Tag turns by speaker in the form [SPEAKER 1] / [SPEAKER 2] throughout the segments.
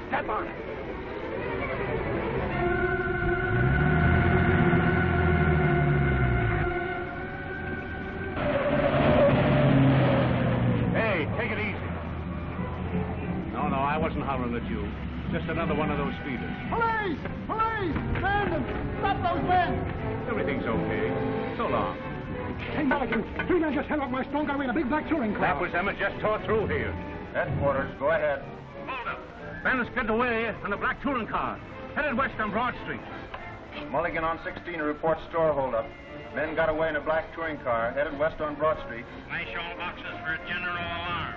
[SPEAKER 1] Step on it.
[SPEAKER 2] Hey, take it easy. No, I wasn't hollering at you. Just another one of those speeders.
[SPEAKER 1] Police! Police! Man them! Stop those men!
[SPEAKER 2] Everything's okay. So long.
[SPEAKER 1] Hey, Mulligan, three men just held up my strong guy in a big black touring car.
[SPEAKER 2] That was them that just tore through here.
[SPEAKER 3] Headquarters, go ahead.
[SPEAKER 2] Hold up. Bandits get away on a black touring car, headed west on Broad Street.
[SPEAKER 3] Mulligan on 16 reports store holdup. Men got away in a black touring car, headed west on Broad Street.
[SPEAKER 4] Flash all boxes for a general alarm.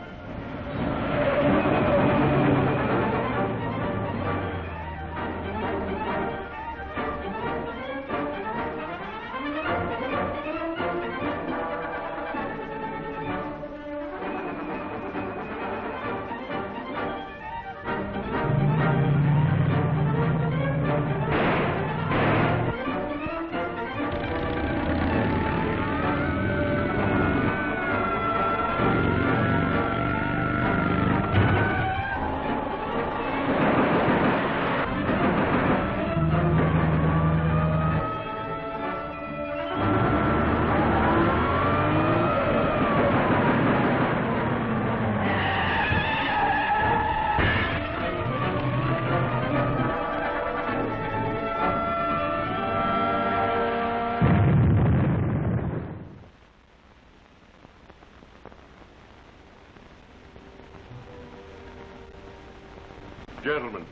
[SPEAKER 5] Gentlemen,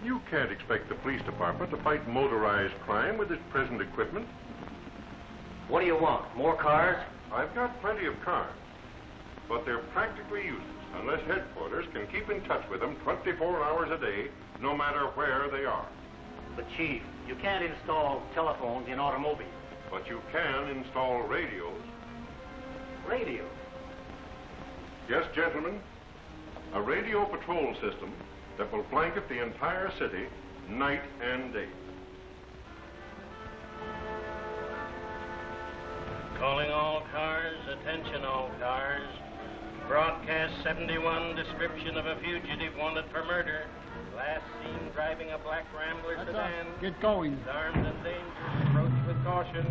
[SPEAKER 5] you can't expect the police department to fight motorized crime with its present equipment.
[SPEAKER 6] What do you want? More cars?
[SPEAKER 5] I've got plenty of cars, but they're practically useless unless headquarters can keep in touch with them 24 hours a day, no matter where they are.
[SPEAKER 6] But, Chief, you can't install telephones in automobiles.
[SPEAKER 5] But you can install radios.
[SPEAKER 6] Radio?
[SPEAKER 5] Yes, gentlemen, a radio patrol system that will blanket the entire city night and day.
[SPEAKER 4] Calling all cars, attention all cars. Broadcast 71, description of a fugitive wanted for murder. Last seen driving a black Rambler sedan.
[SPEAKER 1] Get going.
[SPEAKER 4] Is armed and dangerous. Approach with caution.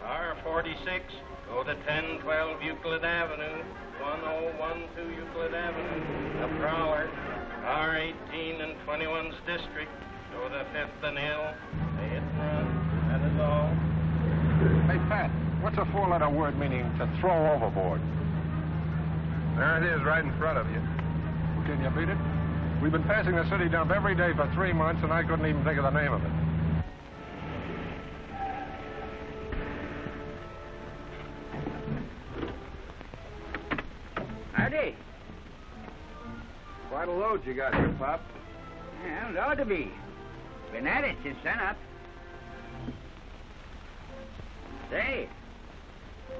[SPEAKER 4] Car 46, go to 1012 Euclid Avenue. 1012 Euclid Avenue. A prowler. Car 18 and 21's district. Go to 5th and Hill. They hit and run. That is all.
[SPEAKER 7] Hey, Pat, what's a four-letter word meaning to throw overboard?
[SPEAKER 3] There it is, right in front of you.
[SPEAKER 7] Can you beat it? We've been passing the city dump every day for 3 months, and I couldn't even think of the name of it.
[SPEAKER 8] Howdy.
[SPEAKER 3] Quite a load you got here, Pop.
[SPEAKER 8] Well, it ought to be. Been at it since sunup. Say,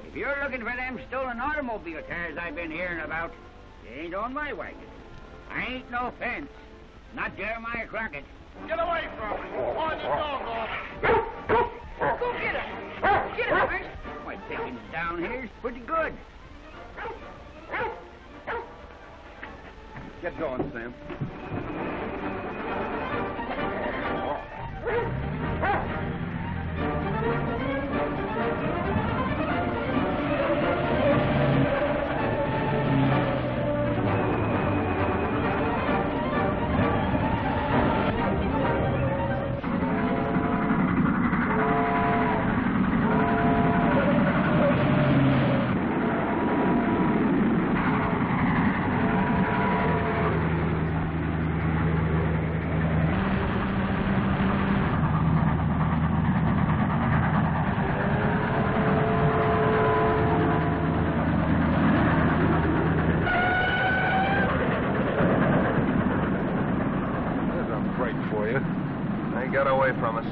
[SPEAKER 8] if you're looking for them stolen automobile tires I've been hearing about, they ain't on my wagon. I ain't no fence. Not Jeremiah Crockett.
[SPEAKER 1] Get away from me. On your dog off.
[SPEAKER 8] Go get him. Get him, first. My pickings down here's pretty good.
[SPEAKER 3] Get going, Sam. From us.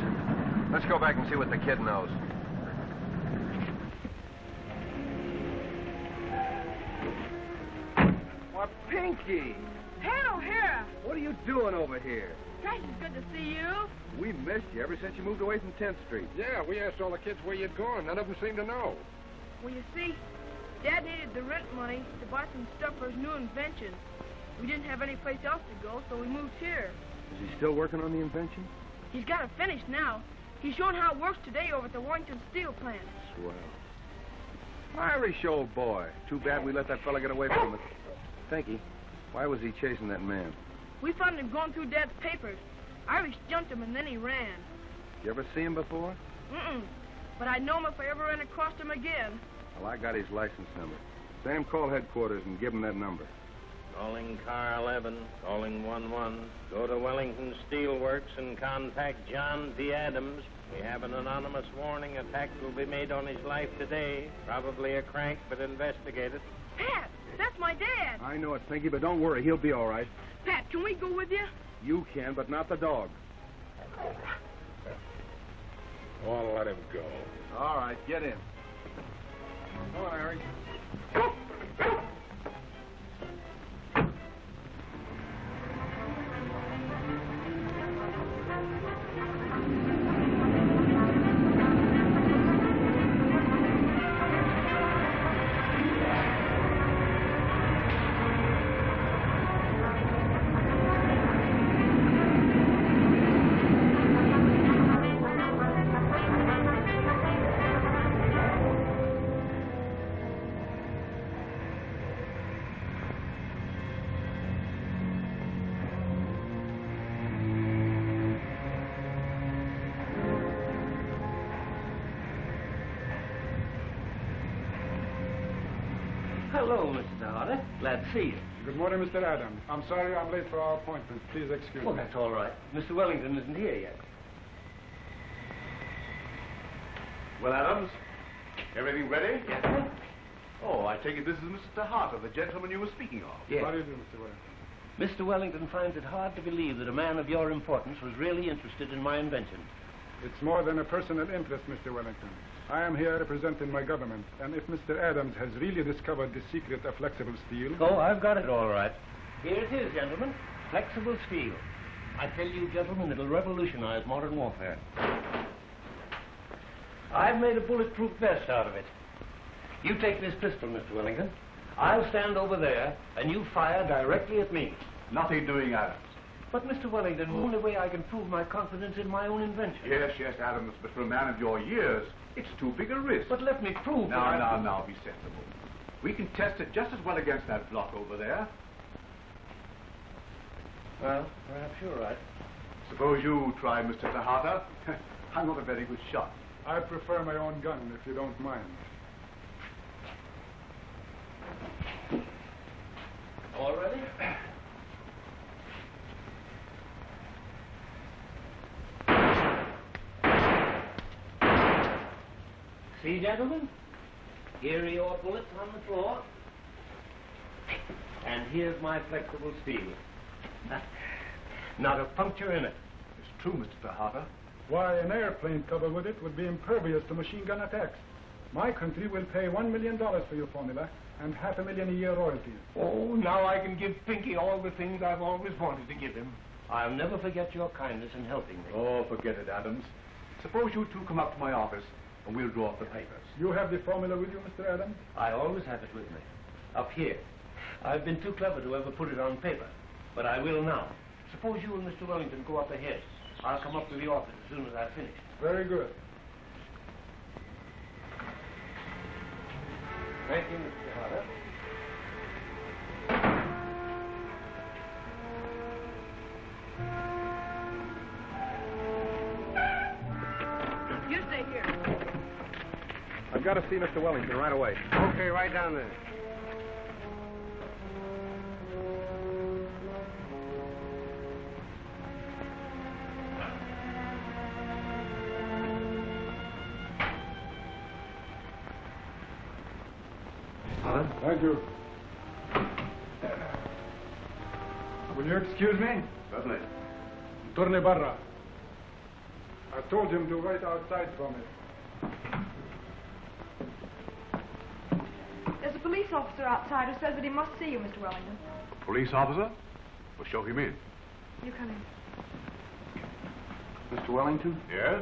[SPEAKER 3] Let's go back and see what the kid knows.
[SPEAKER 9] Why, Pinky!
[SPEAKER 10] Hey, O'Hara!
[SPEAKER 9] What are you doing over here?
[SPEAKER 10] Gosh, it's good to see you.
[SPEAKER 9] We missed you ever since you moved away from 10th Street.
[SPEAKER 7] Yeah, we asked all the kids where you'd gone. None of them seemed to know.
[SPEAKER 10] Well, you see, Dad needed the rent money to buy some stuff for his new invention. We didn't have any place else to go, so we moved here.
[SPEAKER 9] Is he still working on the invention?
[SPEAKER 10] He's got it finished now. He's showing how it works today over at the Warrington Steel plant.
[SPEAKER 9] Swell. Irish old boy. Too bad we let that fella get away from us. Pinky, why was he chasing that man?
[SPEAKER 10] We found him going through Dad's papers. Irish jumped him, and then he ran.
[SPEAKER 9] You ever see him before?
[SPEAKER 10] Mm-mm. But I'd know him if I ever ran across him again.
[SPEAKER 9] Well, I got his license number. Sam, call headquarters and give him that number.
[SPEAKER 4] Calling car 11, calling 11. Go to Wellington Steel Works and contact John P. Adams. We have an anonymous warning. Attack will be made on his life today. Probably a crank, but investigate it.
[SPEAKER 10] Pat, that's my dad.
[SPEAKER 9] I know it, Pinky, but don't worry. He'll be all right.
[SPEAKER 10] Pat, can we go with you?
[SPEAKER 9] You can, but not the dog.
[SPEAKER 5] Oh, let him go.
[SPEAKER 9] All right, get in. Come on, Harry.
[SPEAKER 6] Hello, Mr. Harder. Glad to see you.
[SPEAKER 7] Good morning, Mr. Adams. I'm sorry I'm late for our appointment. Please excuse
[SPEAKER 6] Well,
[SPEAKER 7] me.
[SPEAKER 6] that's all right. Mr. Wellington isn't here yet.
[SPEAKER 11] Well, Adams, everything ready?
[SPEAKER 6] Yes, sir.
[SPEAKER 11] Oh, I take it this is Mr. Harter, the gentleman you were speaking of.
[SPEAKER 6] Yes.
[SPEAKER 7] How do you do, Mr. Wellington?
[SPEAKER 6] Mr. Wellington finds it hard to believe that a man of your importance was really interested in my invention.
[SPEAKER 7] It's more than a personal interest, Mr. Wellington. I am here representing my government, and if Mr. Adams has really discovered the secret of flexible steel...
[SPEAKER 6] Oh, I've got it all right. Here it is, gentlemen. Flexible steel. I tell you, gentlemen, it'll revolutionize modern warfare. I've made a bulletproof vest out of it. You take this pistol, Mr. Wellington. I'll stand over there, and you fire directly at me.
[SPEAKER 11] Nothing doing, Adams.
[SPEAKER 6] But, Mr. Wellington, the only way I can prove my confidence in my own invention.
[SPEAKER 11] Yes, Adams, but for a man of your years, it's too big a risk.
[SPEAKER 6] But let me prove
[SPEAKER 11] Now, be sensible. We can test it just as well against that block over there.
[SPEAKER 6] Well, perhaps you're right.
[SPEAKER 11] Suppose you try, Mr. Tahata. I'm not a very good shot.
[SPEAKER 7] I prefer my own gun, if you don't mind.
[SPEAKER 6] All ready? See, gentlemen? Here are your bullets on the floor. And here's my flexible steel. Not a puncture in it.
[SPEAKER 11] It's true, Mr. Tahata.
[SPEAKER 7] Why, an airplane covered with it would be impervious to machine gun attacks. My country will pay $1 million for your formula and $500,000 a year royalties.
[SPEAKER 6] Oh, now I can give Pinky all the things I've always wanted to give him. I'll never forget your kindness in helping me.
[SPEAKER 11] Oh, forget it, Adams. Suppose you two come up to my office and we'll draw up the papers.
[SPEAKER 7] You have the formula with you, Mr. Adams?
[SPEAKER 6] I always have it with me. Up here. I've been too clever to ever put it on paper, but I will now. Suppose you and Mr. Wellington go up ahead. I'll come up to the office as soon as I've finished.
[SPEAKER 7] Very good.
[SPEAKER 6] Thank you, Mr. Harder.
[SPEAKER 10] You stay here.
[SPEAKER 9] I've got to see Mr. Wellington right away.
[SPEAKER 3] Okay, right down there.
[SPEAKER 7] Thank you. Will you excuse me?
[SPEAKER 11] Certainly.
[SPEAKER 7] Torne barra. I told him to wait outside for me.
[SPEAKER 10] There's a police officer outside who says that he must see you, Mr. Wellington.
[SPEAKER 5] Police officer? Well, show him in.
[SPEAKER 10] You come in.
[SPEAKER 9] Mr. Wellington?
[SPEAKER 5] Yes?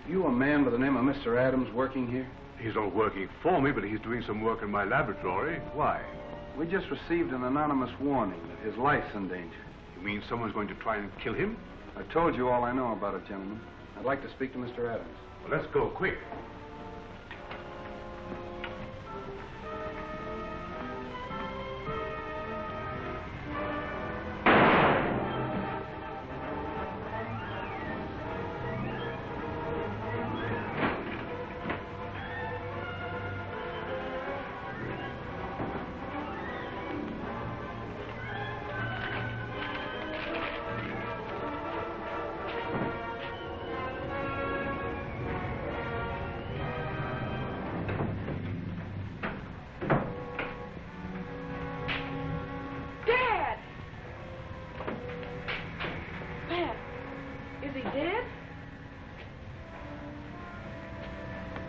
[SPEAKER 9] Have you a man by the name of Mr. Adams working here?
[SPEAKER 5] He's not working for me, but he's doing some work in my laboratory. Why?
[SPEAKER 9] We just received an anonymous warning that his life's in danger.
[SPEAKER 11] You mean someone's going to try and kill him?
[SPEAKER 9] I told you all I know about it, gentlemen. I'd like to speak to Mr. Adams.
[SPEAKER 11] Well, let's go, quick.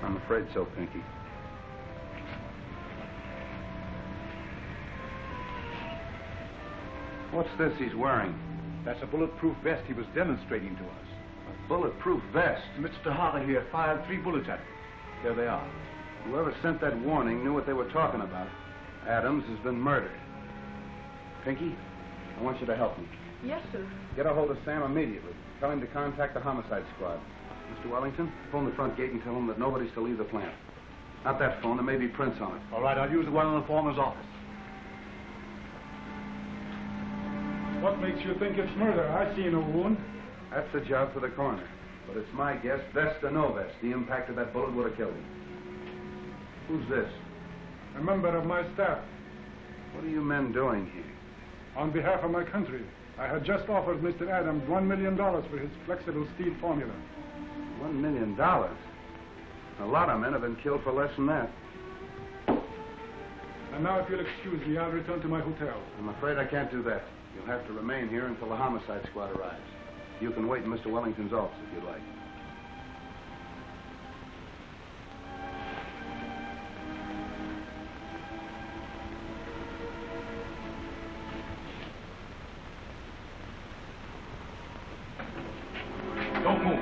[SPEAKER 9] I'm afraid so, Pinky. What's this he's wearing?
[SPEAKER 11] That's a bulletproof vest he was demonstrating to us.
[SPEAKER 9] A bulletproof vest?
[SPEAKER 11] Mr. Harley here fired 3 bullets at him. There they are.
[SPEAKER 9] Whoever sent that warning knew what they were talking about. Adams has been murdered. Pinky, I want you to help me.
[SPEAKER 10] Yes, sir.
[SPEAKER 9] Get a hold of Sam immediately. Tell him to contact the homicide squad. Mr. Wellington, phone the front gate and tell them that nobody's to leave the plant. Not that phone, there may be prints on it.
[SPEAKER 11] All right, I'll use the one in the foreman's office.
[SPEAKER 7] What makes you think it's murder? I see no wound.
[SPEAKER 9] That's a job for the coroner. But it's my guess, vest or no vest, the impact of that bullet would have killed him. Who's this?
[SPEAKER 7] A member of my staff.
[SPEAKER 9] What are you men doing here?
[SPEAKER 7] On behalf of my country, I had just offered Mr. Adams $1 million for his flexible steel formula.
[SPEAKER 9] $1 million? A lot of men have been killed for less than that.
[SPEAKER 7] And now, if you'll excuse me, I'll return to my hotel.
[SPEAKER 9] I'm afraid I can't do that. You'll have to remain here until the homicide squad arrives. You can wait in Mr. Wellington's office if you'd like.
[SPEAKER 11] Don't move.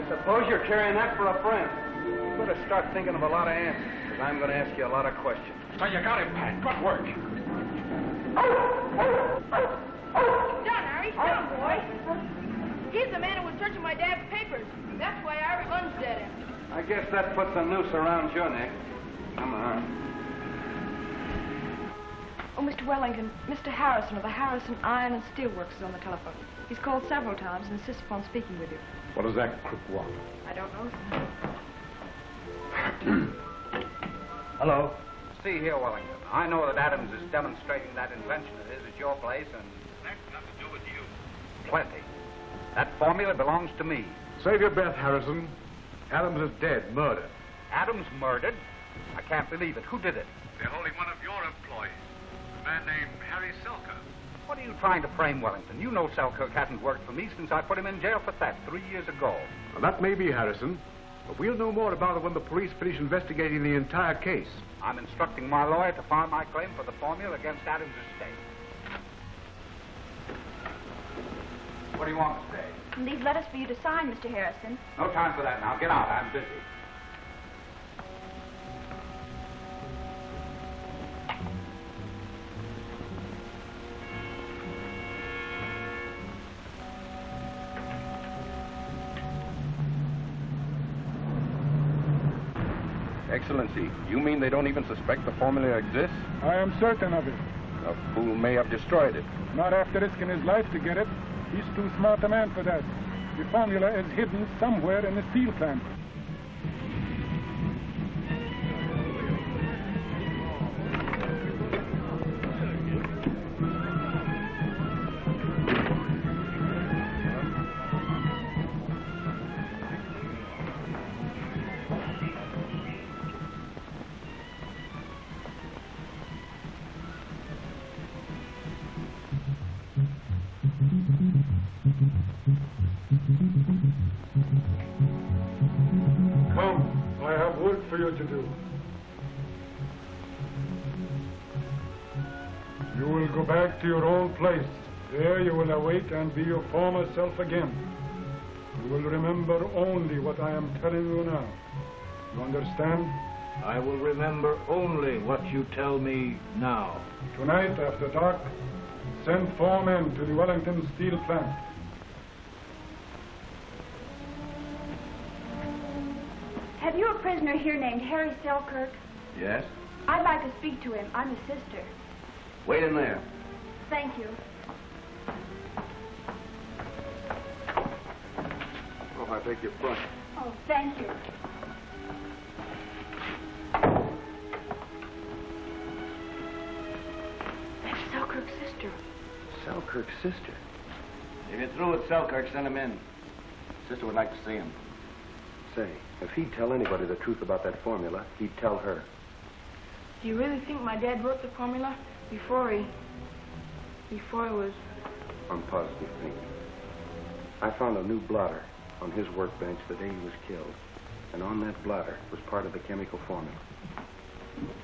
[SPEAKER 9] Suppose you're carrying that for a friend. You better start thinking of a lot of answers, because I'm going to ask you a lot of questions.
[SPEAKER 11] So you got him, Pat. Good work.
[SPEAKER 10] Down, Harry. Down, boy. He's the man who was searching my dad's papers. That's why I lunged at him.
[SPEAKER 9] I guess that puts a noose around your neck. Come on.
[SPEAKER 12] Oh, Mr. Wellington, Mr. Harrison of the Harrison Iron and Steel Works is on the telephone. He's called several times and insists upon speaking with you.
[SPEAKER 11] What does that crook want?
[SPEAKER 12] I don't know.
[SPEAKER 11] Hello?
[SPEAKER 8] See here, Wellington. I know that Adams is demonstrating that invention of his at your place, and
[SPEAKER 2] That's nothing to do with you.
[SPEAKER 8] plenty. That formula belongs to me.
[SPEAKER 11] Save your breath, Harrison. Adams is dead, murdered.
[SPEAKER 8] Adams murdered? I can't believe it. Who did it?
[SPEAKER 2] They're holding one of your employees, a man named Harry Selkirk.
[SPEAKER 8] What are you trying to frame, Wellington? You know Selkirk hasn't worked for me since I put him in jail for theft 3 years ago.
[SPEAKER 11] Well, that may be, Harrison, but we'll know more about it when the police finish investigating the entire case.
[SPEAKER 8] I'm instructing my lawyer to file my claim for the formula against Adams' estate. What do you want to say?
[SPEAKER 12] Leave letters for you to sign, Mr. Harrison.
[SPEAKER 8] No time for that now. Get out. I'm busy.
[SPEAKER 9] Excellency, you mean they don't even suspect the formula exists?
[SPEAKER 7] I am certain of it.
[SPEAKER 13] A fool may have destroyed it.
[SPEAKER 7] Not after risking his life to get it. He's too smart a man for that. The formula is hidden somewhere in the steel plant. Come, I have work for you to do. You will go back to your old place. There you will awake and be your former self again. You will remember only what I am telling you now. You understand?
[SPEAKER 14] I will remember only what you tell me now.
[SPEAKER 7] Tonight, after dark, send 4 men to the Wellington steel plant.
[SPEAKER 15] Have you a prisoner here named Harry Selkirk?
[SPEAKER 9] Yes?
[SPEAKER 15] I'd like to speak to him. I'm his sister.
[SPEAKER 9] Wait in there.
[SPEAKER 15] Thank you.
[SPEAKER 9] Oh, I beg your pardon.
[SPEAKER 15] Oh, thank you.
[SPEAKER 12] That's Selkirk's sister.
[SPEAKER 9] Selkirk's sister? If you're through with Selkirk, send him in. Sister would like to see him. Say, if he'd tell anybody the truth about that formula, he'd tell her.
[SPEAKER 12] Do you really think my dad wrote the formula before he was...
[SPEAKER 9] I'm positive, Pink. I found a new blotter on his workbench the day he was killed. And on that blotter was part of the chemical formula.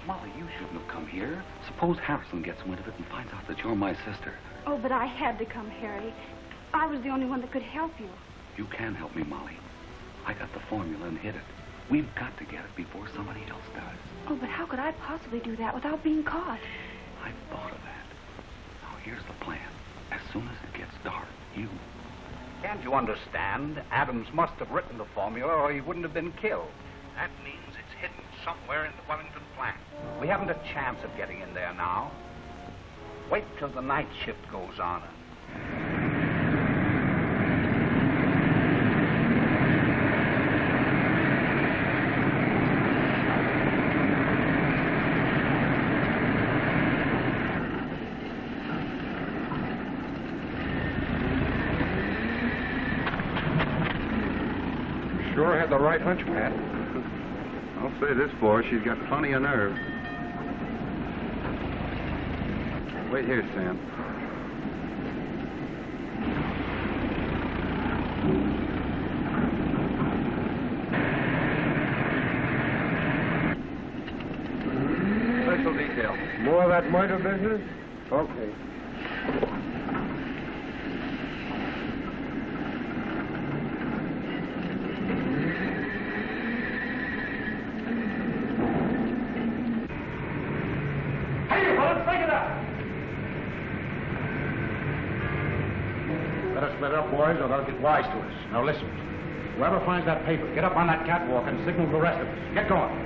[SPEAKER 16] Molly, you shouldn't have come here. Suppose Harrison gets wind of it and finds out that you're my sister.
[SPEAKER 15] Oh, but I had to come, Harry. I was the only one that could help you.
[SPEAKER 16] You can help me, Molly. I got the formula and hid it. We've got to get it before somebody else does.
[SPEAKER 15] Oh, but how could I possibly do that without being caught?
[SPEAKER 16] I thought of that. Now, here's the plan. As soon as it gets dark, you...
[SPEAKER 17] Can't you understand? Adams must have written the formula or he wouldn't have been killed.
[SPEAKER 2] That means it's hidden somewhere in the Wellington plant.
[SPEAKER 17] We haven't a chance of getting in there now. Wait till the night shift goes on.
[SPEAKER 13] Sure had the right hunch, Pat.
[SPEAKER 9] I'll say this for her, she's got plenty of nerve. Wait here, Sam. Special detail.
[SPEAKER 13] More of that murder business? Okay.
[SPEAKER 2] Split up, boys, or they'll get wise to us. Now listen. Whoever finds that paper, get up on that catwalk and signal the rest of us. Get going.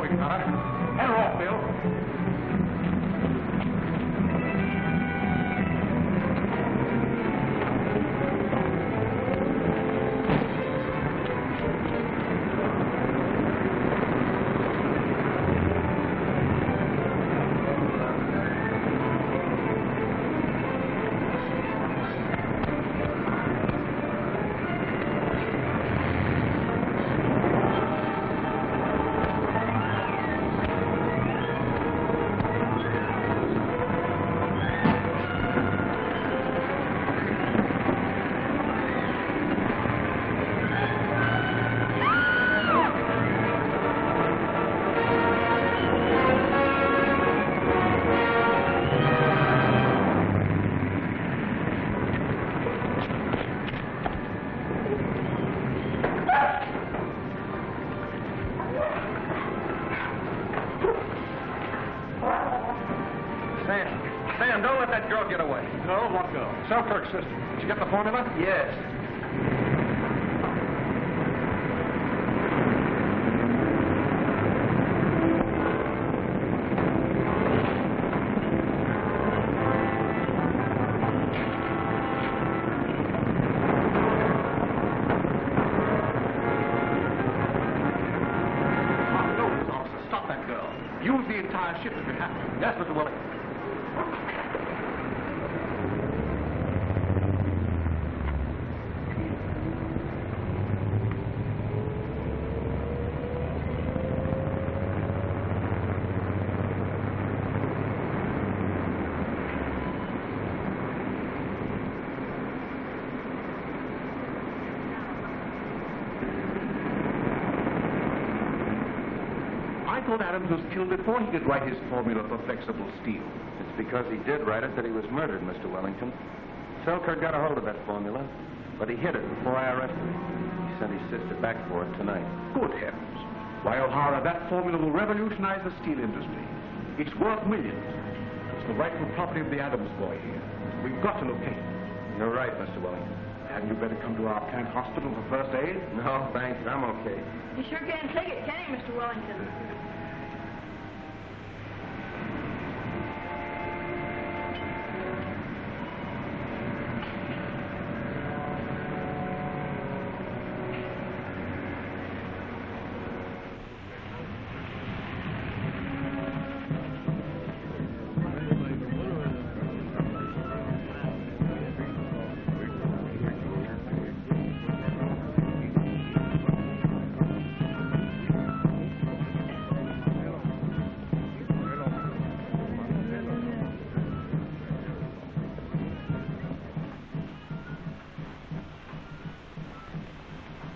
[SPEAKER 11] moving, Connor. Head her off, Bill.
[SPEAKER 9] Sam, don't let that girl get away.
[SPEAKER 11] No, what girl? Selkirk's sister. Did you get the formula?
[SPEAKER 9] Yes.
[SPEAKER 11] Stop that girl. Use the entire ship if you have to. Yes, Mr. Willing. I thought Adams was killed before he could write his formula for flexible steel.
[SPEAKER 9] It's because he did write it that he was murdered, Mr. Wellington. Selkirk got a hold of that formula, but he hid it before I arrested him. He sent his sister back for it tonight.
[SPEAKER 11] Good heavens. Why, O'Hara, that formula will revolutionize the steel industry. It's worth millions. It's the rightful property of the Adams boy here. We've got to locate it.
[SPEAKER 9] You're right, Mr. Wellington.
[SPEAKER 11] Hadn't you better come to our plant hospital for first aid?
[SPEAKER 9] No, thanks. I'm okay.
[SPEAKER 10] You sure can't take it, can you, Mr. Wellington?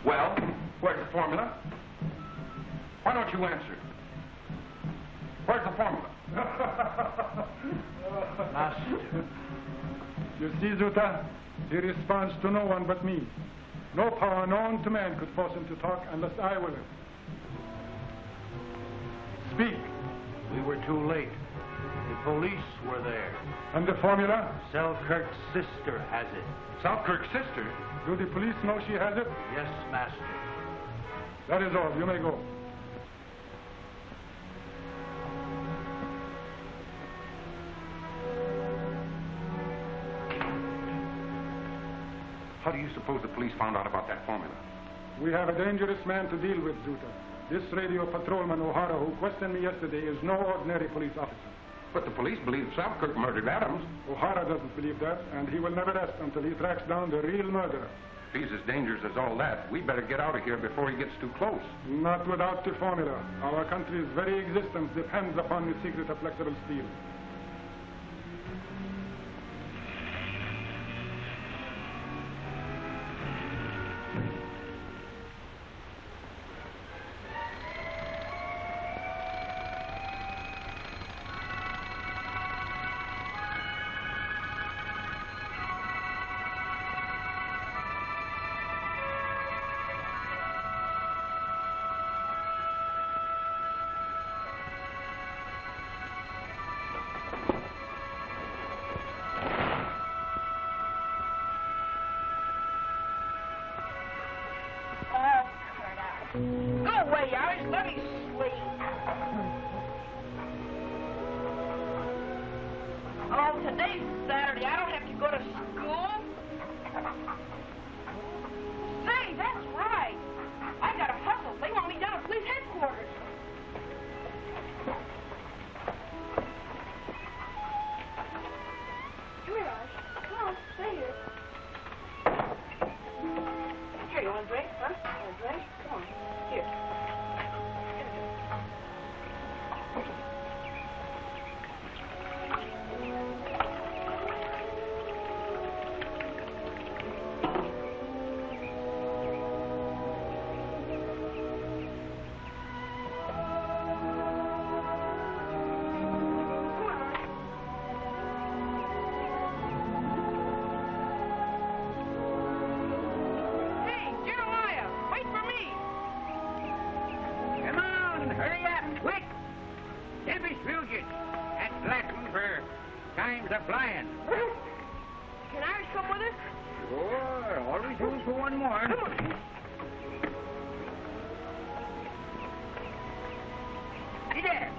[SPEAKER 11] Well, where's the formula? Why don't you answer? Where's the formula?
[SPEAKER 7] Master. You see, Zuta, he responds to no one but me. No power known to man could force him to talk unless I will. Speak.
[SPEAKER 14] We were too late. The police were there.
[SPEAKER 7] And the formula?
[SPEAKER 14] Selkirk's sister has it.
[SPEAKER 11] Selkirk's sister?
[SPEAKER 7] Do the police know she has it?
[SPEAKER 14] Yes, Master.
[SPEAKER 7] That is all. You may go.
[SPEAKER 11] How do you suppose the police found out about that formula?
[SPEAKER 7] We have a dangerous man to deal with, Zuta. This radio patrolman O'Hara who questioned me yesterday is no ordinary police officer.
[SPEAKER 11] But the police believe Selkirk murdered Adams.
[SPEAKER 7] O'Hara doesn't believe that, and he will never rest until he tracks down the real murderer.
[SPEAKER 11] If he's as dangerous as all that, we better get out of here before he gets too close.
[SPEAKER 7] Not without the formula. Our country's very existence depends upon the secret of flexible steel.
[SPEAKER 8] Quick! Subterfuge and Latin for times of flying.
[SPEAKER 10] Can Irish come with us?
[SPEAKER 8] Sure, always room for one more.
[SPEAKER 10] Come on.
[SPEAKER 8] Sit there.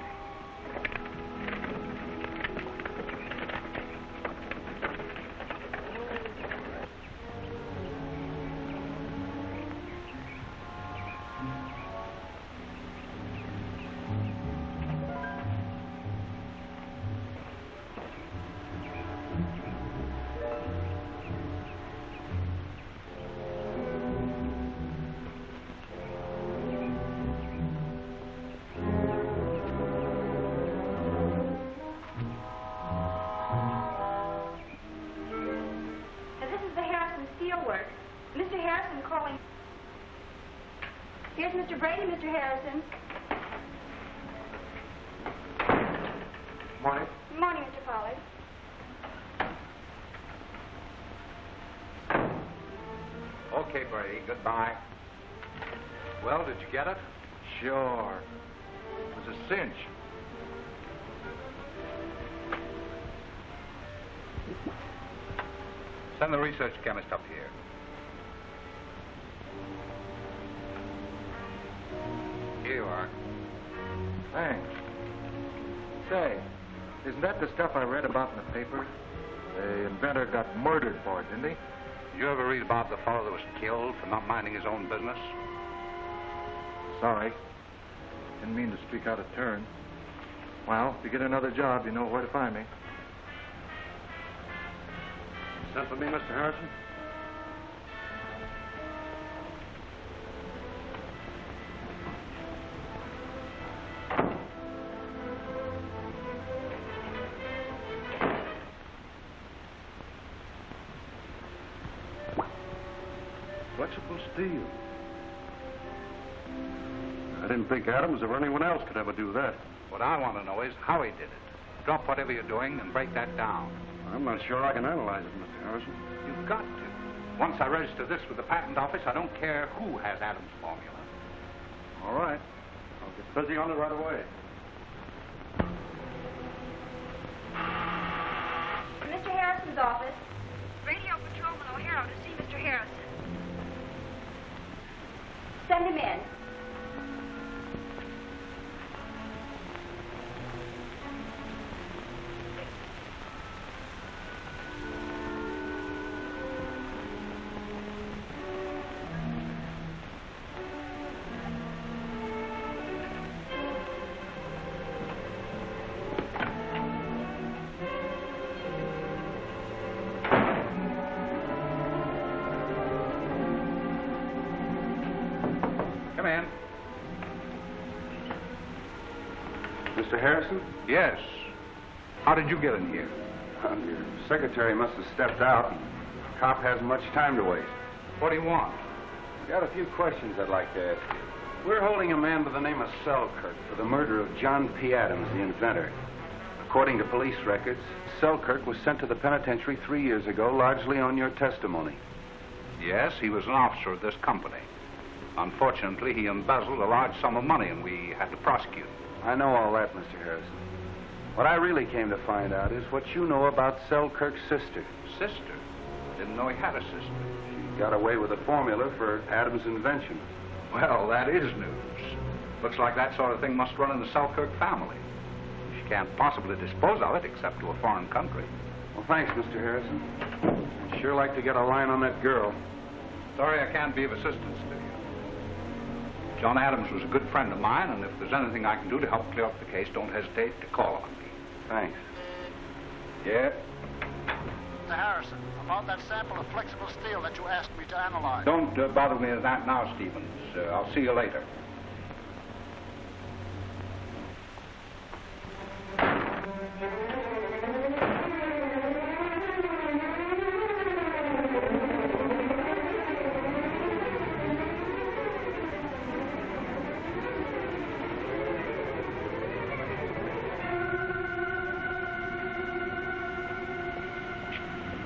[SPEAKER 15] Mr. Harrison calling. Here's Mr. Brady, Mr. Harrison.
[SPEAKER 9] Morning.
[SPEAKER 15] Good morning, Mr. Pollard.
[SPEAKER 17] Okay, Brady, goodbye. Well, did you get it?
[SPEAKER 9] Sure. It was a cinch.
[SPEAKER 17] Send the research chemist up here. Here you are.
[SPEAKER 9] Thanks. Say, isn't that the stuff I read about in the paper? The inventor got murdered for it, didn't he?
[SPEAKER 17] Did you ever read about the fellow that was killed for not minding his own business?
[SPEAKER 9] Sorry. Didn't mean to speak out of turn. Well, if you get another job, you know where to find me.
[SPEAKER 11] Sent for me, Mr. Harrison? Flexible steel. I didn't think Adams or anyone else could ever do that.
[SPEAKER 17] What I want to know is how he did it. Drop whatever you're doing and break that down.
[SPEAKER 11] I'm not sure I can analyze it, Mr. Harrison.
[SPEAKER 17] You've got to. Once I register this with the patent office, I don't care who has Adams' formula.
[SPEAKER 11] All right. I'll get busy on it right away.
[SPEAKER 15] Mr. Harrison's office. Radio Patrolman O'Hara to see Mr. Harrison. Send him in.
[SPEAKER 17] Come in.
[SPEAKER 18] Mr. Harrison?
[SPEAKER 17] Yes. How did you get in here?
[SPEAKER 18] Your secretary must have stepped out. The cop hasn't much time to waste.
[SPEAKER 17] What do you want?
[SPEAKER 18] Got a few questions I'd like to ask you. We're holding a man by the name of Selkirk for the murder of John P. Adams, the inventor. According to police records, Selkirk was sent to the penitentiary 3 years ago, largely on your testimony.
[SPEAKER 17] Yes, he was an officer of this company. Unfortunately, he embezzled a large sum of money, and we had to prosecute him.
[SPEAKER 18] I know all that, Mr. Harrison. What I really came to find out is what you know about Selkirk's sister.
[SPEAKER 17] Sister? Didn't know he had a sister.
[SPEAKER 18] She got away with a formula for Adams' invention.
[SPEAKER 17] Well, that is news. Looks like that sort of thing must run in the Selkirk family. She can't possibly dispose of it except to a foreign country.
[SPEAKER 18] Well, thanks, Mr. Harrison. I'd sure like to get a line on that girl.
[SPEAKER 17] Sorry I can't be of assistance to you. John Adams was a good friend of mine, and if there's anything I can do to help clear up the case, don't hesitate to call on me.
[SPEAKER 18] Thanks.
[SPEAKER 17] Yeah?
[SPEAKER 19] Mr. Harrison, about that sample of flexible steel that you asked me to analyze.
[SPEAKER 17] Don't bother me with that now, Stevens. I'll see you later.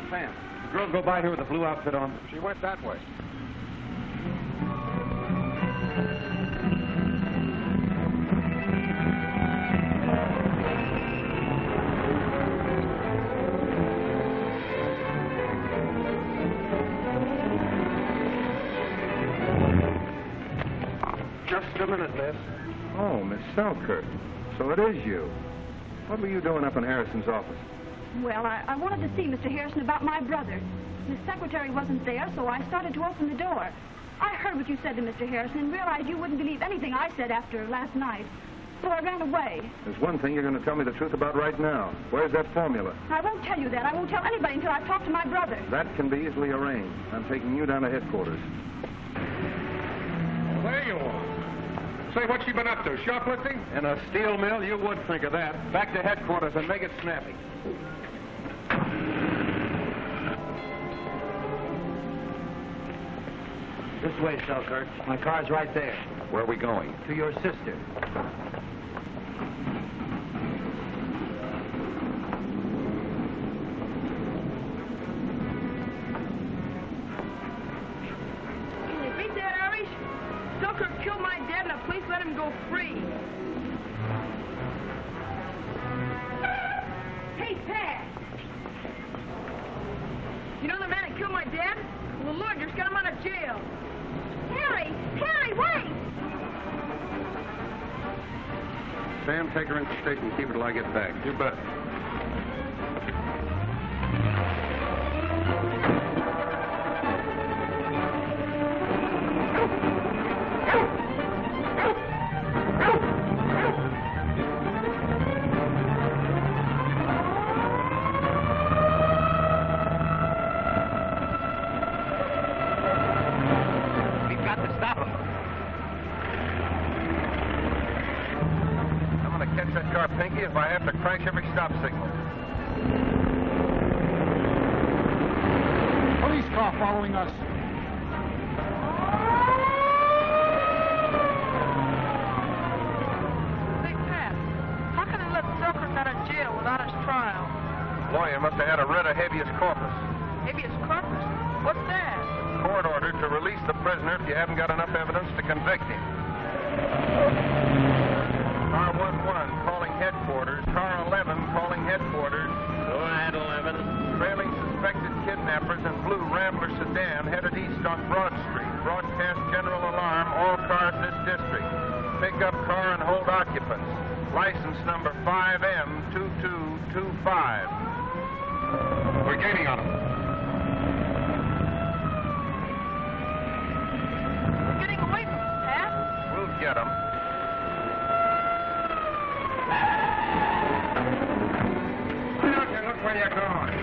[SPEAKER 11] Sam, the girl go by here with the blue outfit on?
[SPEAKER 13] She went that way.
[SPEAKER 18] Cliff.
[SPEAKER 13] Oh, Miss Selkirk. So it is you. What were you doing up in Harrison's office?
[SPEAKER 15] Well, I wanted to see Mr. Harrison about my brother. His secretary wasn't there, so I started to open the door. I heard what you said to Mr. Harrison and realized you wouldn't believe anything I said after last night. So I ran away.
[SPEAKER 13] There's one thing you're going to tell me the truth about right now. Where's that formula?
[SPEAKER 15] I won't tell you that. I won't tell anybody until I talk to my brother.
[SPEAKER 13] That can be easily arranged. I'm taking you down to headquarters.
[SPEAKER 11] Well, there you are. Say, what's she been up to, shoplifting?
[SPEAKER 13] In a steel mill, you would think of that. Back to headquarters and make it snappy.
[SPEAKER 6] This way, Selkirk. My car's right there.
[SPEAKER 9] Where are we going?
[SPEAKER 6] To your sister.
[SPEAKER 10] Can you beat that, Irish? Selkirk killed my dad and the police let him go free. Hey, Pat! You know the man that killed my dad? Well, the lawyer just got him out of jail.
[SPEAKER 15] Harry! Harry, wait!
[SPEAKER 13] Sam, take her into the station. Keep her till I get back.
[SPEAKER 5] You bet.
[SPEAKER 3] If I have to crash every stop signal.
[SPEAKER 19] Police car following us.
[SPEAKER 10] Say, Pat, how can they let Selkirk out of jail without his trial?
[SPEAKER 3] Lawyer must have had a writ of habeas corpus.
[SPEAKER 10] Habeas corpus? What's that?
[SPEAKER 3] Court order to release the prisoner if you haven't got enough evidence to convict him. Car 11 calling headquarters. Car 11 calling headquarters.
[SPEAKER 4] Go ahead, 11.
[SPEAKER 3] Trailing suspected kidnappers in blue Rambler sedan headed east on Broad Street. Broadcast general alarm, all cars in this district. Pick up car and hold occupants. License number 5M2225.
[SPEAKER 5] We're gaining on them.
[SPEAKER 10] We're getting away from them, Pat.
[SPEAKER 3] We'll get them.
[SPEAKER 11] Look where you're going.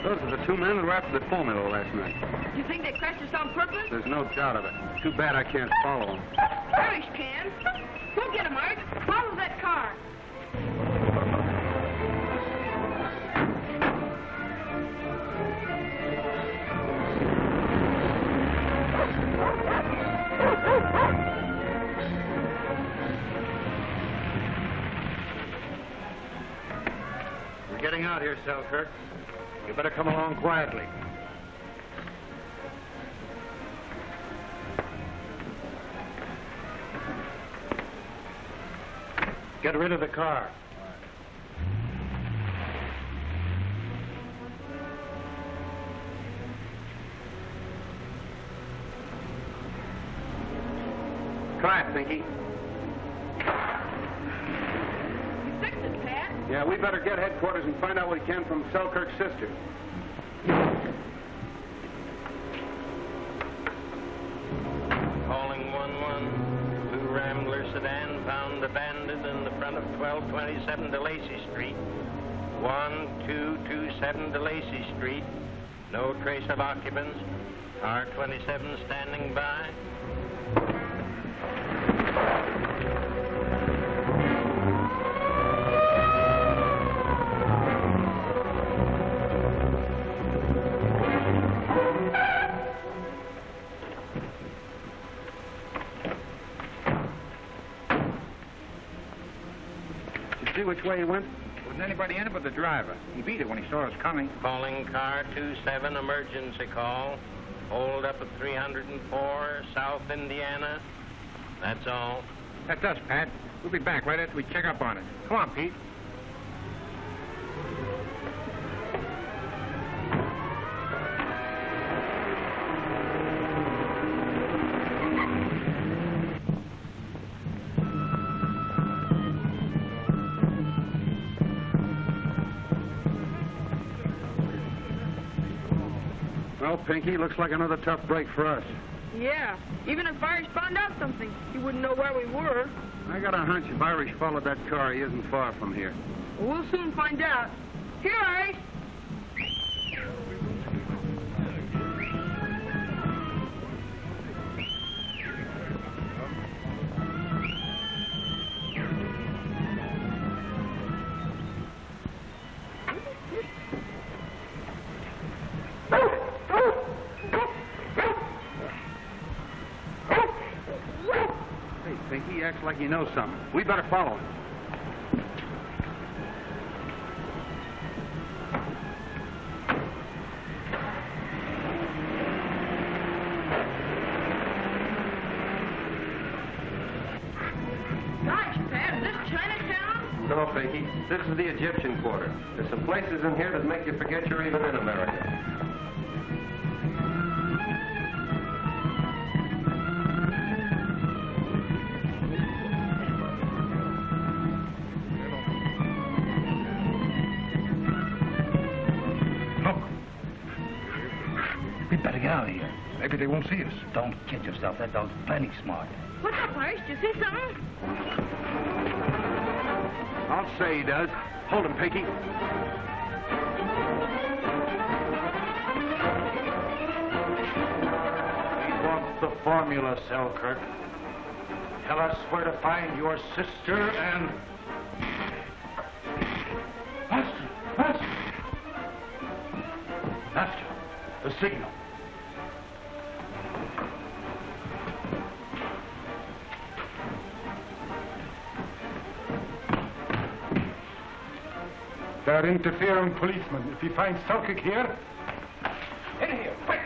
[SPEAKER 13] Those are the two men who were after the formula last night.
[SPEAKER 10] You think they crashed us on purpose?
[SPEAKER 13] There's no doubt of it. Too bad I can't follow them.
[SPEAKER 10] Irish can. Go get him, Irish. Follow that car.
[SPEAKER 6] We're getting out here, Selkirk. You better come along quietly. Get rid of the car.
[SPEAKER 13] Try it, Pinky.
[SPEAKER 10] You fixed it, Pat.
[SPEAKER 13] Yeah, we better get headquarters and find out what we can from Selkirk's sister.
[SPEAKER 4] Calling 11. Blue Rambler sedan found abandoned in the front of 1227 DeLacy Street. 1227 DeLacy Street. No trace of occupants. R27 standing by.
[SPEAKER 13] See which way he went?
[SPEAKER 17] Wasn't anybody in it but the driver. He beat it when he saw us coming.
[SPEAKER 4] Calling car 27, emergency call. Hold up at 304, South Indiana. That's all.
[SPEAKER 17] That's us, Pat. We'll be back right after we check up on it. Come on, Pete.
[SPEAKER 13] Well, Pinky, looks like another tough break for us.
[SPEAKER 10] Yeah. Even if Irish found out something, he wouldn't know where we were.
[SPEAKER 13] I got a hunch if Irish followed that car, he isn't far from here.
[SPEAKER 10] Well, we'll soon find out. Here, Irish.
[SPEAKER 13] He acts like he knows something. We better follow him.
[SPEAKER 10] Gosh, Pat, is this Chinatown?
[SPEAKER 9] No, Pinky. This is the Egyptian quarter. There's some places in here that make you forget you're even in America.
[SPEAKER 16] Out of here. Maybe they won't see us. Don't kid yourself. That dog's plenty smart.
[SPEAKER 10] What's up, Irish? Do you see something?
[SPEAKER 13] I'll say he does. Hold him, Pinky.
[SPEAKER 14] We want the formula, Selkirk. Tell us where to find your sister and... Master! Master! Master, the signal.
[SPEAKER 7] That interfering policeman, if he finds Selkirk here...
[SPEAKER 14] In here, quick!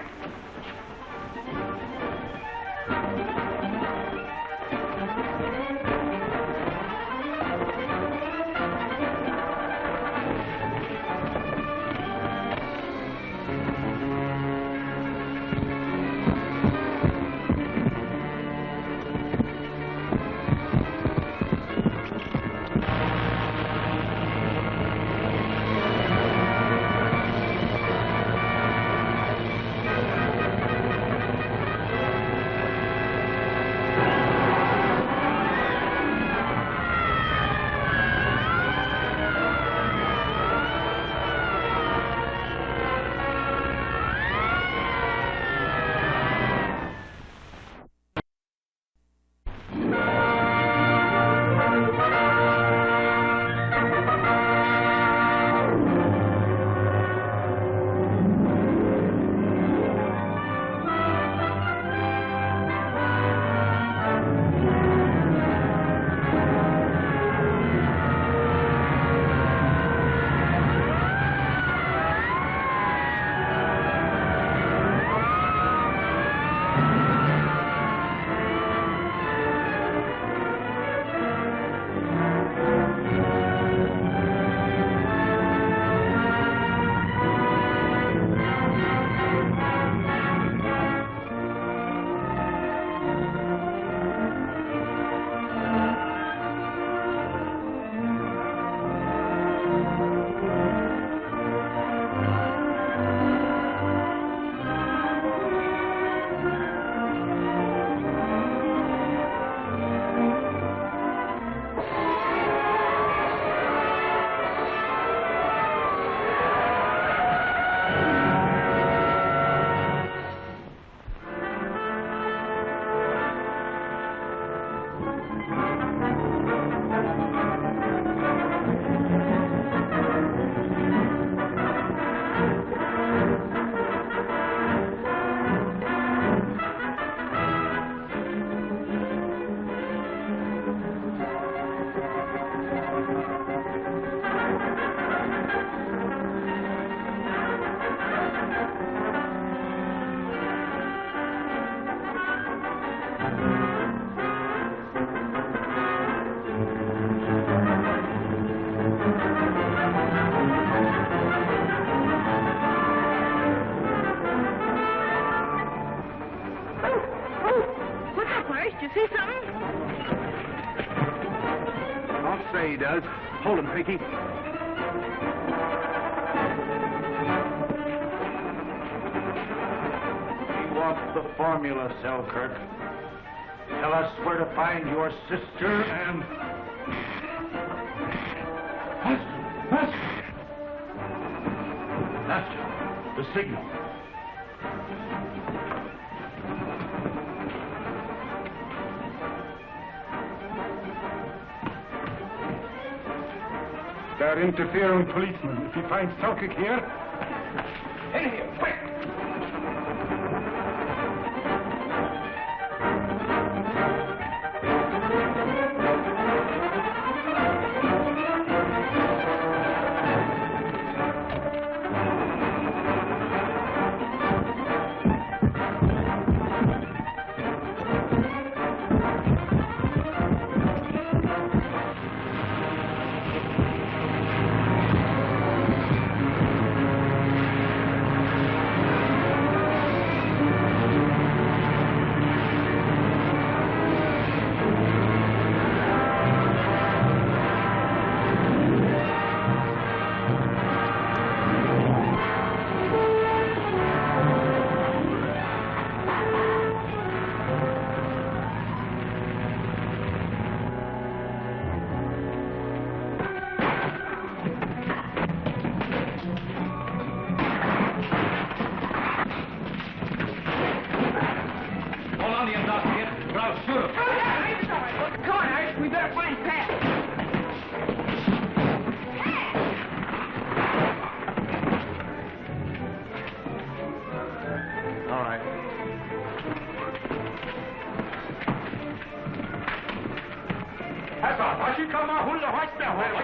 [SPEAKER 10] See something?
[SPEAKER 13] I'll say he does. Hold him, Pinky.
[SPEAKER 14] want the formula, Selkirk? Tell us where to find your sister and... Master, the signal.
[SPEAKER 7] They're interfering policemen. If you find Selkirk here...
[SPEAKER 14] In here, quick!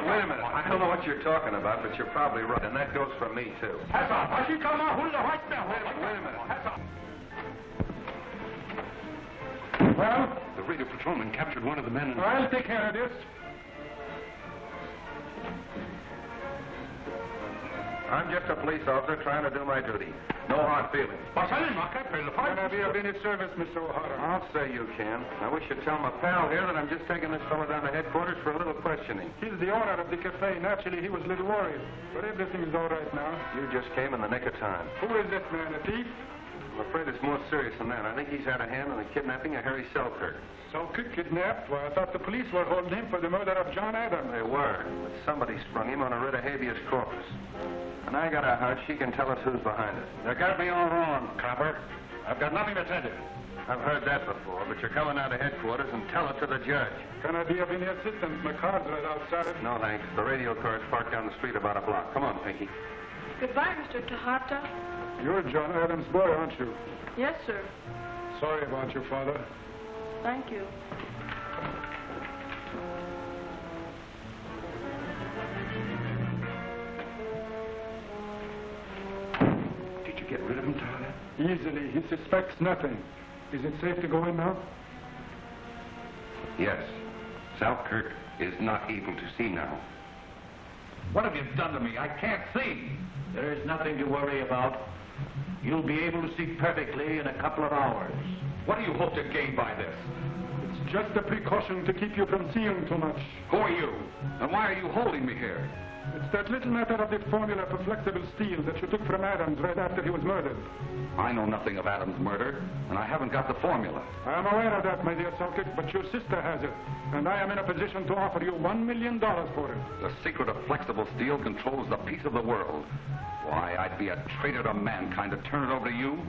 [SPEAKER 18] Wait a minute. I don't know what you're talking about, but you're probably right, and that goes for me, too. Wait a minute.
[SPEAKER 7] Well?
[SPEAKER 11] The radio patrolman captured one of the men and...
[SPEAKER 7] I'll take care of this.
[SPEAKER 18] I'm just a police officer trying to do my duty. No hard feelings.
[SPEAKER 7] Can I be of any service, Mr. O'Hara?
[SPEAKER 18] I'll say you can. I wish you'd tell my pal here that I'm just taking this fellow down to headquarters for a little questioning.
[SPEAKER 7] He's the owner of the cafe. Naturally, he was a little worried. But everything's all right now.
[SPEAKER 18] You just came in the nick of time.
[SPEAKER 7] Who is this man, a thief?
[SPEAKER 18] I'm afraid it's more serious than that. I think he's had a hand in the kidnapping of Harry Selkirk.
[SPEAKER 7] Selkirk kidnapped? Why, I thought the police were holding him for the murder of John Adams.
[SPEAKER 18] They were, but somebody sprung him on a writ of habeas corpus. And I got a hunch she can tell us who's behind it.
[SPEAKER 14] You got me all wrong, copper. I've got nothing to tell you.
[SPEAKER 18] I've heard that before, but you're coming out of headquarters and tell it to the judge.
[SPEAKER 7] Can I be of any assistance? My car's right outside.
[SPEAKER 18] No, thanks. The radio car's parked down the street about a block. Come on, Pinky.
[SPEAKER 12] Goodbye, Mr. Tejada.
[SPEAKER 7] You're John Adams' boy, aren't you?
[SPEAKER 12] Yes, sir.
[SPEAKER 7] Sorry about your father.
[SPEAKER 12] Thank you.
[SPEAKER 11] Did you get rid of him, Tyler?
[SPEAKER 7] Easily. He suspects nothing. Is it safe to go in now?
[SPEAKER 11] Yes. Selkirk is not able to see now.
[SPEAKER 14] What have you done to me? I can't see. There is nothing to worry about. You'll be able to see perfectly in a couple of hours. What do you hope to gain by this?
[SPEAKER 7] It's just a precaution to keep you from seeing too much.
[SPEAKER 11] Who are you? And why are you holding me here?
[SPEAKER 7] It's that little matter of the formula for flexible steel that you took from Adams right after he was murdered.
[SPEAKER 11] I know nothing of Adams' murder, and I haven't got the formula.
[SPEAKER 7] I am aware of that, my dear Selkirk, but your sister has it, and I am in a position to offer you $1 million for it.
[SPEAKER 11] The secret of flexible steel controls the peace of the world. Why, I'd be a traitor to mankind to turn it over to you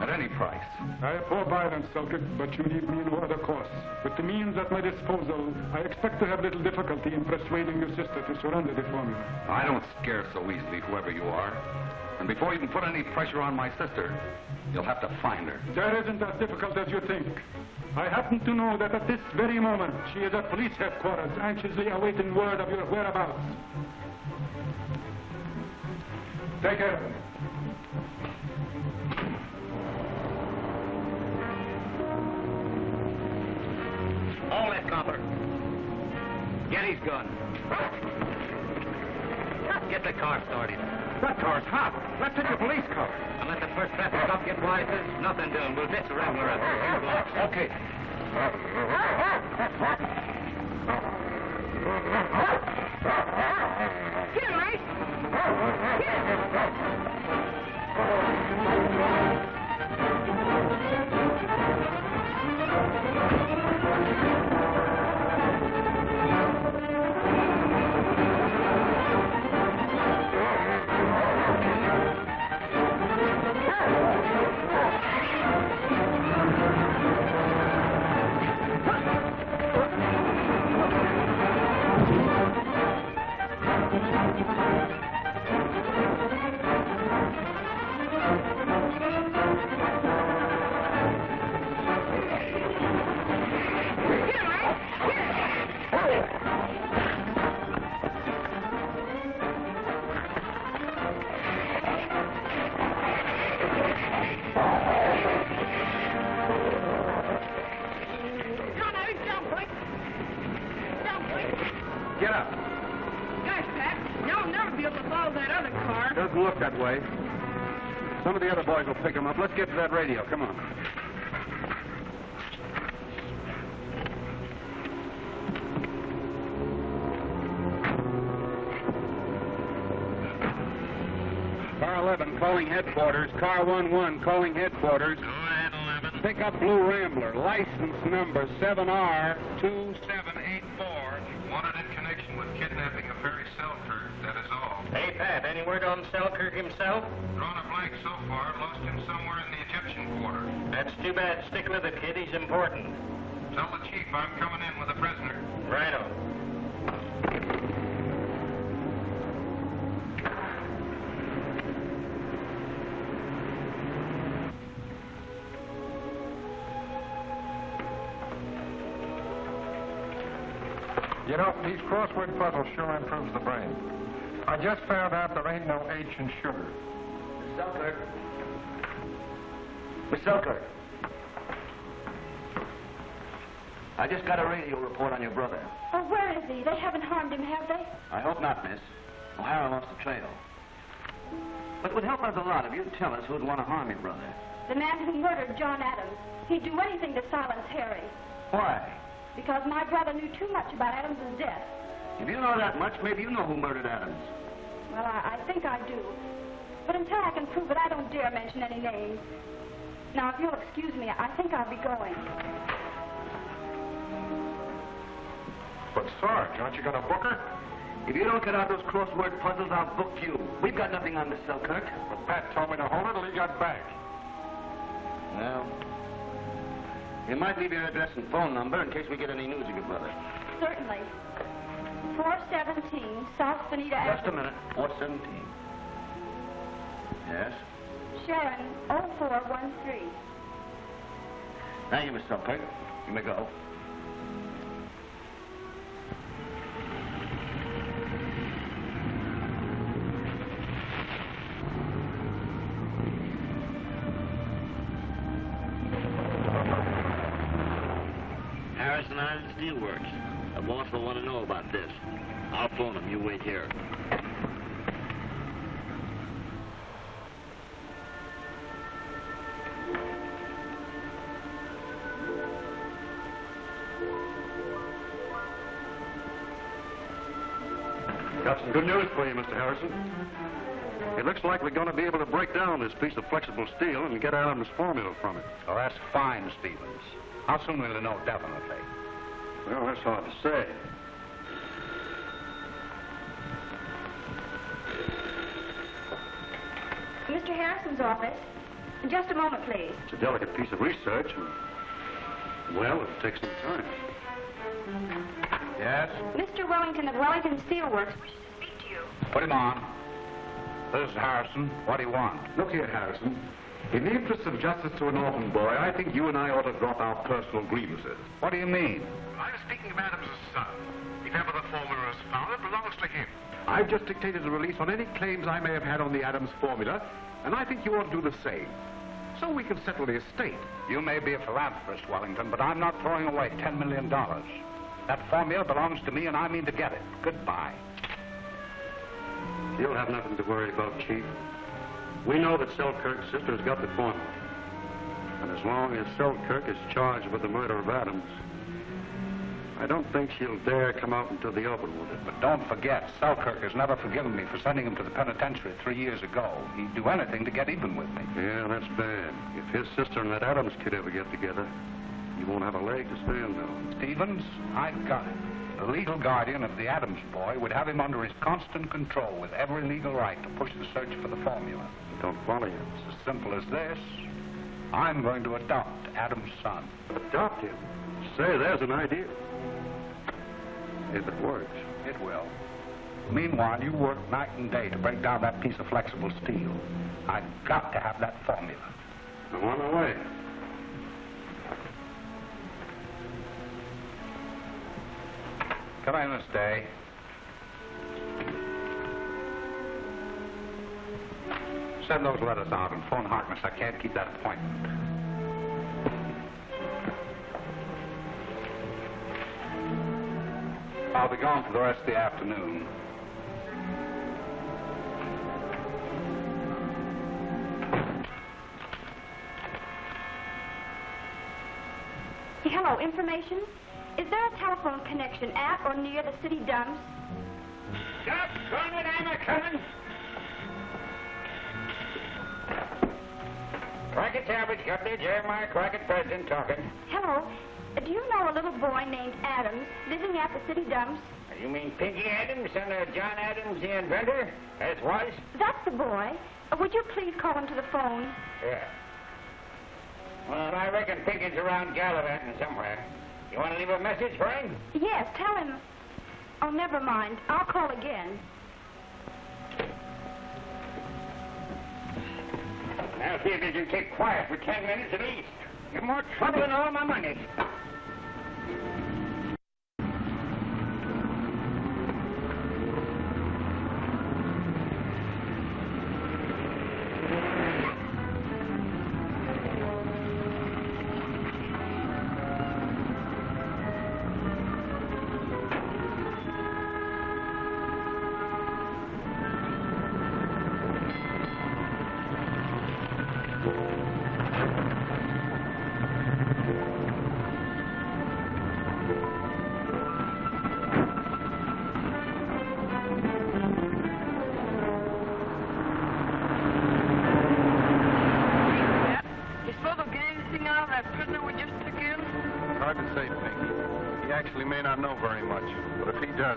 [SPEAKER 11] at any price.
[SPEAKER 7] I abhor violence, Selkirk, but you leave me no other course. With the means at my disposal, I expect to have little difficulty in persuading your sister to surrender the formula.
[SPEAKER 11] I don't scare so easily, whoever you are. And before you can put any pressure on my sister, you'll have to find her.
[SPEAKER 7] That isn't as difficult as you think. I happen to know that at this very moment, she is at police headquarters, anxiously awaiting word of your whereabouts. Take care.
[SPEAKER 8] Hold it, copper. Get his gun. Get the car started.
[SPEAKER 14] That car's hot. Let's take the police car.
[SPEAKER 8] And let the first traffic stop get wiser. Nothing doing. We'll ditch the Rentschler after 2 blocks.
[SPEAKER 14] Okay.
[SPEAKER 10] Get him, Mike. Get him.
[SPEAKER 18] doesn't look that way. Some of the other boys will pick him up. Let's get to that radio. Come on. Car 11 calling headquarters. Car 11 calling headquarters.
[SPEAKER 4] Go ahead, 11.
[SPEAKER 18] Pick up Blue Rambler. License number 7R2784.
[SPEAKER 3] Wanted in connection with kidnapping of Harry Selkirk, that is all.
[SPEAKER 4] Hey, Pat, any word on Selkirk himself?
[SPEAKER 3] Drawn a blank so far, lost him somewhere in the Egyptian quarter.
[SPEAKER 4] That's too bad. Stick with it, kid. He's important.
[SPEAKER 3] Tell the chief I'm coming in with a prisoner.
[SPEAKER 4] Righto.
[SPEAKER 13] You know, these crossword puzzles sure improves the brain. I just found out there ain't no H in sugar.
[SPEAKER 9] Miss Selkirk. Miss Selkirk. I just got a radio report on your brother.
[SPEAKER 15] Oh, where is he? They haven't harmed him, have they?
[SPEAKER 9] I hope not, miss. O'Hara lost the trail. But it would help us a lot if you'd tell us who'd want to harm your brother.
[SPEAKER 15] The man who murdered John Adams. He'd do anything to silence Harry.
[SPEAKER 9] Why?
[SPEAKER 15] Because my brother knew too much about Adams' death.
[SPEAKER 9] If you know that much, maybe you know who murdered Adams.
[SPEAKER 15] Well, I think I do. But until I can prove it, I don't dare mention any names. Now, if you'll excuse me, I think I'll be going.
[SPEAKER 13] But, Sarge, aren't you going to book her?
[SPEAKER 9] If you don't get out those crossword puzzles, I'll book you. We've got nothing on Miss Selkirk.
[SPEAKER 13] But Pat told me to hold her till he got back.
[SPEAKER 9] Well, you might leave your address and phone number in case we get any news of your brother.
[SPEAKER 15] Certainly. 417 South Bonita Avenue.
[SPEAKER 9] Just a minute. 417. Yes?
[SPEAKER 15] Sharon, 0413.
[SPEAKER 9] Thank you, Miss Selkirk. You may go.
[SPEAKER 20] Harrison Island Steelworks. The boss will want to know about this. I'll phone him. You wait here.
[SPEAKER 11] Got some good news for you, Mr. Harrison. It looks like we're going to be able to break down this piece of flexible steel and get Adams' formula from it.
[SPEAKER 17] Oh, that's fine, Stevens. How soon will you know definitely?
[SPEAKER 11] Well, that's hard to say.
[SPEAKER 15] Mr. Harrison's office. Just a moment, please.
[SPEAKER 11] It's a delicate piece of research, and, well, it'll take some time.
[SPEAKER 17] Yes?
[SPEAKER 15] Mr. Wellington of Wellington Steelworks wishes to speak to you.
[SPEAKER 17] Put him on. This is Harrison. What do you want?
[SPEAKER 11] Look here, Harrison. In the interest of justice to an orphan boy, I think you and I ought to drop our personal grievances.
[SPEAKER 17] What do you mean?
[SPEAKER 2] I'm speaking of Adams' son. If ever the formula is found, it belongs to him.
[SPEAKER 11] I've just dictated a release on any claims I may have had on the Adams formula, and I think you ought to do the same. So we can settle the estate.
[SPEAKER 17] You may be a philanthropist, Wellington, but I'm not throwing away $10 million. That formula belongs to me, and I mean to get it. Goodbye.
[SPEAKER 11] You'll have nothing to worry about, Chief. We know that Selkirk's sister's got the formula. And as long as Selkirk is charged with the murder of Adams, I don't think she'll dare come out into the open with it.
[SPEAKER 17] But don't forget, Selkirk has never forgiven me for sending him to the penitentiary 3 years ago. He'd do anything to get even with me.
[SPEAKER 11] Yeah, that's bad. If his sister and that Adams kid ever get together, you won't have a leg to stand on.
[SPEAKER 17] Stevens, I've got it. The legal guardian of the Adams boy would have him under his constant control with every legal right to push the search for the formula.
[SPEAKER 11] I don't follow you.
[SPEAKER 17] It's as simple as this. I'm going to adopt Adams' son.
[SPEAKER 11] Adopt him? Say, there's an idea. If it works.
[SPEAKER 17] It will. Meanwhile, you work night and day to break down that piece of flexible steel. I've got to have that formula.
[SPEAKER 11] I'm on my way.
[SPEAKER 17] Come in, Miss Day. Send those letters out and phone Harkness. I can't keep that appointment. I'll be gone for the rest of the afternoon.
[SPEAKER 15] Hello, information? Is there a telephone connection at or near the city dumps?
[SPEAKER 8] Stop, Schmidt, I'm a-coming. Crockett Salvage Company, Jeremiah Crockett, president, talking.
[SPEAKER 15] Hello. Do you know a little boy named Adams living at the city dumps?
[SPEAKER 8] You mean Pinky Adams, son of John Adams, the inventor? As was?
[SPEAKER 15] That's the boy. Would you please call him to the phone?
[SPEAKER 8] Yeah. Well, I reckon Pinky's around gallivanting somewhere. You want to leave a message for him?
[SPEAKER 15] Yes, tell him. Oh, never mind. I'll call again.
[SPEAKER 8] Now see if you can keep quiet for 10 minutes at least. You're more trouble than all my money.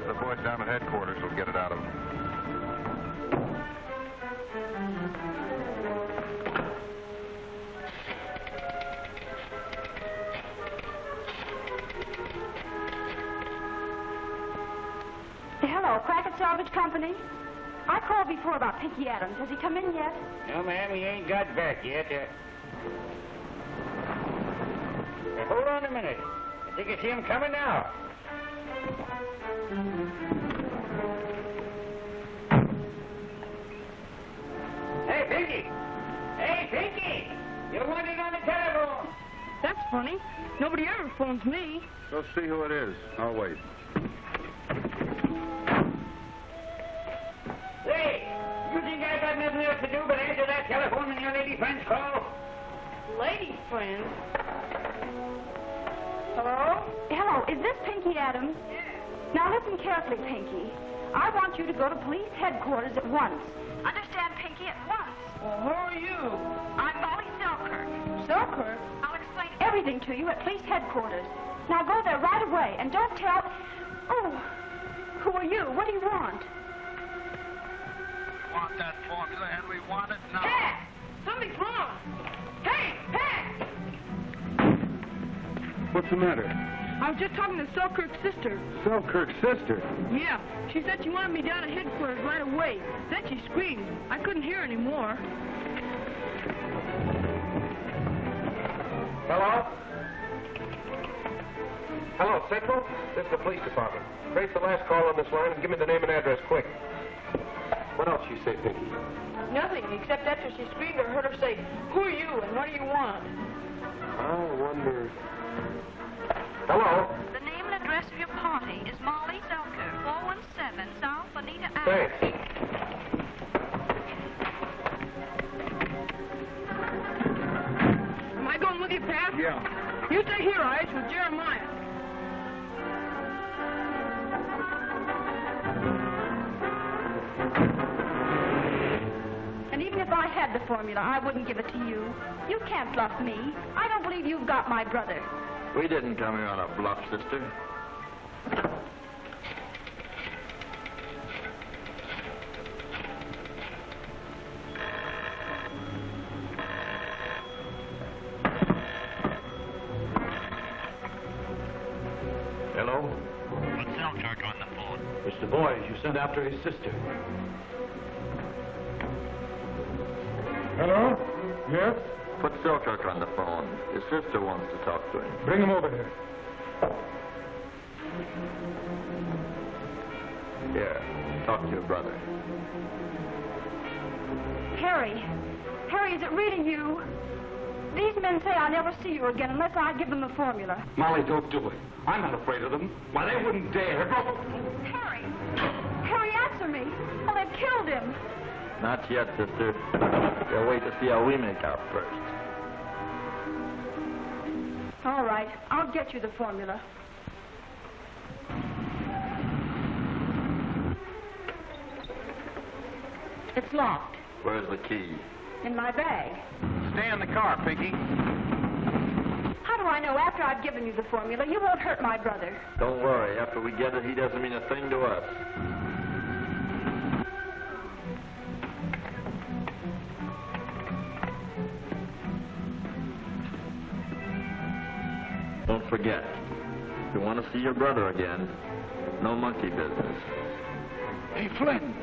[SPEAKER 3] The boys down at headquarters will get it out of him.
[SPEAKER 15] Hello, Crockett Salvage Company. I called before about Pinky Adams. Has he come in yet?
[SPEAKER 8] No, ma'am, he ain't got back yet. Hold on a minute. I think I see him coming now. Hey, Pinky! Hey, Pinky! You're wanted on the telephone.
[SPEAKER 10] That's funny. Nobody ever phones me.
[SPEAKER 3] Go see who it is. I'll wait.
[SPEAKER 8] Hey, you think I got nothing else to do but answer that telephone when your lady friends call?
[SPEAKER 10] Lady friends? Hello?
[SPEAKER 15] Hello, is this Pinky Adams?
[SPEAKER 10] Yes.
[SPEAKER 15] Now listen carefully, Pinky. I want you to go to police headquarters at once. Understand, Pinky, at once.
[SPEAKER 10] Well, who are you?
[SPEAKER 15] I'm Molly Selkirk.
[SPEAKER 10] Selkirk?
[SPEAKER 15] I'll explain everything to you at police headquarters. Now go there right away and don't tell... Oh, who are you? What do you want?
[SPEAKER 19] Want that formula, Henry? Want it now.
[SPEAKER 10] Hey! Something's wrong. Hey! Hey!
[SPEAKER 18] What's the matter?
[SPEAKER 10] I was just talking to Selkirk's sister.
[SPEAKER 18] Selkirk's sister?
[SPEAKER 10] Yeah. She said she wanted me down at headquarters right away. Then she screamed. I couldn't hear anymore.
[SPEAKER 18] Hello? Hello, Central? This is the police department. Trace the last call on this line and give me the name and address quick. What else you say, Pinky?
[SPEAKER 10] Nothing, except after she screamed, I heard her say, "Who are you and what do you want?"
[SPEAKER 18] I wonder... Hello?
[SPEAKER 15] The name and address of your party is Molly Selkirk, 417 South Bonita Avenue.
[SPEAKER 18] Thanks.
[SPEAKER 10] Am I going with you, Pat?
[SPEAKER 18] Yeah.
[SPEAKER 10] You stay here, Ice, with Jeremiah.
[SPEAKER 15] And even if I had the formula, I wouldn't give it to you. You can't bluff me. I don't believe you've got my brother.
[SPEAKER 20] We didn't come here on a bluff, sister.
[SPEAKER 11] Hello?
[SPEAKER 20] Put Selkirk on the phone.
[SPEAKER 11] It's the boys you sent after his sister.
[SPEAKER 7] Hello? Yes?
[SPEAKER 20] Put Selkirk on the phone. His sister wants to talk to him.
[SPEAKER 7] Bring him over here.
[SPEAKER 20] Here, talk to your brother.
[SPEAKER 15] Harry. Harry, is it really you? These men say I'll never see you again unless I give them the formula.
[SPEAKER 17] Molly, don't do it. I'm not afraid of them. Why, they wouldn't dare.
[SPEAKER 15] Harry! Harry, answer me. Well, they've killed him.
[SPEAKER 20] Not yet, sister. You'll wait to see how we make out first.
[SPEAKER 15] All right. I'll get you the formula. It's locked.
[SPEAKER 20] Where's the key?
[SPEAKER 15] In my bag.
[SPEAKER 17] Stay in the car, Pinky.
[SPEAKER 15] How do I know after I've given you the formula you won't hurt my brother?
[SPEAKER 20] Don't worry. After we get it, he doesn't mean a thing to us. Don't forget, if you want to see your brother again, no monkey business.
[SPEAKER 14] Hey, Flynn.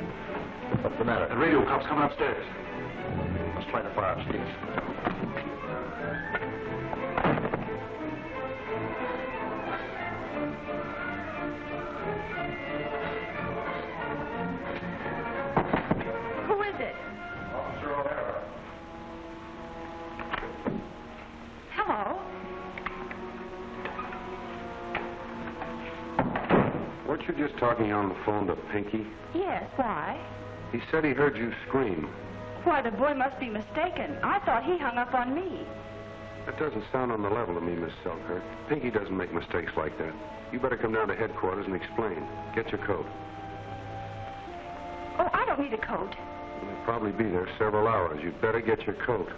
[SPEAKER 20] What's the matter?
[SPEAKER 14] The radio cop's coming upstairs. Let's try the fire upstairs.
[SPEAKER 15] Who is it?
[SPEAKER 13] Officer O'Hara.
[SPEAKER 15] Hello.
[SPEAKER 18] Weren't you just talking on the phone to Pinky?
[SPEAKER 15] Yes, why?
[SPEAKER 18] He said he heard you scream.
[SPEAKER 15] Why, the boy must be mistaken. I thought he hung up on me.
[SPEAKER 18] That doesn't sound on the level to me, Miss Selkirk. Pinky doesn't make mistakes like that. You better come down to headquarters and explain. Get your coat.
[SPEAKER 15] Oh, I don't need a coat.
[SPEAKER 18] You'll probably be there several hours. You'd better get your coat.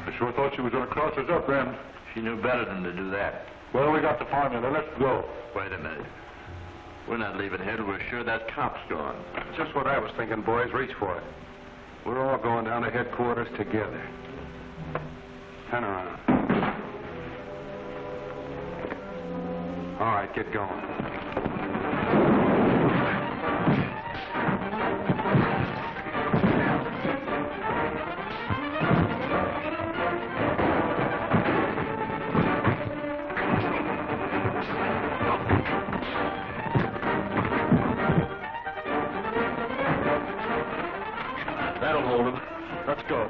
[SPEAKER 13] I sure thought she was going to cross us up, Rem.
[SPEAKER 20] She knew better than to do that.
[SPEAKER 13] Well, we got the formula. Let's go.
[SPEAKER 20] Wait a minute. We're not leaving here till we're sure that cop's gone.
[SPEAKER 18] Just what I was thinking, boys. Reach for it. We're all going down to headquarters together. Turn around. All right, get going.
[SPEAKER 20] That'll hold him. Let's go.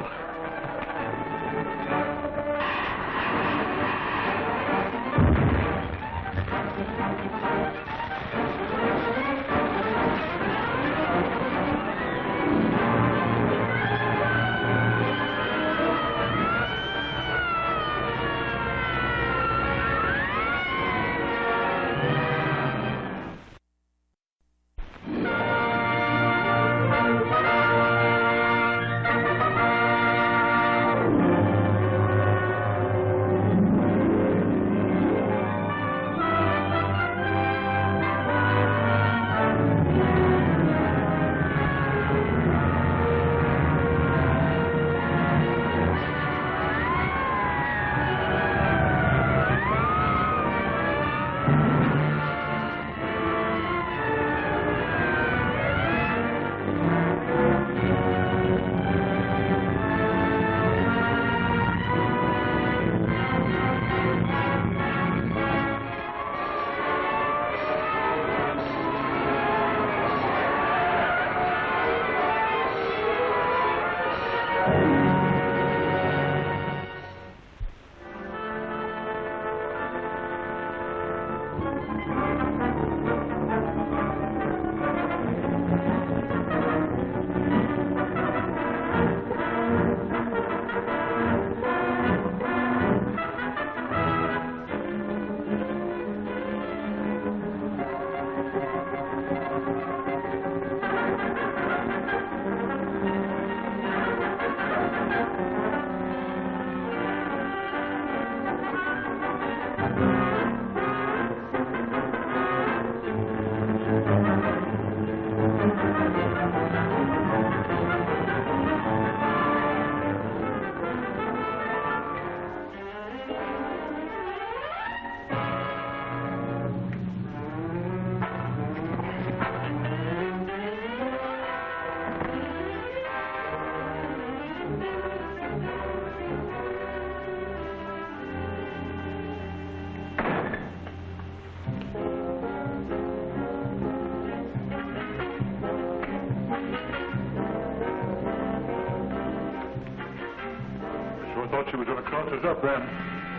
[SPEAKER 13] she was going to cross us up then.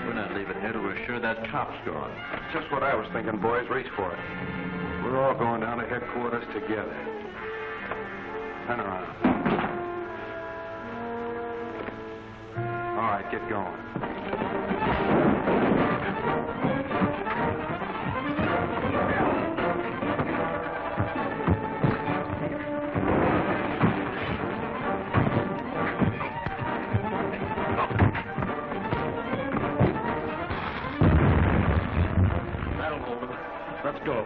[SPEAKER 21] We're not leaving here till we're sure that cop's gone.
[SPEAKER 18] That's just what I was thinking, boys. Reach for it. We're all going down to headquarters together. Turn around. All right, get going.
[SPEAKER 21] That'll hold him. Let's go.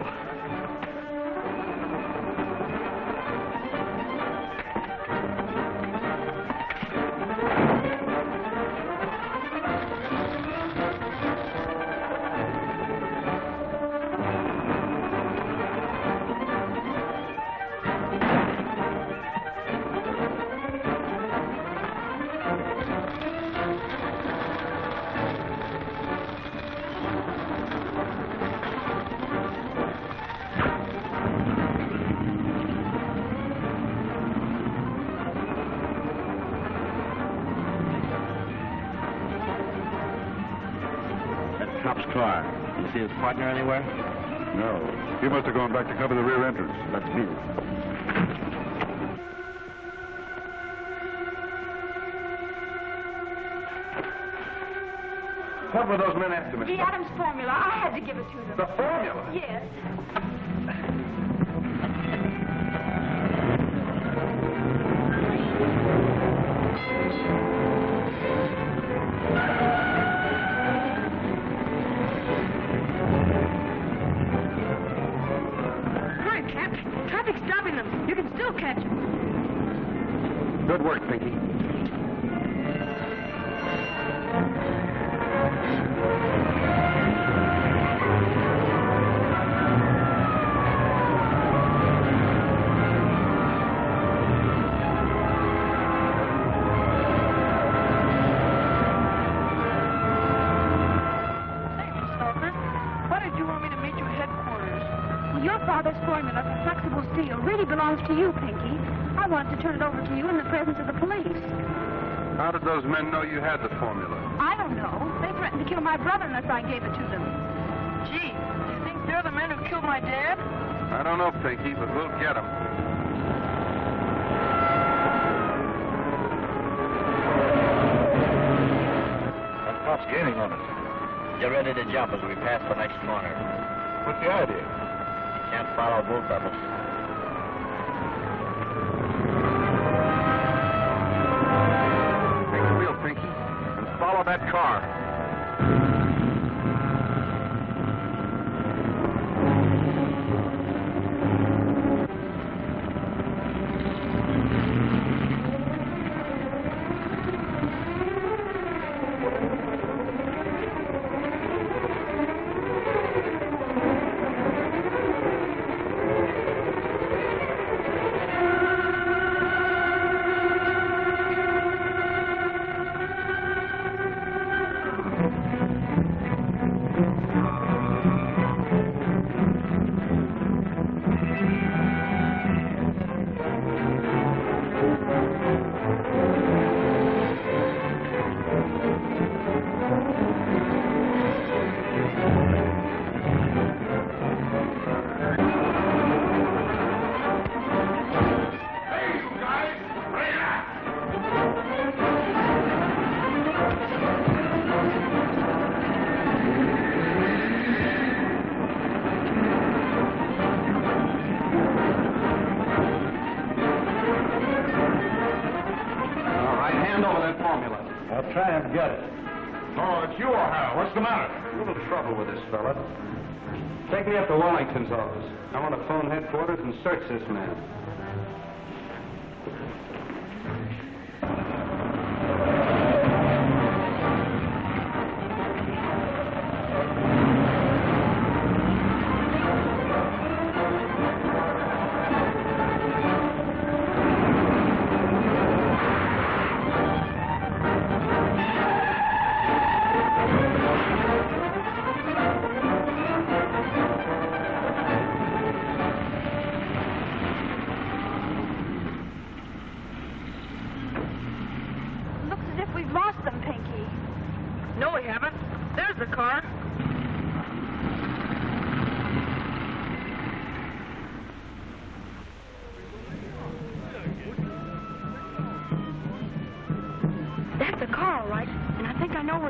[SPEAKER 21] Cop's car. You see his partner anywhere?
[SPEAKER 13] No. He must have gone back to cover the rear entrance.
[SPEAKER 21] Let's meet him.
[SPEAKER 18] What were those men after, Miss?
[SPEAKER 15] The Adams formula. I had to give it to them.
[SPEAKER 18] The formula?
[SPEAKER 15] Yes.
[SPEAKER 12] Hurry, Cap. Traffic's stopping them. You can still catch them.
[SPEAKER 18] Good work, Pinky.
[SPEAKER 15] Your father's formula for flexible steel really belongs to you, Pinky. I wanted to turn it over to you in the presence of the police.
[SPEAKER 18] How did those men know you had the formula?
[SPEAKER 15] I don't know. They threatened to kill my brother unless I gave it to them.
[SPEAKER 12] Gee, do you think they're the men who killed my dad?
[SPEAKER 18] I don't know, Pinky, but we'll get them.
[SPEAKER 21] That cop's gaining on us. Get ready to jump as we pass the next corner.
[SPEAKER 13] What's the idea?
[SPEAKER 21] You can't follow both of us.
[SPEAKER 18] Take the wheel, Pinky, and follow that car.
[SPEAKER 13] I'll try and get it.
[SPEAKER 18] Oh, it's you or Hal. What's the matter? A little trouble with this fella. Take me up to Wellington's office. I want to phone headquarters and search this man.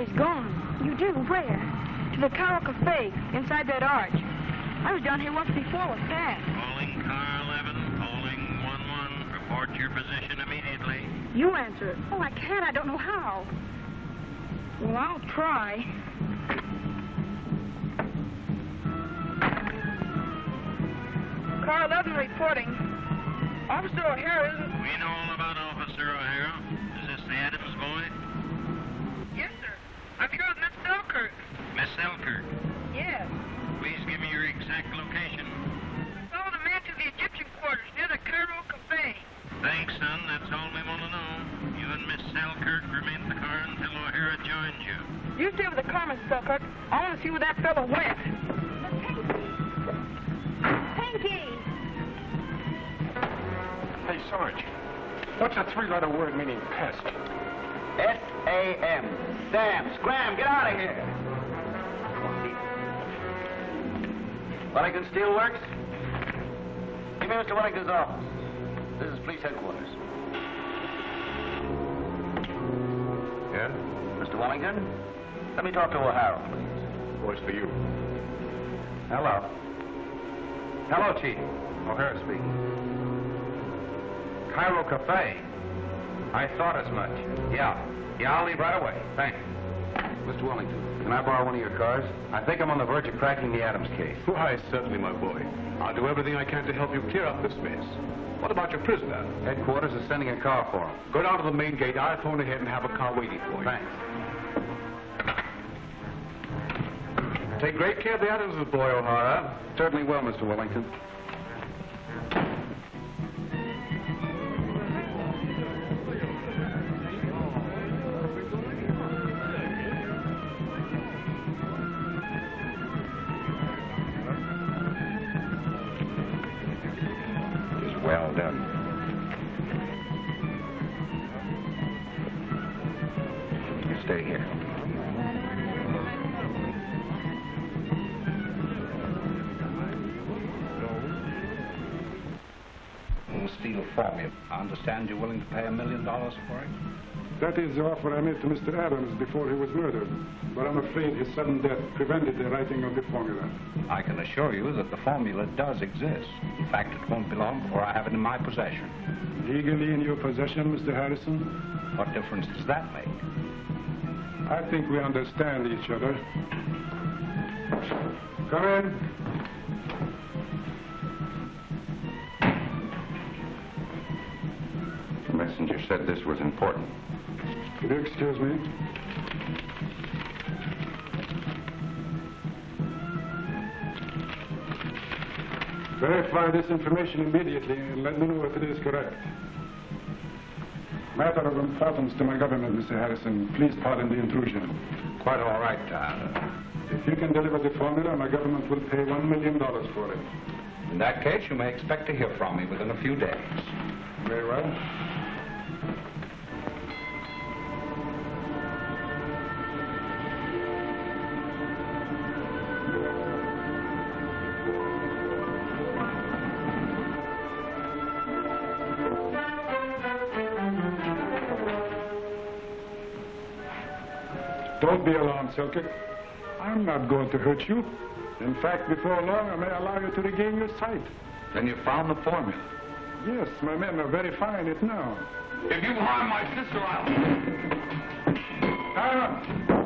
[SPEAKER 12] he's gone.
[SPEAKER 15] You do? Where?
[SPEAKER 12] To the Carol Cafe, inside that arch. I was down here once before with Pat.
[SPEAKER 4] Calling car 11, calling 11. Report your position immediately.
[SPEAKER 12] You answer it.
[SPEAKER 15] Oh, I can't. I don't know how.
[SPEAKER 12] Well, I'll try. Car 11 reporting. Officer O'Hara isn't...
[SPEAKER 4] We know all about Officer O'Hara. Is this the Adams boy?
[SPEAKER 12] Yes, sir. I'm here with Miss Selkirk.
[SPEAKER 4] Miss Selkirk.
[SPEAKER 12] Yes.
[SPEAKER 4] Please give me your exact location.
[SPEAKER 12] We followed a man to the Egyptian quarters near the Cairo Cafe.
[SPEAKER 4] Thanks, son. That's all we want to know. You and Miss Selkirk remain in the car until O'Hara joins you.
[SPEAKER 12] You stay with the car, Miss Selkirk. I want to see where that fellow went.
[SPEAKER 15] Pinky!
[SPEAKER 13] Hey, Sarge, what's a three-letter word meaning pest?
[SPEAKER 21] S-A-M. Sam, scram, get out of here. Wellington Steelworks? Give me Mr. Wellington's office. This is police headquarters.
[SPEAKER 5] Yeah?
[SPEAKER 21] Mr. Wellington, let me talk to O'Hara, please.
[SPEAKER 5] Voice for you.
[SPEAKER 18] Hello. Hello, Chief. O'Hara speaking. Cairo Cafe. I thought as much. Yeah, I'll leave right away. Thanks. Mr. Wellington, can I borrow one of your cars? I think I'm on the verge of cracking the Adams case.
[SPEAKER 5] Why, certainly, my boy. I'll do everything I can to help you clear up this mess. What about your prisoner?
[SPEAKER 18] Headquarters is sending a car for him.
[SPEAKER 5] Go down to the main gate. I'll phone ahead and have a car waiting for you.
[SPEAKER 18] Thanks.
[SPEAKER 5] Take great care of the Adams' boy, O'Hara.
[SPEAKER 18] Certainly will, Mr. Wellington.
[SPEAKER 5] Well done. You stay here.
[SPEAKER 17] Steel formula. I understand you're willing to pay $1 million for it?
[SPEAKER 7] That is the offer I made to Mr. Adams before he was murdered. But I'm afraid his sudden death prevented the writing of the formula.
[SPEAKER 17] I can assure you that the formula does exist. In fact, it won't be long before I have it in my possession.
[SPEAKER 7] Legally in your possession, Mr. Harrison?
[SPEAKER 17] What difference does that make?
[SPEAKER 7] I think we understand each other. Come in.
[SPEAKER 18] The messenger said this was important.
[SPEAKER 7] Could you excuse me? Verify this information immediately and let me know if it is correct. Matter of importance to my government, Mr. Harrison. Please pardon the intrusion.
[SPEAKER 17] Quite all right,
[SPEAKER 7] If you can deliver the formula, my government will pay $1 million for it.
[SPEAKER 17] In that case, you may expect to hear from me within a few days.
[SPEAKER 7] Very well. Don't be alarmed, Selkirk. I'm not going to hurt you. In fact, before long, I may allow you to regain your sight.
[SPEAKER 17] Then you found the formula?
[SPEAKER 7] Yes, my men are verifying it now.
[SPEAKER 17] If you harm my sister, I'll...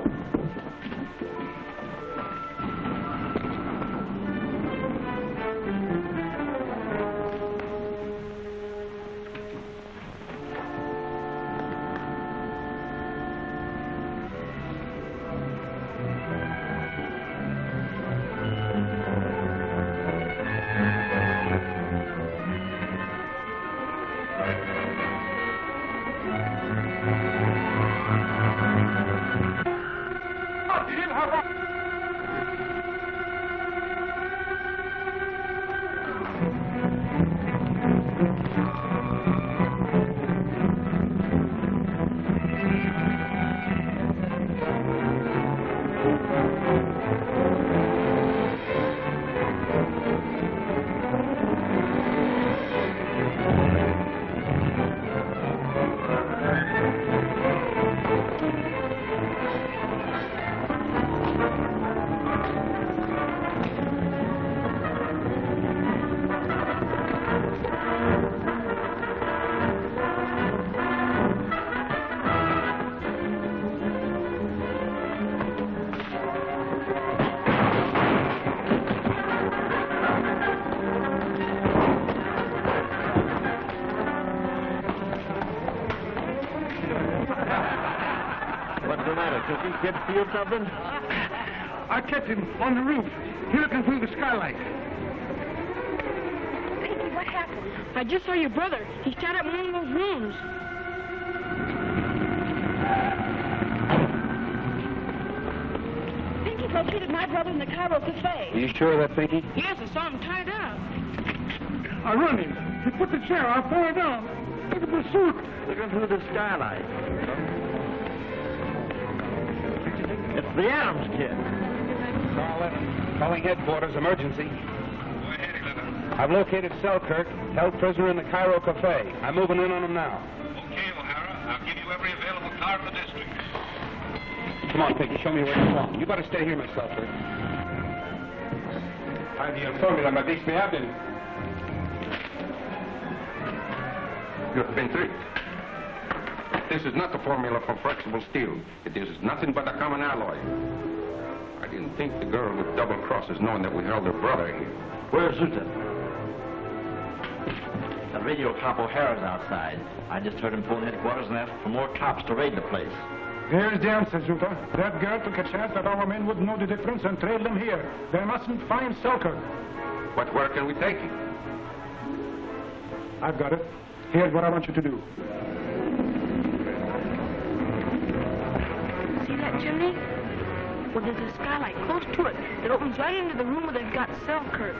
[SPEAKER 6] think he'd steal something?
[SPEAKER 13] I kept him on the roof. He looking through the skylight.
[SPEAKER 15] Pinky, what happened?
[SPEAKER 10] I just saw your brother. He shot up in one of those rooms.
[SPEAKER 15] Pinky located my brother in the Cairo Cafe.
[SPEAKER 9] Are you sure of that, Pinky?
[SPEAKER 10] Yes, I saw him tied up.
[SPEAKER 13] I run him. He put the chair. I fall down. Look at the suit.
[SPEAKER 6] Looking through the skylight. It's the Adams kid.
[SPEAKER 18] Calling headquarters, emergency. I've located Selkirk, held prisoner in the Cairo Cafe. I'm moving in on him now.
[SPEAKER 14] Okay, O'Hara. I'll give you every available car in the district.
[SPEAKER 18] Come on, Pinky, show me where you're going. You better stay here, Miss Selkirk. Hadi el formula, ma dice abden.
[SPEAKER 13] You have been tricked. This is not the formula for flexible steel. It is nothing but a common alloy. I didn't think the girl would double-cross us knowing that we held her brother here.
[SPEAKER 6] Where's Zuta? The radio cop O'Hara's outside. I just heard him phone headquarters and ask for more cops to raid the place.
[SPEAKER 7] There's the answer, Zuta. That girl took a chance that our men would know the difference and trail them here. They mustn't find Selkirk.
[SPEAKER 13] But where can we take him?
[SPEAKER 7] I've got it. Here's what I want you to do.
[SPEAKER 10] See that chimney? Well, there's a skylight close to it that opens right into the room where they've got Selkirk.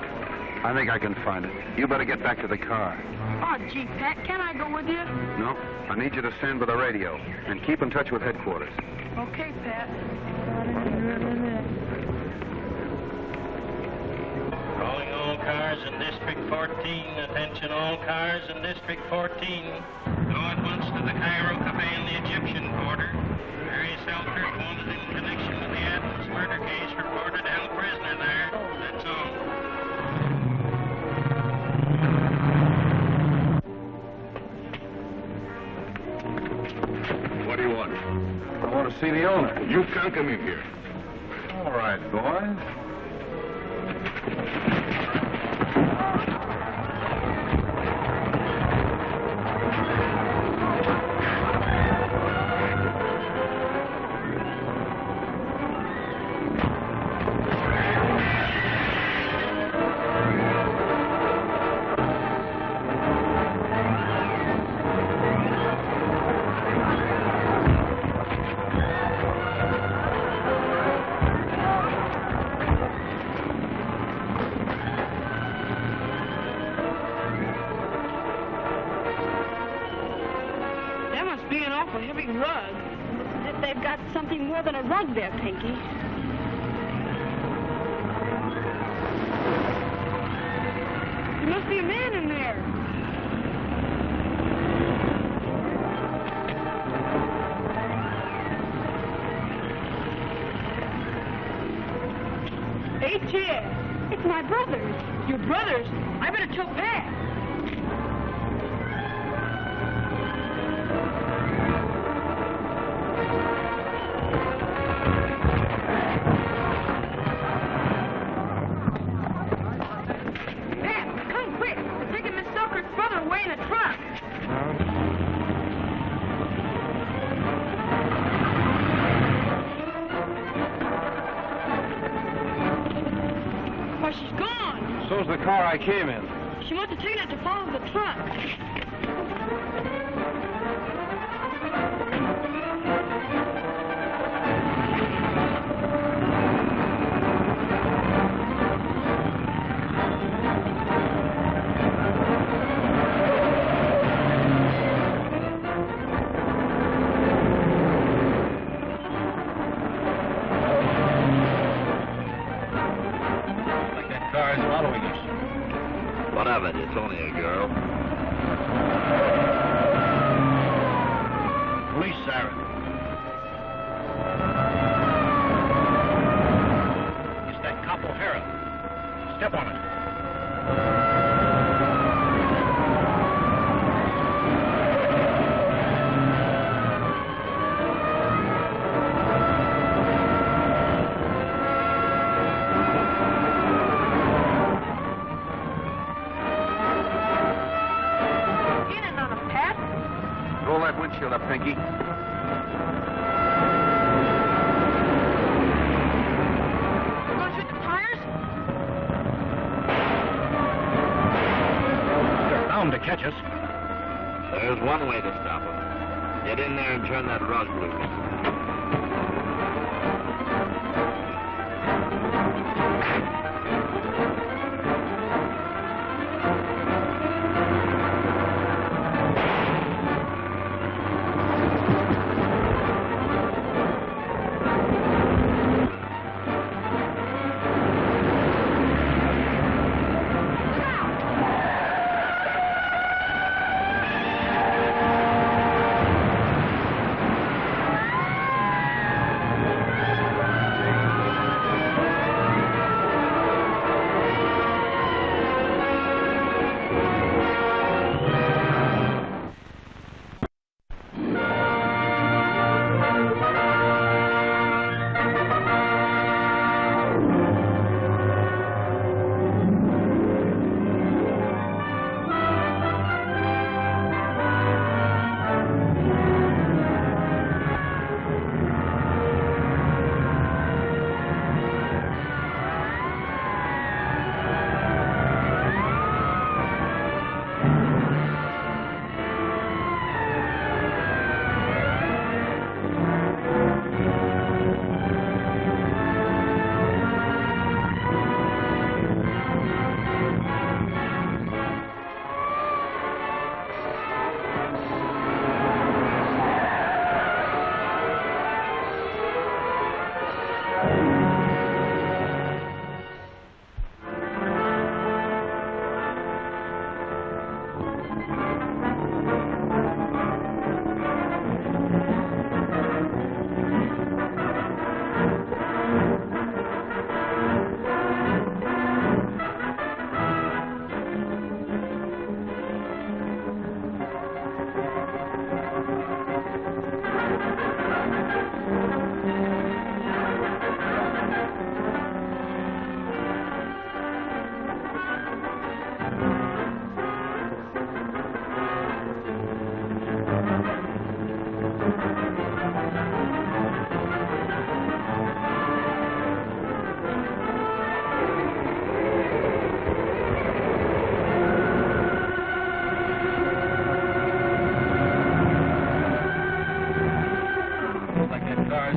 [SPEAKER 9] I think I can find it. You better get back to the car.
[SPEAKER 10] Oh, gee, Pat, can I go with you?
[SPEAKER 9] No, I need you to stand by the radio and keep in touch with headquarters.
[SPEAKER 10] Okay, Pat.
[SPEAKER 4] Calling all cars in District 14. Attention all cars in District 14. Go at once to the Cairo Cafe in the Egyptian quarter. Mary Selkirk wanted in connection with the Adams murder case reported held prisoner there. That's all.
[SPEAKER 5] What do you want?
[SPEAKER 13] I want to see the owner.
[SPEAKER 5] You can't come in here.
[SPEAKER 13] All right, boys.
[SPEAKER 15] Something more than a rug there, Pinky.
[SPEAKER 10] There must be a man in there. Hey, Chad.
[SPEAKER 15] It's my brothers.
[SPEAKER 10] Your brothers? I better tell Pat.
[SPEAKER 18] So's the car I came in.
[SPEAKER 10] She must have taken it to follow the truck.
[SPEAKER 20] It's only a girl. Police siren. It's that cop O'Hara. Step on it.
[SPEAKER 9] Roll that windshield up, Pinky.
[SPEAKER 21] to catch us.
[SPEAKER 20] There's one way to stop them. Get in there and turn that rug loose.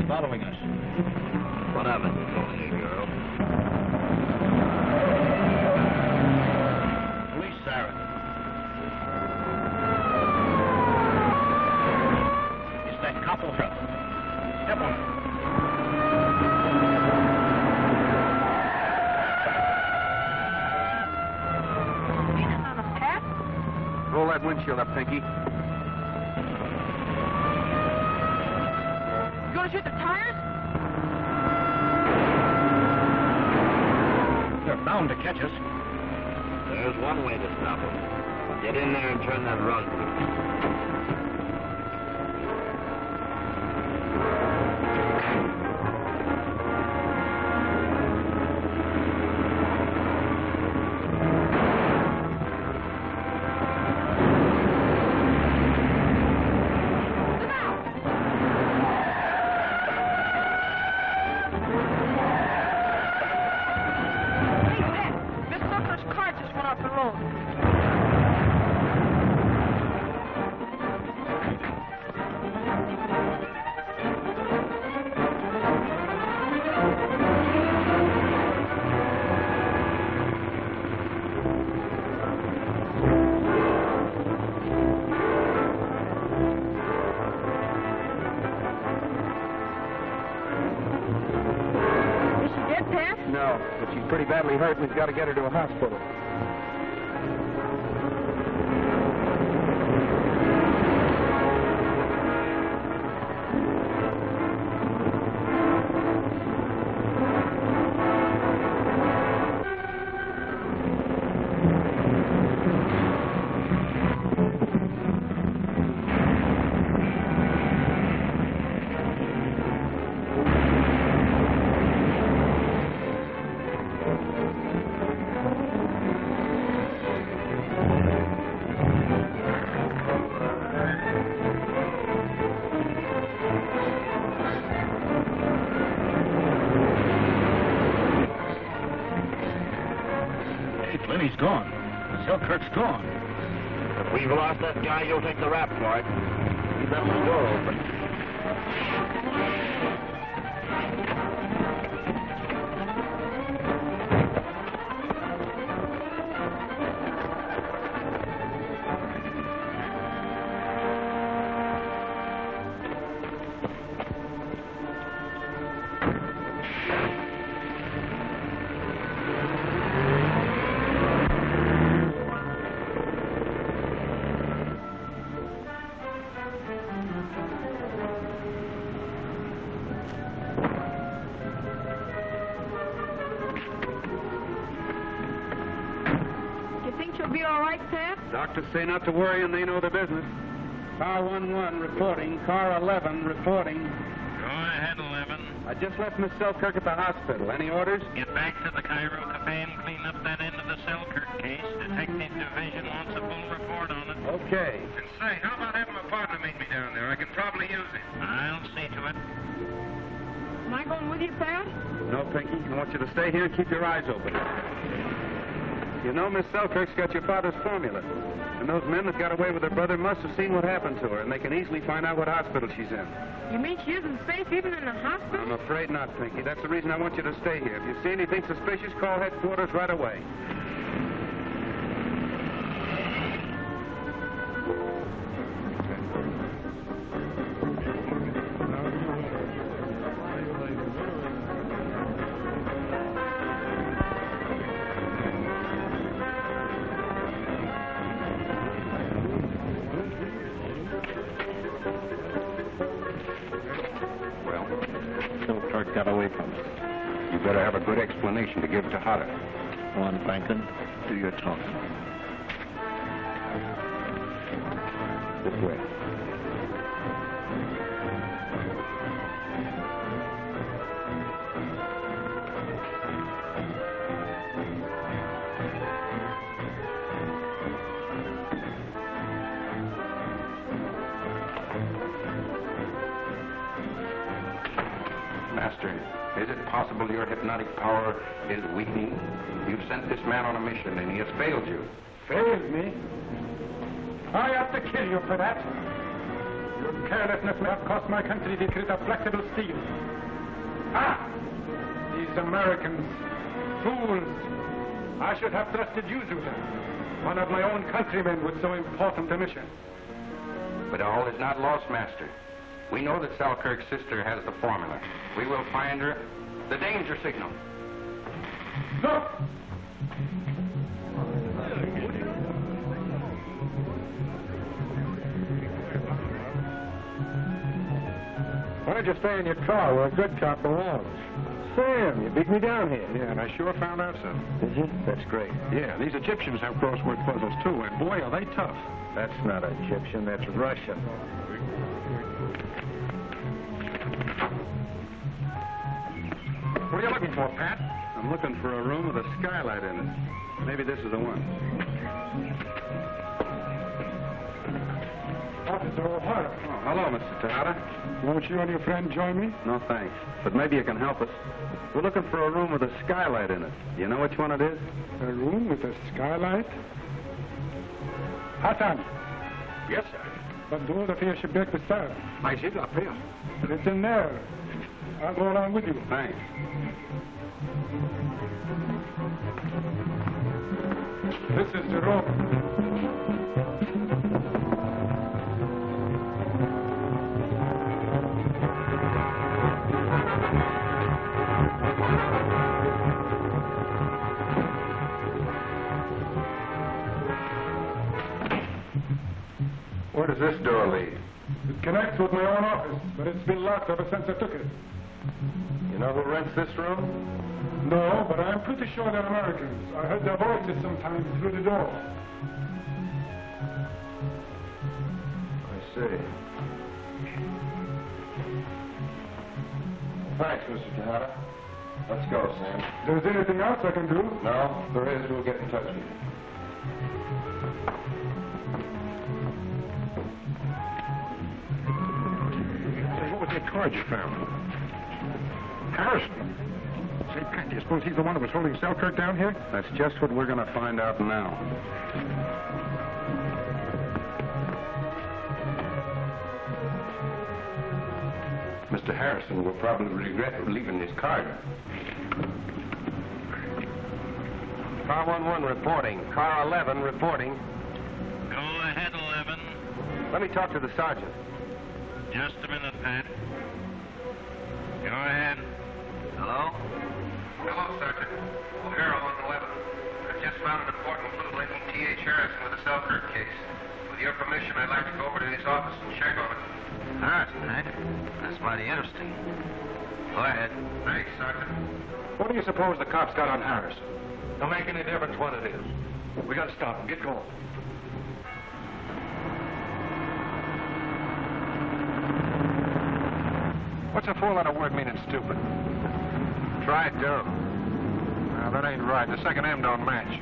[SPEAKER 21] Following us.
[SPEAKER 20] What of it, little girl?
[SPEAKER 21] Police siren. It's that couple truck. Step on it.
[SPEAKER 10] Ain't on a path?
[SPEAKER 18] Roll that windshield up, Pinky.
[SPEAKER 10] You gonna shoot the tires?
[SPEAKER 21] They're bound to catch us.
[SPEAKER 20] There's one way to stop them. Get in there and turn that rug loose.
[SPEAKER 18] No, but she's pretty badly hurt and we've got to get her to a hospital.
[SPEAKER 21] He's gone. Selkirk's gone.
[SPEAKER 20] If we've lost that guy, you'll take the rap for it. He left the door open.
[SPEAKER 18] Doctors say not to worry, and they know the business. Car 11 reporting. Car 11 reporting.
[SPEAKER 4] Go ahead, 11.
[SPEAKER 18] I just left Miss Selkirk at the hospital. Any orders?
[SPEAKER 4] Get back to the Cairo Cafe and clean up that end of the Selkirk case. Detective Division wants a full report on it.
[SPEAKER 18] Okay.
[SPEAKER 3] And say, how about having a partner meet me down there? I can probably use it.
[SPEAKER 4] I'll see to it.
[SPEAKER 15] Am I going with you, Pat?
[SPEAKER 18] No, Pinky. I want you to stay here and keep your eyes open. You know, Miss Selkirk's got your father's formula. And those men that got away with her brother must have seen what happened to her, and they can easily find out what hospital she's in.
[SPEAKER 15] You mean she isn't safe even in the hospital?
[SPEAKER 18] I'm afraid not, Pinky. That's the reason I want you to stay here. If you see anything suspicious, call headquarters right away.
[SPEAKER 13] Got away from us. You better have a good explanation to give to Hodder.
[SPEAKER 20] Go on, Franklin. Do your talking.
[SPEAKER 13] This way. Master, is it possible your hypnotic power is weakening? You've sent this man on a mission, and he has failed you.
[SPEAKER 7] Failed me? I have to kill you for that. Your carelessness may have cost my country the credit of flexible steel. Ah! These Americans, fools. I should have trusted you, Zula, one of my own countrymen with so important a mission.
[SPEAKER 13] But all is not lost, Master. We know that Selkirk's sister has the formula. We will find her. The danger signal.
[SPEAKER 7] Look!
[SPEAKER 5] Why don't you stay in your car where a good cop belongs? Sam, you beat me down here.
[SPEAKER 13] Yeah, and I sure found out something.
[SPEAKER 5] Did you? That's great.
[SPEAKER 13] Yeah, these Egyptians have crossword puzzles, too, and boy, are they tough.
[SPEAKER 5] That's not Egyptian, that's Russian.
[SPEAKER 13] What are you looking for, Pat?
[SPEAKER 18] I'm looking for a room with a skylight in it. Maybe this is the one.
[SPEAKER 7] Officer O'Hara.
[SPEAKER 18] Oh, hello, Mr. Tejada.
[SPEAKER 7] Won't you and your friend join me?
[SPEAKER 18] No, thanks. But maybe you can help us. We're looking for a room with a skylight in it. Do you know which one it is?
[SPEAKER 7] A room with a skylight? Hassan.
[SPEAKER 13] Yes, sir.
[SPEAKER 7] But the order here should break the stairs.
[SPEAKER 13] I see it up here.
[SPEAKER 7] It's in there. I'll go along with you.
[SPEAKER 18] Thanks.
[SPEAKER 7] This is the room.
[SPEAKER 18] Where does this door lead?
[SPEAKER 7] It connects with my own office, but it's been locked ever since I took it.
[SPEAKER 18] You know who rents this room?
[SPEAKER 7] No, but I'm pretty sure they're Americans. I heard their voices sometimes through the door.
[SPEAKER 18] I see. Thanks, Mr. Tejada. Let's go, Sam.
[SPEAKER 7] If there's anything else I can do?
[SPEAKER 18] No, if there is, we'll get in touch with you.
[SPEAKER 13] What was that card you found? Harrison. Say, Pat, do you suppose he's the one who was holding Selkirk down here?
[SPEAKER 18] That's just what we're going to find out now.
[SPEAKER 13] Mr. Harrison will probably regret leaving his card.
[SPEAKER 9] Car 11 reporting. Car 11 reporting.
[SPEAKER 20] Go ahead, 11.
[SPEAKER 9] Let me talk to the sergeant.
[SPEAKER 20] Just a minute, Pat. Go ahead. Hello?
[SPEAKER 18] Hello, Sergeant. O'Hara on 11. I just found an important clue linking T.H. Harrison with the Selkirk case. With your permission, I'd like to go over to his office and check on it.
[SPEAKER 20] Harrison, eh? That's mighty interesting. Go ahead.
[SPEAKER 18] Thanks, Sergeant.
[SPEAKER 14] What do you suppose the cops got on Harrison? Don't make any difference what it is. We got to stop him. Get going.
[SPEAKER 7] What's a four-letter word meaning stupid?
[SPEAKER 3] Try dumb.
[SPEAKER 7] Well, that ain't right. The second M don't match.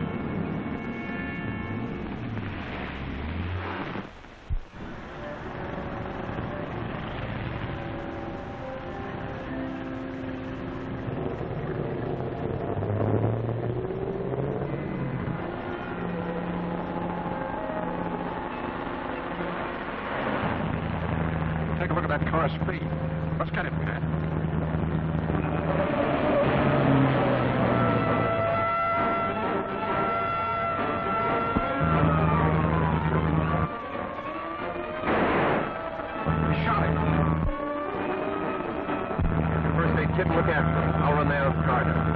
[SPEAKER 7] Take a look at that car's speed. Let's get it, Pat.
[SPEAKER 3] Shot him. First aid kit, look after him. I'll run the other car down.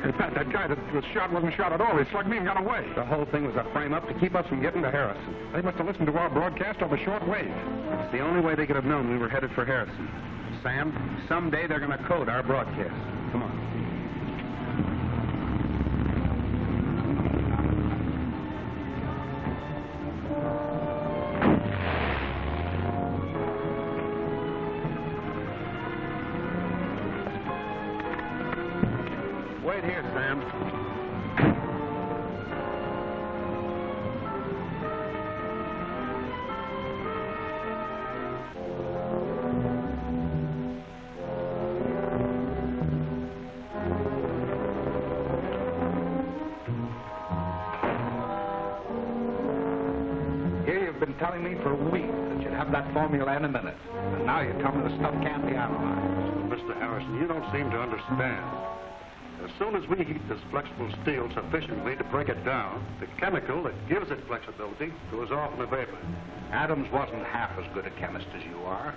[SPEAKER 7] Hey, Pat, that guy that was shot wasn't shot at all. He slugged me and got away.
[SPEAKER 13] The whole thing was a frame-up to keep us from getting to Harrison.
[SPEAKER 7] They must have listened to our broadcast over short wave.
[SPEAKER 13] It's the only way they could have known we were headed for Harrison. Sam, someday they're going to code our broadcast. Come on.
[SPEAKER 3] Wait here, Sam.
[SPEAKER 17] Here you've been telling me for a week that you'd have that formula in a minute. And now you tell me the stuff can't be analyzed.
[SPEAKER 11] Mr. Harrison, you don't seem to understand. As soon as we heat this flexible steel sufficiently to break it down, the chemical that gives it flexibility goes off in a vapor.
[SPEAKER 17] Adams wasn't half as good a chemist as you are,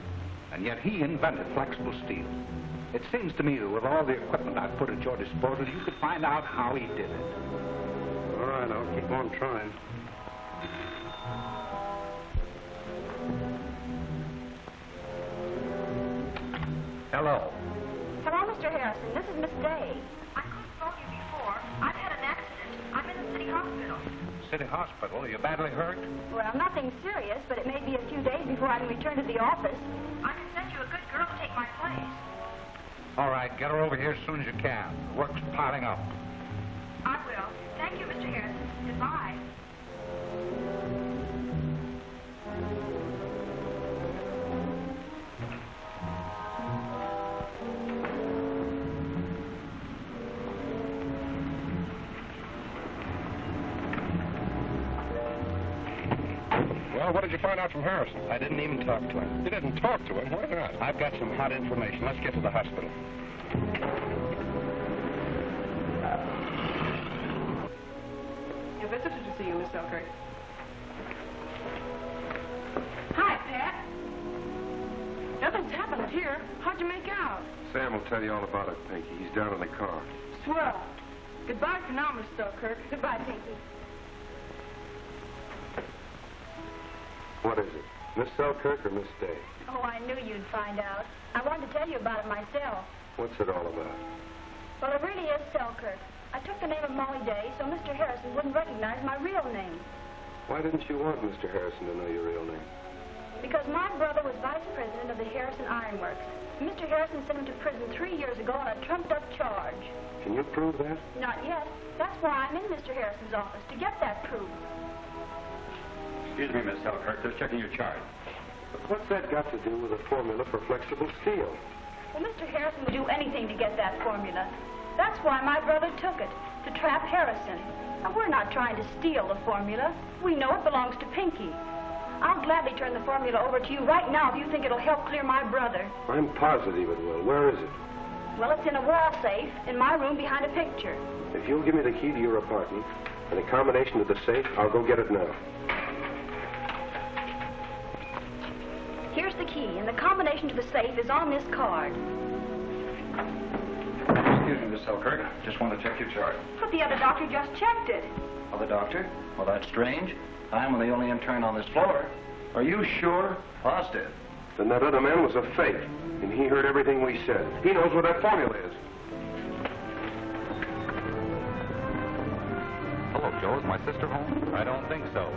[SPEAKER 17] and yet he invented flexible steel. It seems to me that with all the equipment I've put at your disposal, you could find out how he did it.
[SPEAKER 11] All right, I'll keep on trying.
[SPEAKER 17] Hello.
[SPEAKER 15] Hello, Mr. Harrison. This is Miss Day. I couldn't phone you before. I've had an accident. I'm in the city hospital.
[SPEAKER 17] City hospital? Are you badly hurt?
[SPEAKER 15] Well, nothing serious, but it may be a few days before I can return to the office. I can send you a good girl to take my place.
[SPEAKER 17] All right, get her over here as soon as you can. The work's piling up.
[SPEAKER 15] I will. Thank you, Mr. Harrison. Goodbye.
[SPEAKER 13] Well, what did you find out from Harrison?
[SPEAKER 18] I didn't even talk to him.
[SPEAKER 13] You didn't talk to him? Why not?
[SPEAKER 18] I've got some hot information. Let's get to the hospital.
[SPEAKER 12] A visitor to see you, Miss Selkirk. Hi, Pat. Nothing's happened here. How'd you make out?
[SPEAKER 13] Sam will tell you all about it, Pinky. He's down in the car.
[SPEAKER 12] Swell. Goodbye for now, Miss Selkirk. Goodbye, Pinky.
[SPEAKER 13] What is it? Miss Selkirk or Miss Day?
[SPEAKER 15] Oh, I knew you'd find out. I wanted to tell you about it myself.
[SPEAKER 13] What's it all about?
[SPEAKER 15] Well, it really is Selkirk. I took the name of Molly Day so Mr. Harrison wouldn't recognize my real name.
[SPEAKER 13] Why didn't you want Mr. Harrison to know your real name?
[SPEAKER 15] Because my brother was vice president of the Harrison Iron Works. Mr. Harrison sent him to prison 3 years ago on a trumped-up charge.
[SPEAKER 13] Can you prove that?
[SPEAKER 15] Not yet. That's why I'm in Mr. Harrison's office, to get that proof.
[SPEAKER 18] Excuse me, Miss Selkirk. Just checking your chart.
[SPEAKER 13] But what's that got to do with a formula for flexible steel?
[SPEAKER 15] Well, Mr. Harrison would do anything to get that formula. That's why my brother took it, to trap Harrison. Now, we're not trying to steal the formula. We know it belongs to Pinky. I'll gladly turn the formula over to you right now if you think it'll help clear my brother.
[SPEAKER 13] I'm positive it will. Where is it?
[SPEAKER 15] Well, it's in a wall safe in my room behind a picture.
[SPEAKER 13] If you'll give me the key to your apartment and a combination to the safe, I'll go get it now.
[SPEAKER 15] Here's the key, and the combination to the safe is on this card.
[SPEAKER 18] Excuse me, Miss Selkirk. Just want to check your chart.
[SPEAKER 15] But the other doctor just checked it.
[SPEAKER 18] Other doctor? Well, that's strange. I'm the only intern on this floor. Are you sure? Positive.
[SPEAKER 13] Then that other man was a fake, and he heard everything we said. He knows what that formula is.
[SPEAKER 17] Hello, Joe. Is my sister home? I don't think so.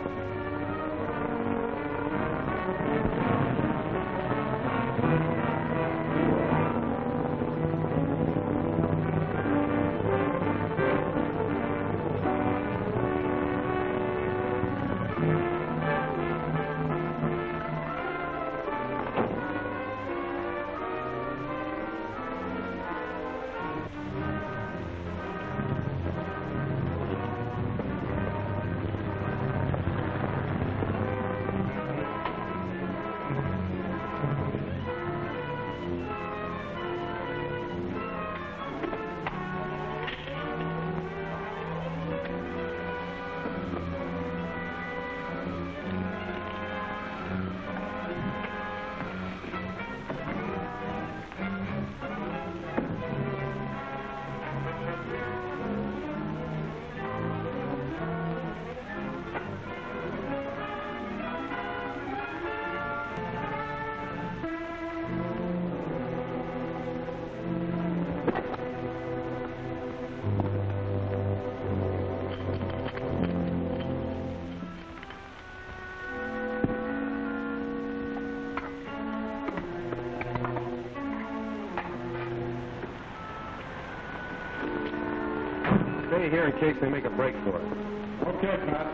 [SPEAKER 13] Stay here in case they make a break for it.
[SPEAKER 7] Okay, Pat.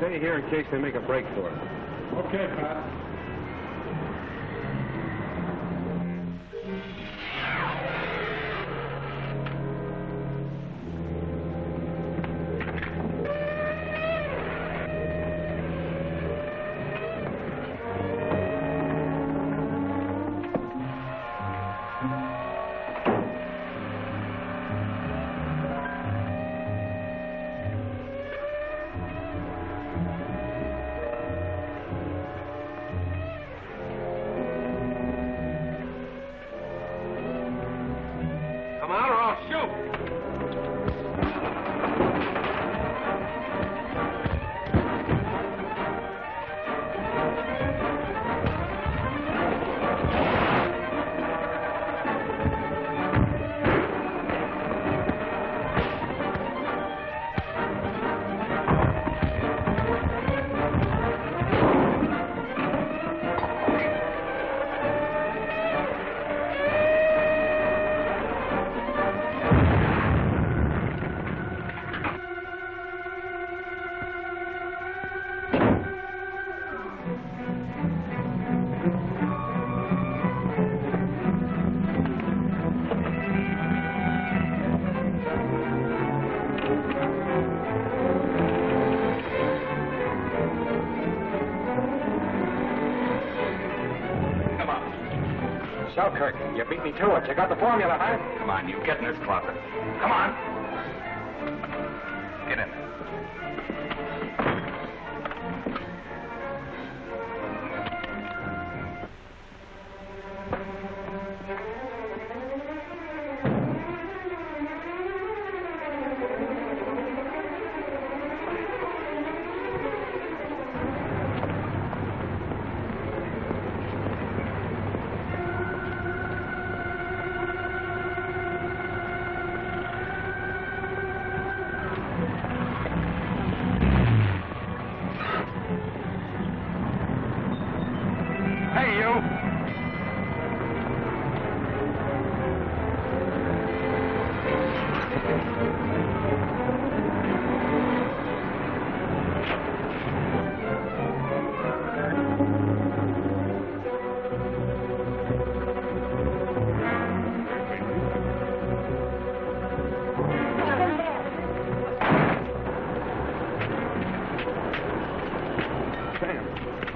[SPEAKER 9] Stay here in case they make a break for it.
[SPEAKER 7] Okay, Pat.
[SPEAKER 13] Come out or I'll shoot.
[SPEAKER 17] Selkirk, you beat me to it. You got the formula, huh? Come on, you get in this closet. Come on. Get in there.
[SPEAKER 13] Hey, you!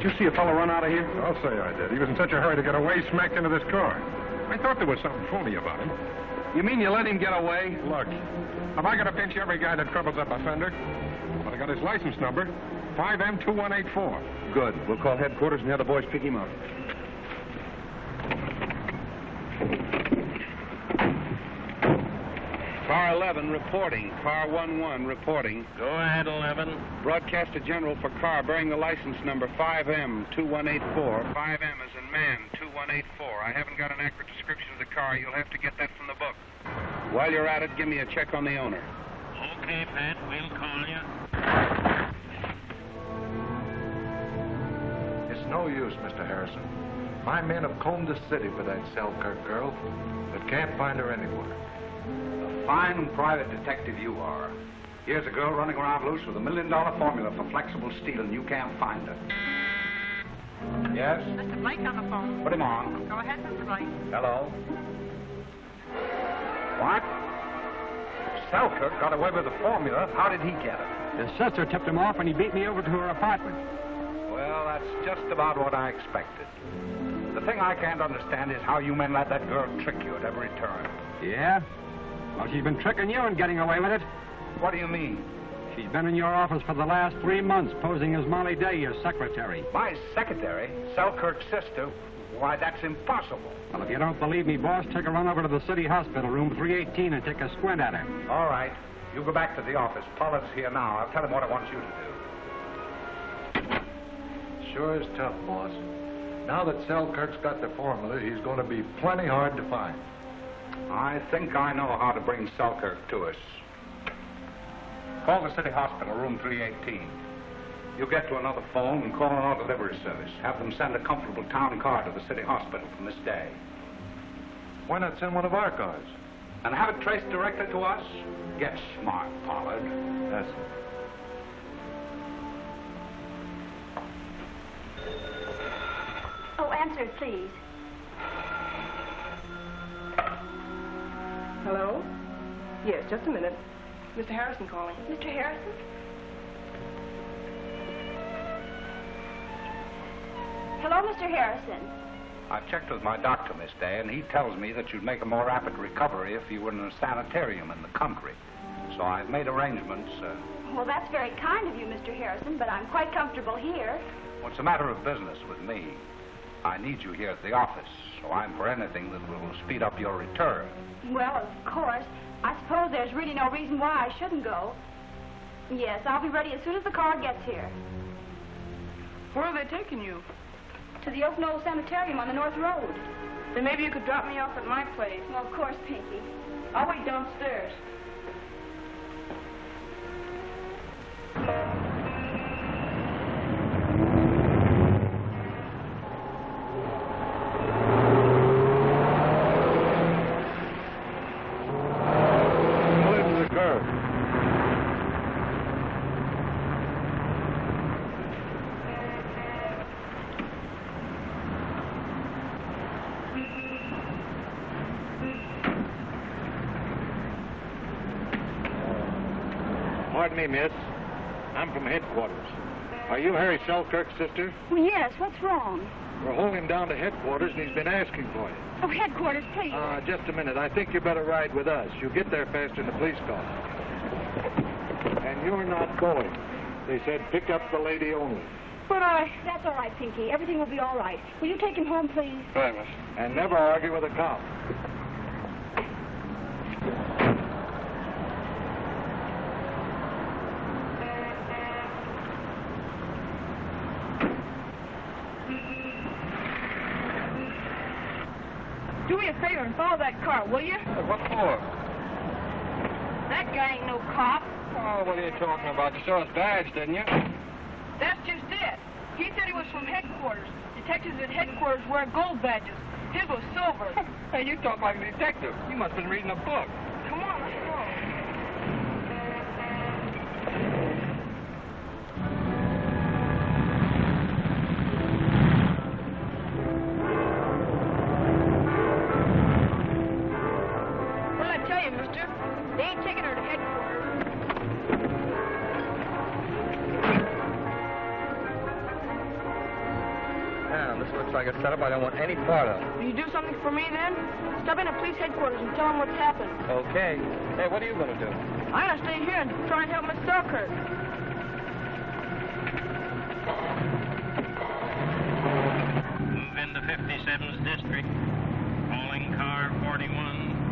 [SPEAKER 7] Did you see a fellow run out of here? I'll say I did. He was in such a hurry to get away, smacked into this car. I thought there was something phony about him.
[SPEAKER 13] You mean you let him get away?
[SPEAKER 7] Look, have I got to pinch every guy that troubles up a fender? But I got his license number, 5M2184.
[SPEAKER 13] Good. We'll call headquarters and have the boys pick him up.
[SPEAKER 18] Car 11 reporting. Car 11 reporting.
[SPEAKER 4] Go ahead, 11.
[SPEAKER 18] Broadcaster General for car bearing the license number 5M2184. 5M is in man, 2184. I haven't got an accurate description of the car. You'll have to get that from the book. While you're at it, give me a check on the owner.
[SPEAKER 4] Okay, Pat, we'll call you.
[SPEAKER 1] It's no use, Mr. Harrison. My men have combed the city for that Selkirk girl, but can't find her anywhere.
[SPEAKER 17] Fine private detective you are. Here's a girl running around loose with $1 million formula for flexible steel, and you can't find her. Yes?
[SPEAKER 22] Mr. Blake on the phone.
[SPEAKER 17] Put him on.
[SPEAKER 22] Go ahead, Mr. Blake.
[SPEAKER 17] Hello? What? Selkirk got away with the formula. How did he get it?
[SPEAKER 23] His sister tipped him off, and he beat me over to her apartment.
[SPEAKER 17] Well, that's just about what I expected. The thing I can't understand is how you men let that girl trick you at every turn.
[SPEAKER 23] Yeah? Well, she's been tricking you and getting away with it.
[SPEAKER 17] What do you mean?
[SPEAKER 23] She's been in your office for the last 3 months, posing as Molly Day, your secretary.
[SPEAKER 17] My secretary? Selkirk's sister? Why, that's impossible.
[SPEAKER 23] Well, if you don't believe me, boss, take a run over to the city hospital, room 318, and take a squint at her.
[SPEAKER 17] All right. You go back to the office. Pollard's here now. I'll tell him what I want you to do.
[SPEAKER 1] Sure is tough, boss. Now that Selkirk's got the formula, he's going to be plenty hard to find.
[SPEAKER 17] I think I know how to bring Selkirk to us. Call the city hospital, room 318. You get to another phone and call an auto delivery service. Have them send a comfortable town car to the city hospital for Miss Day.
[SPEAKER 1] Why not send one of our cars?
[SPEAKER 17] And have it traced directly to us? Get smart, Pollard.
[SPEAKER 1] Yes,
[SPEAKER 15] answered, please.
[SPEAKER 12] Hello? Yes, just a minute. Mr. Harrison calling.
[SPEAKER 15] Mr. Harrison? Hello, Mr. Harrison.
[SPEAKER 17] I've checked with my doctor, Miss Day, and he tells me that you'd make a more rapid recovery if you were in a sanitarium in the country. So I've made arrangements.
[SPEAKER 15] Well, that's very kind of you, Mr. Harrison, but I'm quite comfortable here.
[SPEAKER 17] Well, it's a matter of business with me. I need you here at the office, so I'm for anything that will speed up your return.
[SPEAKER 15] Well, of course. I suppose there's really no reason why I shouldn't go. Yes, I'll be ready as soon as the car gets here.
[SPEAKER 12] Where are they taking you?
[SPEAKER 15] To the Oak Knoll Sanitarium on the North Road.
[SPEAKER 12] Then maybe you could drop me off at my place.
[SPEAKER 15] Well, of course, Pinky.
[SPEAKER 12] I'll wait downstairs.
[SPEAKER 1] Pardon me, miss. I'm from headquarters. Are you Harry Selkirk's sister?
[SPEAKER 15] Well, yes. What's wrong?
[SPEAKER 1] We're holding him down to headquarters, and he's been asking for you.
[SPEAKER 15] Oh, headquarters, please.
[SPEAKER 1] Just a minute. I think you better ride with us. You'll get there faster than the police car. And you're not going. They said pick up the lady only.
[SPEAKER 15] But that's all right, Pinky. Everything will be all right. Will you take him home, please?
[SPEAKER 1] Right, miss. And never argue with a cop.
[SPEAKER 12] Do me a favor and follow that car, will you?
[SPEAKER 2] What for?
[SPEAKER 12] That guy ain't no cop.
[SPEAKER 2] Oh, what are you talking about? You saw his badge, didn't you?
[SPEAKER 12] That's just it. He said he was from headquarters. Detectives at headquarters wear gold badges. His was silver.
[SPEAKER 2] Hey, you talk like a detective. You must have been reading a book.
[SPEAKER 12] Come on, let's go.
[SPEAKER 2] Like a setup I don't want any part of.
[SPEAKER 12] Will you do something for me then? Stop in at police headquarters and tell them what's happened.
[SPEAKER 2] Okay. Hey, what are you going to do?
[SPEAKER 12] I'm going to stay here and try and help Miss Selkirk.
[SPEAKER 4] Move into 57's district. Calling car 41.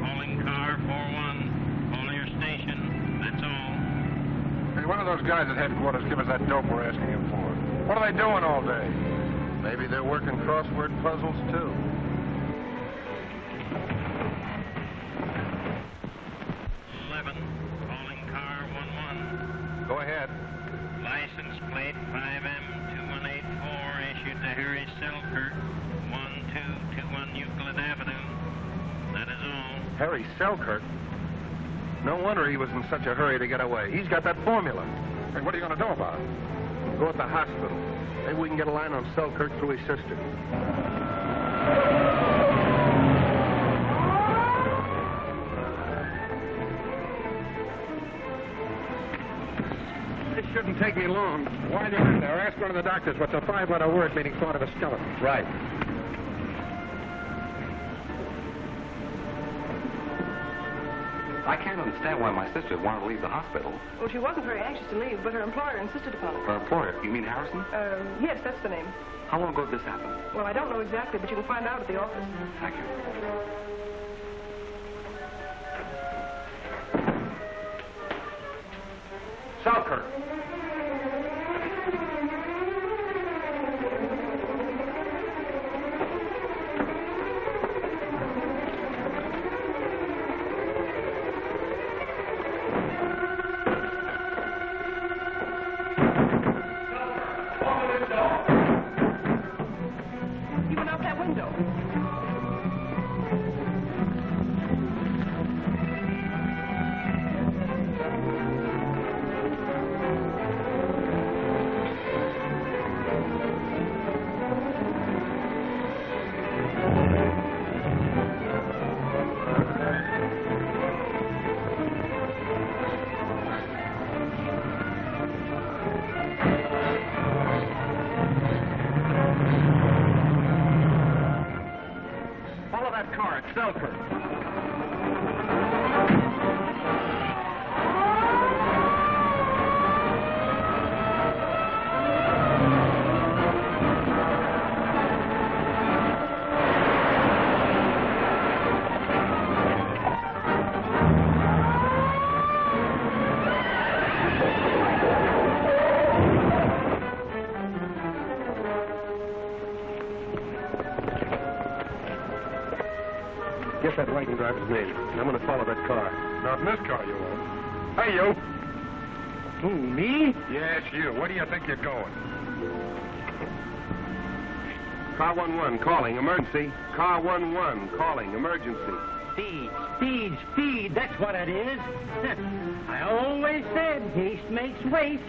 [SPEAKER 4] Calling car 41. Call your station. That's all.
[SPEAKER 5] Hey, one of those guys at headquarters give us that dope we're asking him for. What are they doing all day?
[SPEAKER 1] Maybe they're working crossword puzzles, too.
[SPEAKER 4] Calling car 11.
[SPEAKER 5] Go ahead.
[SPEAKER 4] License plate 5M2184 issued to Harry Selkirk, 1221 Euclid Avenue. That is all.
[SPEAKER 1] Harry Selkirk? No wonder he was in such a hurry to get away. He's got that formula.
[SPEAKER 5] Hey, what are you going to do about it?
[SPEAKER 1] Go to the hospital. Maybe we can get a line on Selkirk through his sister.
[SPEAKER 7] This shouldn't take me long. While you're in there, ask one of the doctors what's a 5-letter word meaning thought of a skeleton.
[SPEAKER 2] Right.
[SPEAKER 13] I can't understand why my sister wanted to leave the hospital.
[SPEAKER 12] Well, she wasn't very anxious to leave, but her employer insisted upon it.
[SPEAKER 13] Her employer? You mean Harrison?
[SPEAKER 12] Yes, that's the name.
[SPEAKER 13] How long ago did this happen?
[SPEAKER 12] Well, I don't know exactly, but you can find out at the office.
[SPEAKER 13] Thank you.
[SPEAKER 1] Selkirk.
[SPEAKER 12] He went out that window.
[SPEAKER 11] that wagon driver's name. I'm going to follow that car.
[SPEAKER 5] Not in this car, you won't. Hey, you.
[SPEAKER 11] Who, me?
[SPEAKER 5] Yes, you. Where do you think you're going?
[SPEAKER 13] Car 11 calling, emergency. Car 11 calling, emergency.
[SPEAKER 8] Speed, speed, speed. That's what it is. I always said haste makes waste.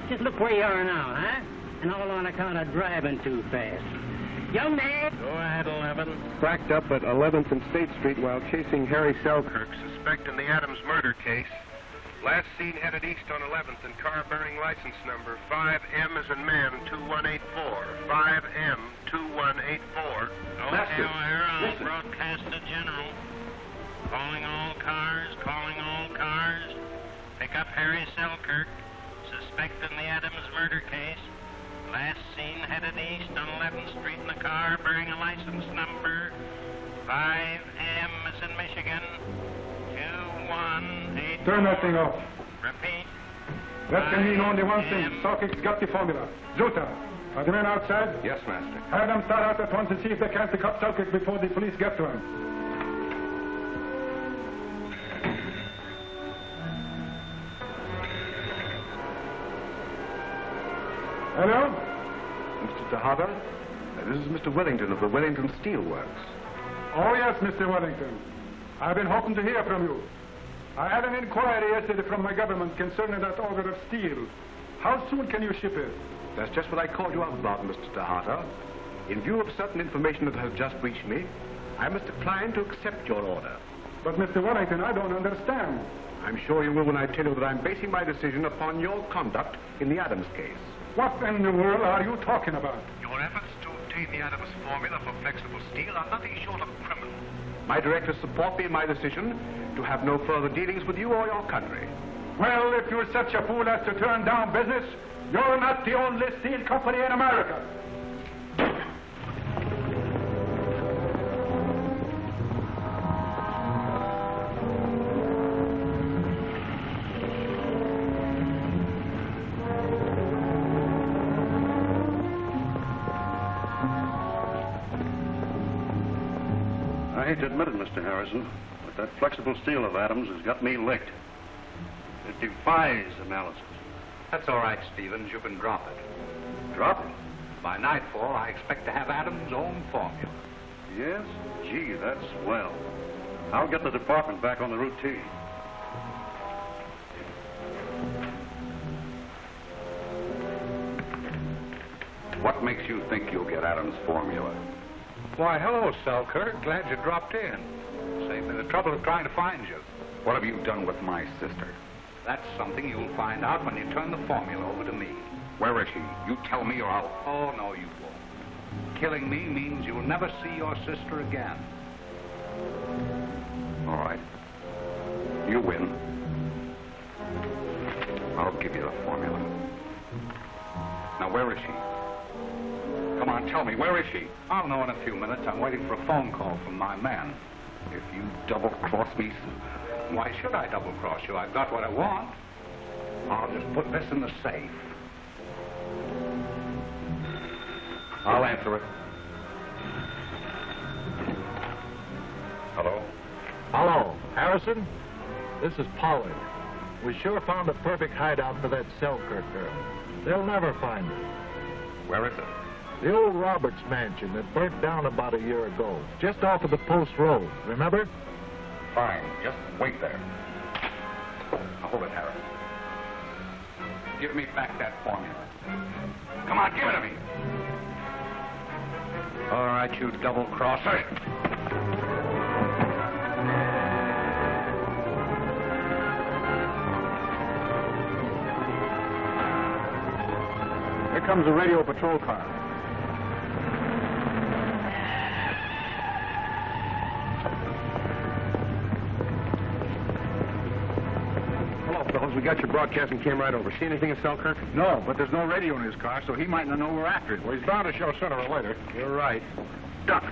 [SPEAKER 8] Just look where you are now, huh? And all on account of driving too fast. Young man.
[SPEAKER 4] Go ahead, 11.
[SPEAKER 13] Backed up at 11th and State Street while chasing Harry Selkirk.
[SPEAKER 3] Suspect in the Adams murder case. Last seen headed east on 11th and car bearing license number 5M as in man 2184. 5M 2184.
[SPEAKER 4] Okay, O'Hara, I'll broadcast to General. Calling all cars, calling all cars. Pick up Harry Selkirk, suspect in the Adams murder case. Last seen headed east on 11th Street in a car bearing a license number 5M as in Michigan 2184.
[SPEAKER 7] Turn that thing off.
[SPEAKER 4] Repeat.
[SPEAKER 7] That can mean only one thing. Selkirk's got the formula. Zuta, are the men outside?
[SPEAKER 13] Yes, Master.
[SPEAKER 7] Have them start out at once and see if they can't pick up Selkirk before the police get to him. Hello?
[SPEAKER 13] Mr. Tejada, this is Mr. Wellington of the Wellington Steel Works.
[SPEAKER 7] Oh, yes, Mr. Wellington. I've been hoping to hear from you. I had an inquiry yesterday from my government concerning that order of steel. How soon can you ship it?
[SPEAKER 13] That's just what I called you up about, Mr. Tejada. In view of certain information that has just reached me, I must decline to accept your order.
[SPEAKER 7] But, Mr. Wellington, I don't understand.
[SPEAKER 13] I'm sure you will when I tell you that I'm basing my decision upon your conduct in the Adams case.
[SPEAKER 7] What in the world are you talking about?
[SPEAKER 14] Your efforts to obtain the Adams formula for flexible steel are nothing short of criminal.
[SPEAKER 13] My directors support me in my decision to have no further dealings with you or your country.
[SPEAKER 7] Well, if you're such a fool as to turn down business, you're not the only steel company in America.
[SPEAKER 11] I hate to admit it, Mr. Harrison, but that flexible steel of Adams has got me licked. It defies analysis.
[SPEAKER 17] That's all right, Stevens. You can drop it.
[SPEAKER 11] Drop it?
[SPEAKER 17] By nightfall, I expect to have Adams' own formula.
[SPEAKER 11] Yes? Gee, that's swell. I'll get the department back on the routine.
[SPEAKER 13] What makes you think you'll get Adams' formula?
[SPEAKER 17] Why, hello, Selkirk. Glad you dropped in. Saved me the trouble of trying to find you.
[SPEAKER 13] What have you done with my sister?
[SPEAKER 17] That's something you'll find out when you turn the formula over to me.
[SPEAKER 13] Where is she? You tell me or I'll...
[SPEAKER 17] Oh, no, you won't. Killing me means you'll never see your sister again.
[SPEAKER 13] All right. You win. I'll give you the formula. Now, where is she? Come on, tell me, where is she?
[SPEAKER 17] I'll know in a few minutes. I'm waiting for a phone call from my man.
[SPEAKER 13] If you double-cross me...
[SPEAKER 17] Why should I double-cross you? I've got what I want. I'll just put this in the safe.
[SPEAKER 13] I'll answer it. Hello?
[SPEAKER 1] Hello, Harrison? This is Pollard. We sure found a perfect hideout for that Selkirk girl. They'll never find her.
[SPEAKER 13] Where is it?
[SPEAKER 1] The old Roberts mansion that burnt down about a year ago, just off of the Post Road, remember?
[SPEAKER 13] Fine. Just wait there. Now, hold it, Harris.
[SPEAKER 17] Give me back that formula.
[SPEAKER 13] Come on, give it to me.
[SPEAKER 17] All right, you double-crosser.
[SPEAKER 7] Here comes a radio patrol car.
[SPEAKER 13] We got your broadcast and came right over. See anything of Selkirk?
[SPEAKER 5] No, but there's no radio in his car, so he might not know we're after it. Well, he's bound to show sooner or later.
[SPEAKER 13] You're right. Duck.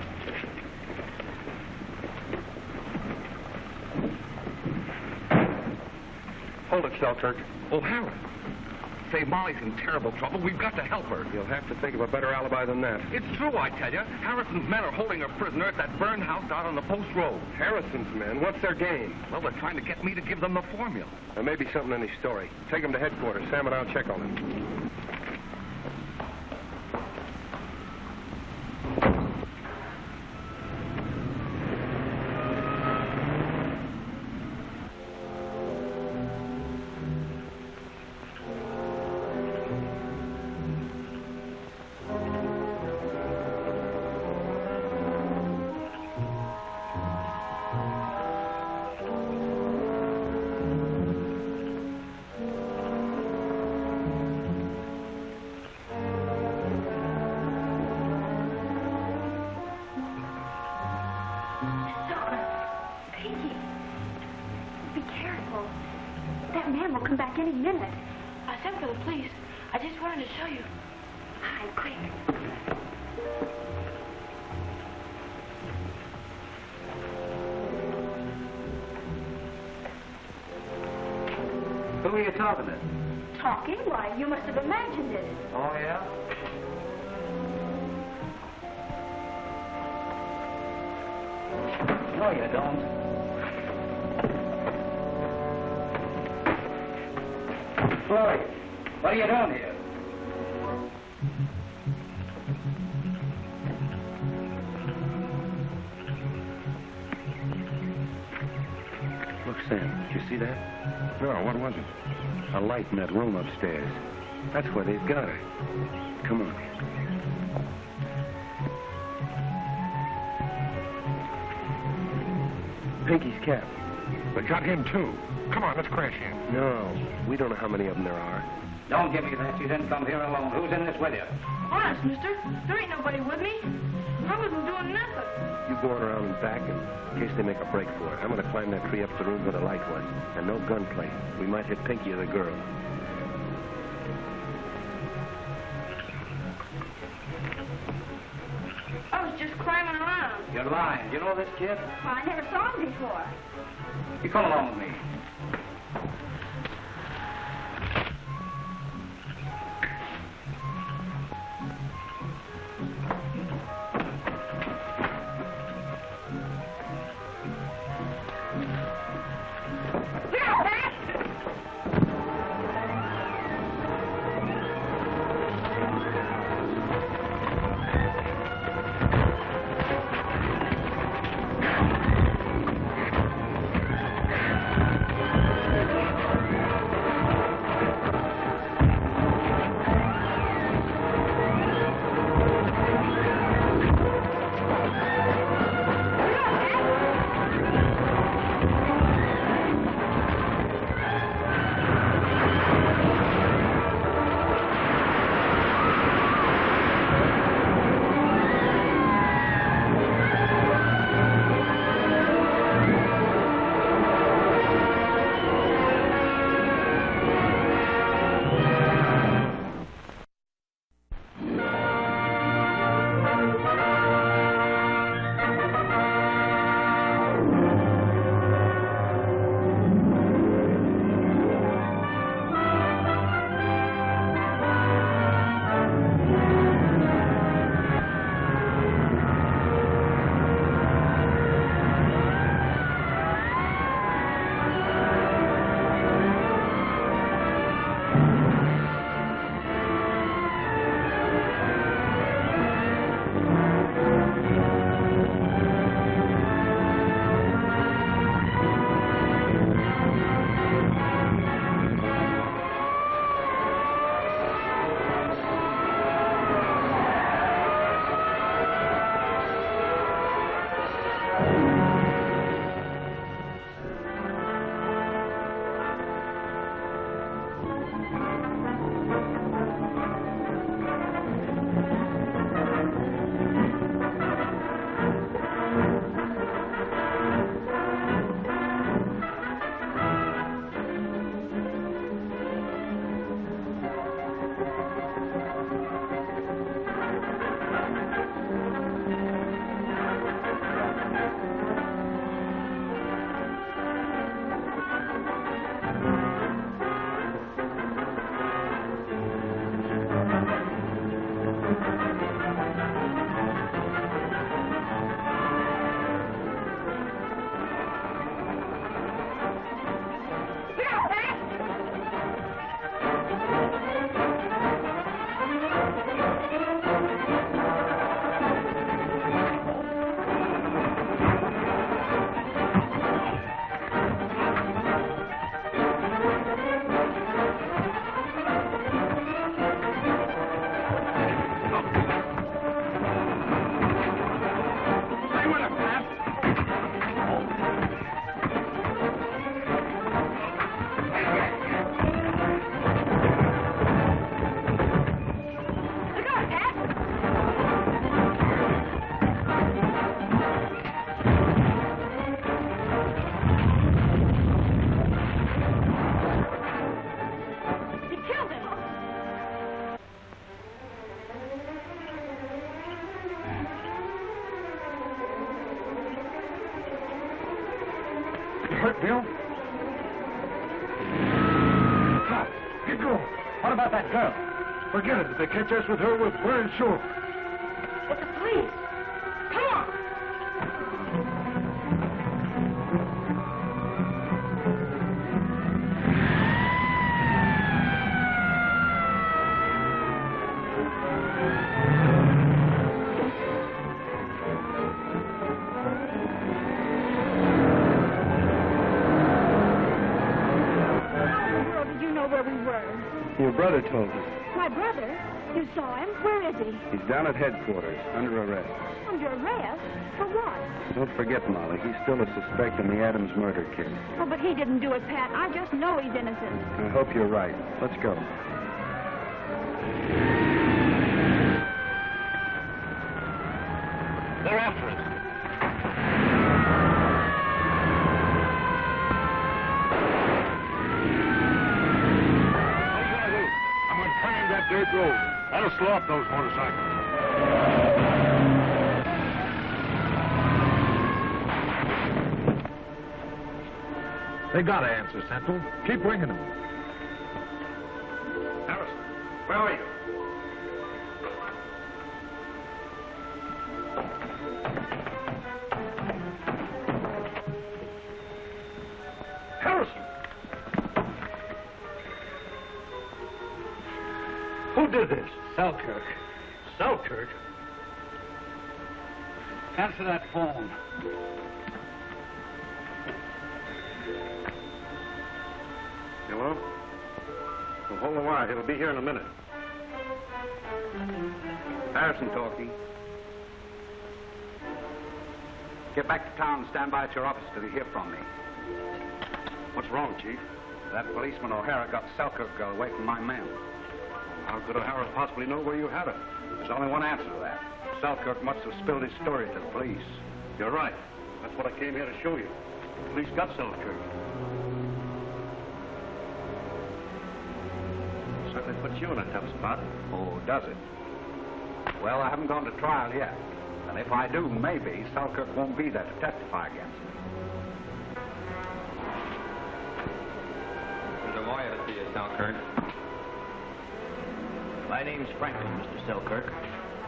[SPEAKER 13] Hold it, Selkirk.
[SPEAKER 17] Oh, Harry.
[SPEAKER 13] say Molly's in terrible trouble. We've got to help her.
[SPEAKER 9] You'll have to think of a better alibi than that.
[SPEAKER 13] It's true, I tell you. Harrison's men are holding her prisoner at that burned house out on the post road.
[SPEAKER 9] Harrison's men? What's their game?
[SPEAKER 13] Well, they're trying to get me to give them the formula.
[SPEAKER 9] There may be something in his story. Take him to headquarters. Sam and I'll check on him. Who are you talking to?
[SPEAKER 15] Talking? Why, you must have imagined it.
[SPEAKER 9] Oh, yeah?
[SPEAKER 8] No, you don't. Floyd, what are you doing here?
[SPEAKER 9] Look, Sam, did you see that?
[SPEAKER 13] No, what was it?
[SPEAKER 9] A light in that room upstairs. That's where they've got her. Come on. Pinky's cap.
[SPEAKER 13] They got him, too. Come on, let's crash in.
[SPEAKER 9] No, we don't know how many of them there are.
[SPEAKER 8] Don't give me that. You didn't come here alone. Who's in this with you?
[SPEAKER 10] Honest, mister, there ain't nobody with me. I wasn't doing nothing.
[SPEAKER 9] You go on around and back in case they make a break for it. I'm going to climb that tree up to the room where the light was. And no gunplay. We might hit Pinky or the girl.
[SPEAKER 10] I was just climbing around.
[SPEAKER 8] You're lying. You know this kid?
[SPEAKER 15] Well, I never saw him before.
[SPEAKER 8] You come along with me.
[SPEAKER 7] hurt, Bill? Stop. Get going.
[SPEAKER 23] What about that girl?
[SPEAKER 7] Forget it. If they catch us with her, we're in shore.
[SPEAKER 10] It's the police. Come on.
[SPEAKER 9] Your brother told us.
[SPEAKER 15] My brother? You saw him? Where is he?
[SPEAKER 9] He's down at headquarters, under arrest.
[SPEAKER 15] Under arrest? For what?
[SPEAKER 9] Don't forget, Molly, he's still a suspect in the Adams murder case.
[SPEAKER 15] Oh, but he didn't do it, Pat. I just know he's innocent.
[SPEAKER 9] I hope you're right. Let's go.
[SPEAKER 20] They're after us.
[SPEAKER 11] Dirt road. That'll slow up those motorcycles.
[SPEAKER 1] They got to answer, Central. Keep ringing them.
[SPEAKER 13] Harrison, where are you?
[SPEAKER 11] Harrison! Who did this?
[SPEAKER 23] Selkirk.
[SPEAKER 11] Selkirk?
[SPEAKER 23] Answer that phone.
[SPEAKER 11] Hello? Well, hold the wire. He'll be here in a minute.
[SPEAKER 17] Harrison talking. Get back to town and stand by at your office till you hear from me.
[SPEAKER 11] What's wrong, Chief?
[SPEAKER 17] That policeman O'Hara got Selkirk girl away from my men.
[SPEAKER 11] How could O'Hara possibly know where you had her?
[SPEAKER 17] There's only one answer to that. Selkirk must have spilled his story to the police.
[SPEAKER 11] You're right. That's what I came here to show you. The police got Selkirk. Certainly puts you in a tough spot.
[SPEAKER 17] Oh, does it? Well, I haven't gone to trial yet. And if I do, maybe Selkirk won't be there to testify against me.
[SPEAKER 2] There's a lawyer to see you, Selkirk.
[SPEAKER 6] My name's Franklin, Mr. Selkirk.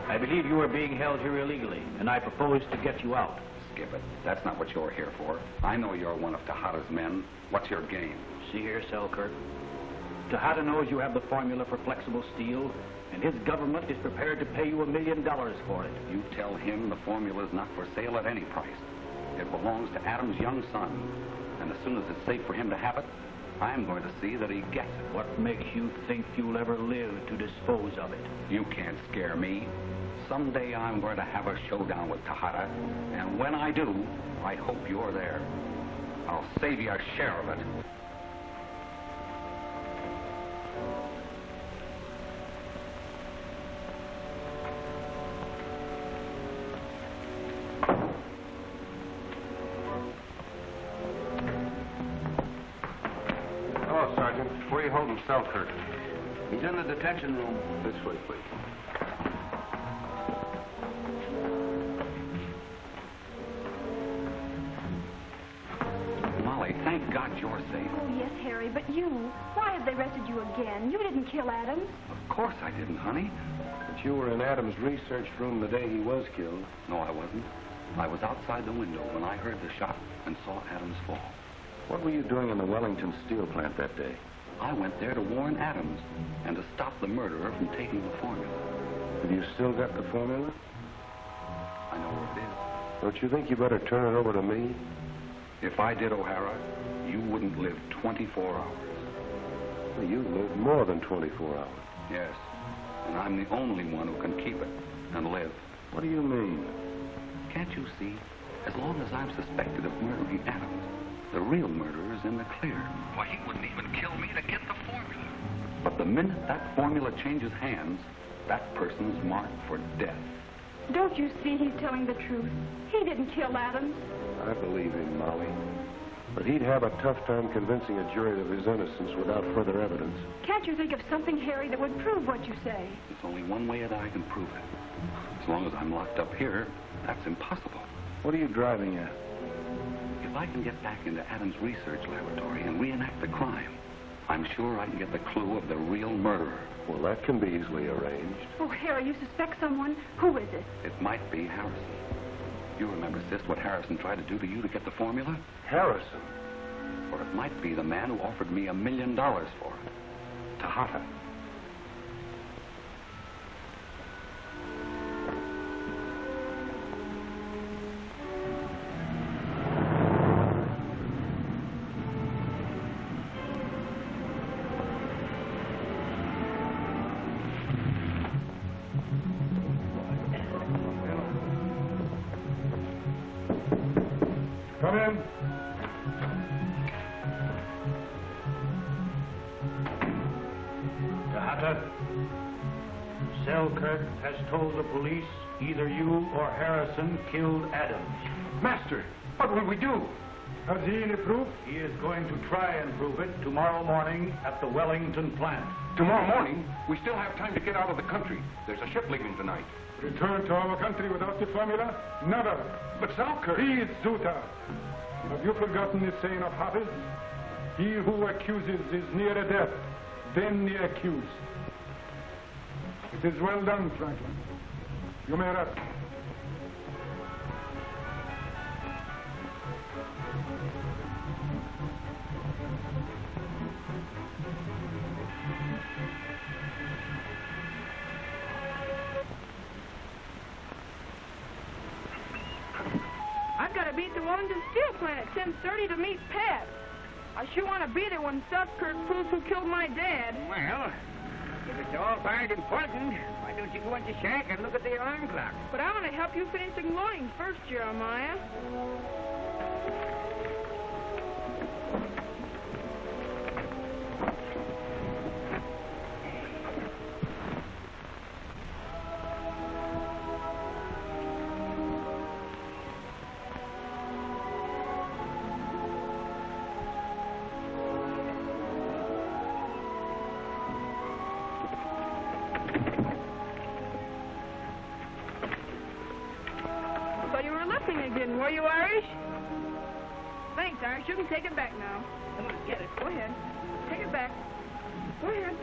[SPEAKER 6] I believe you are being held here illegally, and I propose to get you out.
[SPEAKER 17] Skip it. That's not what you're here for. I know you're one of Tejada's men. What's your game?
[SPEAKER 6] See here, Selkirk. Tejada knows you have the formula for flexible steel, and his government is prepared to pay you $1 million for it.
[SPEAKER 17] You tell him the formula is not for sale at any price. It belongs to Adam's young son. And as soon as it's safe for him to have it, I'm going to see that he gets it.
[SPEAKER 6] What makes you think you'll ever live to dispose of it?
[SPEAKER 17] You can't scare me. Someday I'm going to have a showdown with Tejada, and when I do, I hope you're there. I'll save you a share of it.
[SPEAKER 13] Hello, Sergeant. Where are you holding Selkirk?
[SPEAKER 9] He's in the detention room.
[SPEAKER 13] This way, please.
[SPEAKER 17] Molly, thank God you're safe.
[SPEAKER 15] Oh, yes, Harry, but you. Why have they arrested you again? You didn't kill Adams.
[SPEAKER 17] Of course I didn't, honey.
[SPEAKER 13] But you were in Adams' research room the day he was killed.
[SPEAKER 17] No, I wasn't. I was outside the window when I heard the shot and saw Adams fall.
[SPEAKER 13] What were you doing in the Wellington steel plant that day?
[SPEAKER 17] I went there to warn Adams and to stop the murderer from taking the formula.
[SPEAKER 13] Have you still got the formula?
[SPEAKER 17] I know where it is.
[SPEAKER 13] Don't you think you better turn it over to me?
[SPEAKER 17] If I did, O'Hara, you wouldn't live 24 hours.
[SPEAKER 13] Well, you live more than 24 hours.
[SPEAKER 17] Yes, and I'm the only one who can keep it and live.
[SPEAKER 13] What do you mean?
[SPEAKER 17] Can't you see? As long as I'm suspected of murdering Adams, the real murderer is in the clear. Why, he wouldn't even kill me to get the formula. But the minute that formula changes hands, that person's marked for death.
[SPEAKER 15] Don't you see he's telling the truth? He didn't kill Adams.
[SPEAKER 13] I believe him, Molly. But he'd have a tough time convincing a jury of his innocence without further evidence.
[SPEAKER 15] Can't you think of something, Harry, that would prove what you say?
[SPEAKER 17] There's only one way that I can prove it. As long as I'm locked up here, that's impossible.
[SPEAKER 13] What are you driving at?
[SPEAKER 17] If
[SPEAKER 6] if I can get back into Adams' research laboratory and reenact the crime, I'm sure I can get the clue of the real murderer.
[SPEAKER 9] Well, that can be easily arranged.
[SPEAKER 15] Oh, Harry, you suspect someone? Who is it?
[SPEAKER 6] It might be Harrison. You remember, Sis, what Harrison tried to do to you to get the formula?
[SPEAKER 9] Harrison?
[SPEAKER 6] Or it might be the man who offered me $1 million for it. Tahata.
[SPEAKER 7] Come in.
[SPEAKER 6] Tahata, Selkirk has told the police either you or Harrison killed Adams.
[SPEAKER 17] Master, what will we do?
[SPEAKER 7] Has he any proof?
[SPEAKER 6] He is going to try and prove it tomorrow morning at the Wellington plant.
[SPEAKER 13] Tomorrow morning? We still have time to get out of the country. There's a ship leaving tonight.
[SPEAKER 7] Return to our country without the formula? Never.
[SPEAKER 13] But Selkirk...
[SPEAKER 7] Please, Zuta. Have you forgotten the saying of Hafiz? He who accuses is nearer death than the accused. It is well done, Franklin. You may rest.
[SPEAKER 10] I've got to be at the Wellington Steel Plant at 10:30 to meet Pat. I sure want to be there when Selkirk proves who killed my dad.
[SPEAKER 8] Well, if it's all fired important, why don't you go into the shack and look at the alarm clock?
[SPEAKER 10] But I want to help you finish the loading first, Jeremiah. Again, were you Irish? Thanks, Irish. You can take it back now. Come on, get it. Go ahead. Take it back. Go ahead.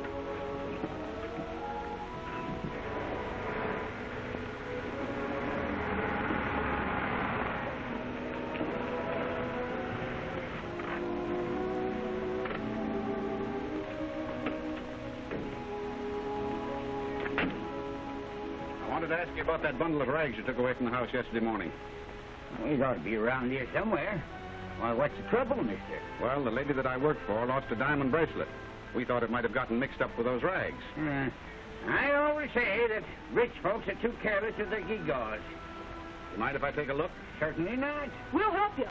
[SPEAKER 6] I wanted to ask you about that bundle of rags you took away from the house yesterday morning.
[SPEAKER 8] Well, it ought to be around here somewhere. Why, what's the trouble, mister?
[SPEAKER 6] Well, the lady that I worked for lost a diamond bracelet. We thought it might have gotten mixed up with those rags.
[SPEAKER 8] I always say that rich folks are too careless with their gewgaws.
[SPEAKER 6] You mind if I take a look?
[SPEAKER 8] Certainly not.
[SPEAKER 10] We'll help you.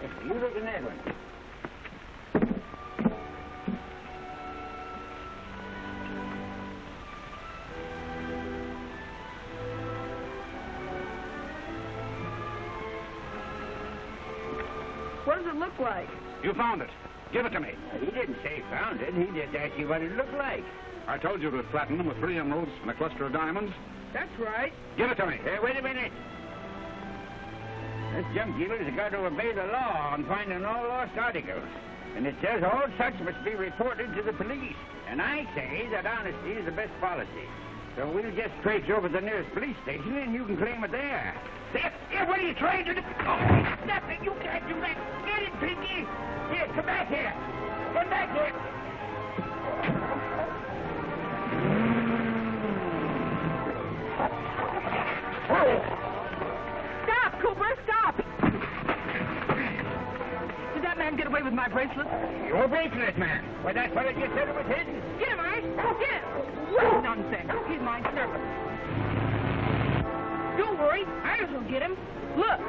[SPEAKER 8] Yes, you look in that one.
[SPEAKER 10] What does it look like?
[SPEAKER 6] You found it. Give it to me.
[SPEAKER 8] He didn't say found it. He just asked you what it looked like.
[SPEAKER 6] I told you it was platinum with 3 emeralds and a cluster of diamonds.
[SPEAKER 10] That's right.
[SPEAKER 6] Give it to me.
[SPEAKER 8] Hey, wait a minute. This junk dealer's got to obey the law on finding all lost articles. And it says all such must be reported to the police. And I say that honesty is the best policy. So we'll just traipse over to the nearest police station and you can claim it there. Here, what are you trying to do? Oh, nothing. You can't do that. Get it, Pinky. Here, come back here. Come back here.
[SPEAKER 10] Stop, Cooper, stop! Did that man get away with my bracelet?
[SPEAKER 8] Your bracelet, man. Well, that's what I just said it was hidden.
[SPEAKER 10] Get him, Irish! Get him! Nonsense. He's my servant. Don't worry. Irish will get him. Look.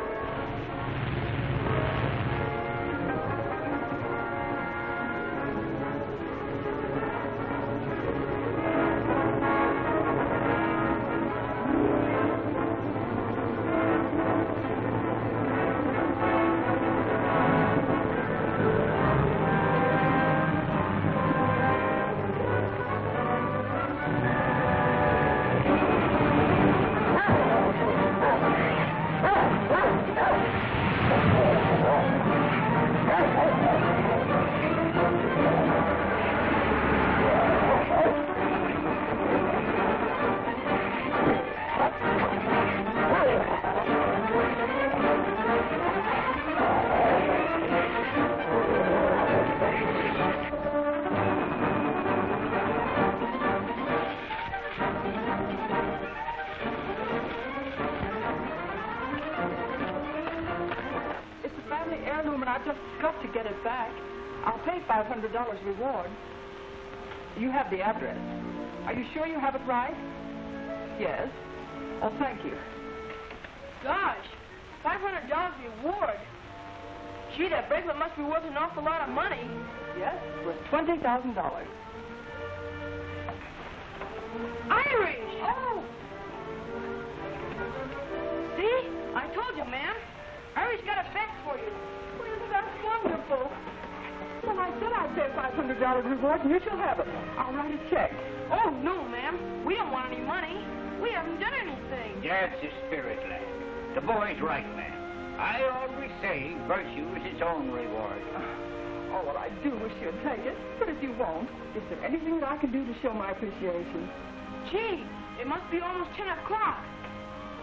[SPEAKER 10] I've just got to get it back. I'll pay $500 reward. You have the address. Are you sure you have it right? Yes. Oh, thank you.
[SPEAKER 16] Gosh, $500 reward. Gee, that bracelet must be worth an awful lot of money.
[SPEAKER 10] Yes, worth $20,000.
[SPEAKER 16] Irish! Oh! See? I told you, ma'am. Irish got it back for you.
[SPEAKER 10] Well, that's wonderful. Well, I said I'd pay $500 reward, and you shall have it. I'll write a check.
[SPEAKER 16] Oh, no, ma'am. We don't want any money. We haven't done anything.
[SPEAKER 8] That's the spirit, lad. The boy's right, man. I always say virtue is its own reward.
[SPEAKER 10] Oh, well, I do wish you'd take it. But if you won't, is there anything that I can do to show my appreciation?
[SPEAKER 16] Gee, it must be almost 10 o'clock.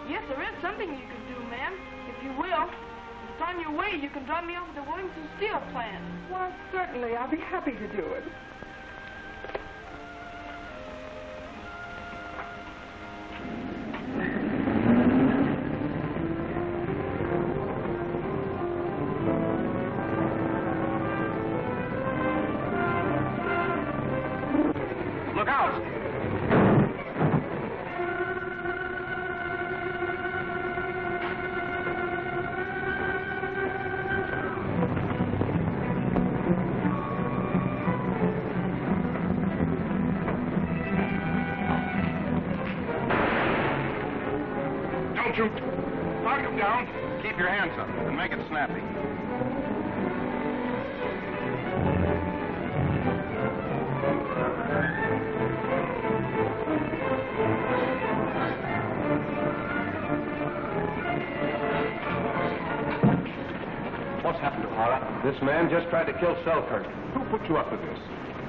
[SPEAKER 16] Yes, there is something you can do, ma'am, if you will. If it's on your way, you can drop me off at the Williamson Steel plant.
[SPEAKER 10] Well, certainly. I'll be happy to do it.
[SPEAKER 17] Look out! Don't shoot. Knock him down. Keep your hands up and make it snappy.
[SPEAKER 18] What's happened, O'Hara? This man just tried to kill Selkirk.
[SPEAKER 5] Who put you up to this?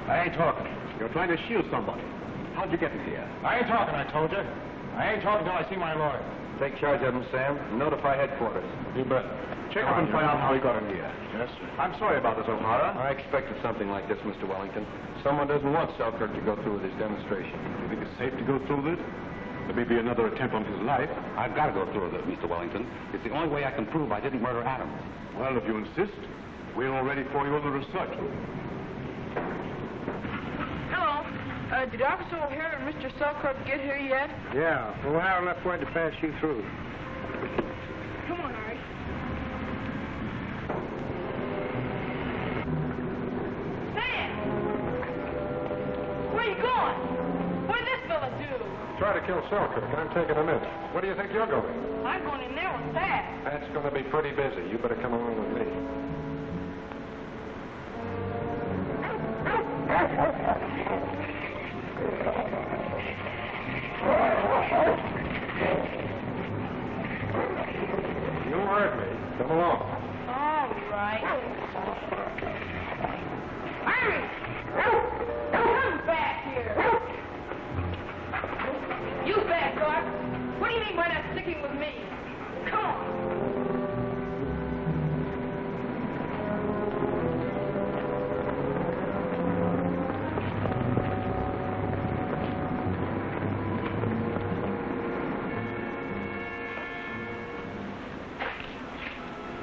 [SPEAKER 18] I ain't talking.
[SPEAKER 5] You're trying to shield somebody. How'd you get in here?
[SPEAKER 18] I ain't talking, I told you. I ain't talking till I see my lawyer. Take charge of him, Sam. Notify headquarters.
[SPEAKER 5] You bet. Check up and find out how he got in here.
[SPEAKER 18] Yes, sir.
[SPEAKER 5] I'm sorry about this, O'Hara.
[SPEAKER 18] I expected something like this, Mr. Wellington. Someone doesn't want Selkirk to go through with his demonstration.
[SPEAKER 5] You think it's safe to go through this? There may be another attempt on his life.
[SPEAKER 6] I've got to go through with it, Mr. Wellington. It's the only way I can prove I didn't murder Adams.
[SPEAKER 5] Well, if you insist, we're all ready for you in the research room.
[SPEAKER 16] Hello. Did Officer O'Hara and Mr. Selkirk get here yet?
[SPEAKER 23] Yeah, O'Hara left word to pass you through.
[SPEAKER 16] Come on, Irish. Sam! Where you going? What did this fella do?
[SPEAKER 5] Try to kill Selkirk. I'm taking him in. Where do you think you're going?
[SPEAKER 16] I'm going in there with that.
[SPEAKER 5] That's going to be pretty busy. You better come along with me. You heard me. Come along.
[SPEAKER 16] All right. Irish! Come back here. You back, Doc. What do you mean by not sticking with me? Come on.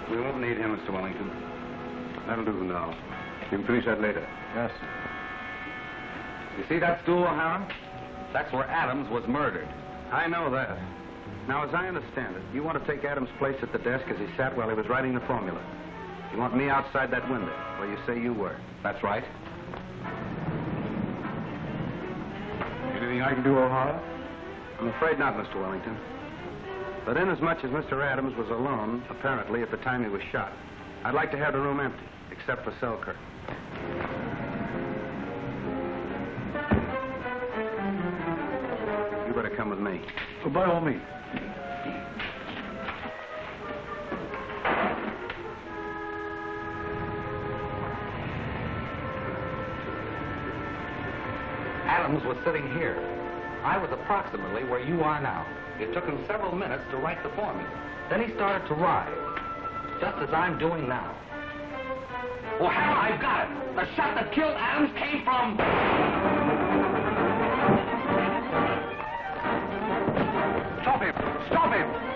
[SPEAKER 18] We won't need him, Mr. Wellington.
[SPEAKER 5] That'll do now. You can finish that later.
[SPEAKER 18] Yes, sir. You see that stool, O'Hara? That's where Adams was murdered. I know that. Now, as I understand it, you want to take Adams' place at the desk as he sat while he was writing the formula. You want me outside that window, where you say you were. That's right.
[SPEAKER 5] Anything I can do, O'Hara?
[SPEAKER 18] I'm afraid not, Mr. Wellington. But inasmuch as Mr. Adams was alone, apparently, at the time he was shot, I'd like to have the room empty, except for Selkirk. You better come with me.
[SPEAKER 5] Oh, by all means.
[SPEAKER 17] Adams was sitting here. I was approximately where you are now. It took him several minutes to write the formula. Then he started to rise, just as I'm doing now. Oh, hell, I've got it. The shot that killed Adams came from... Stop him! Stop him!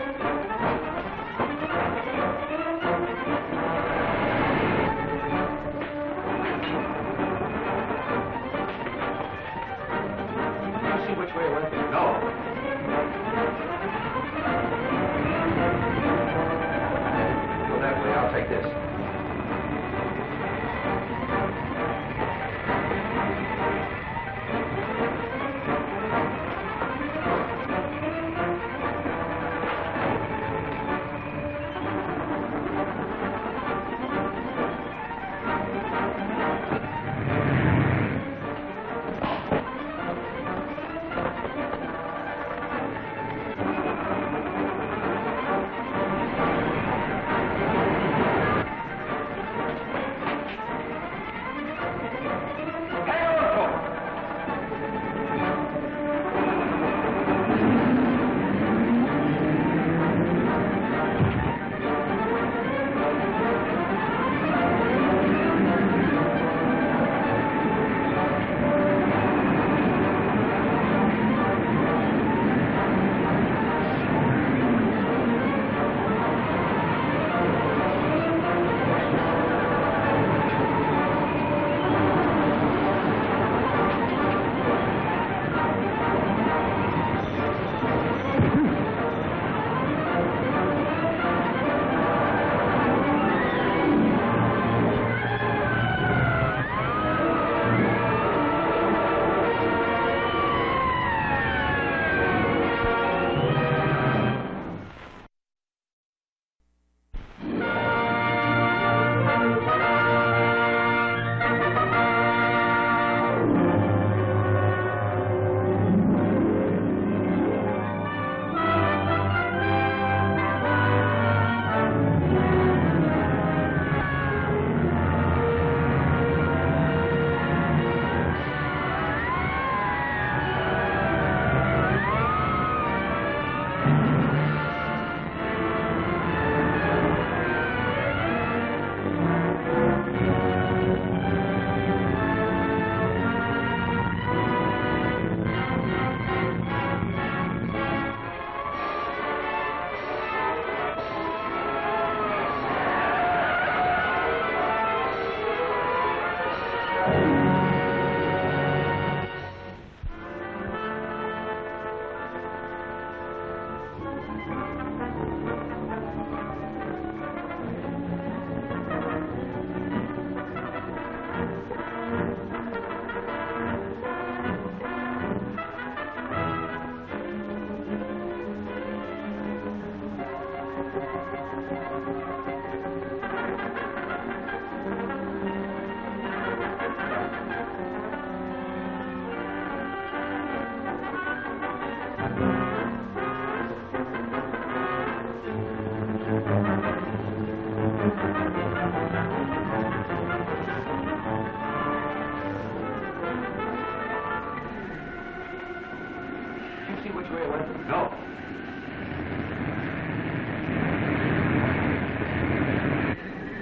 [SPEAKER 17] You see which way it went? No.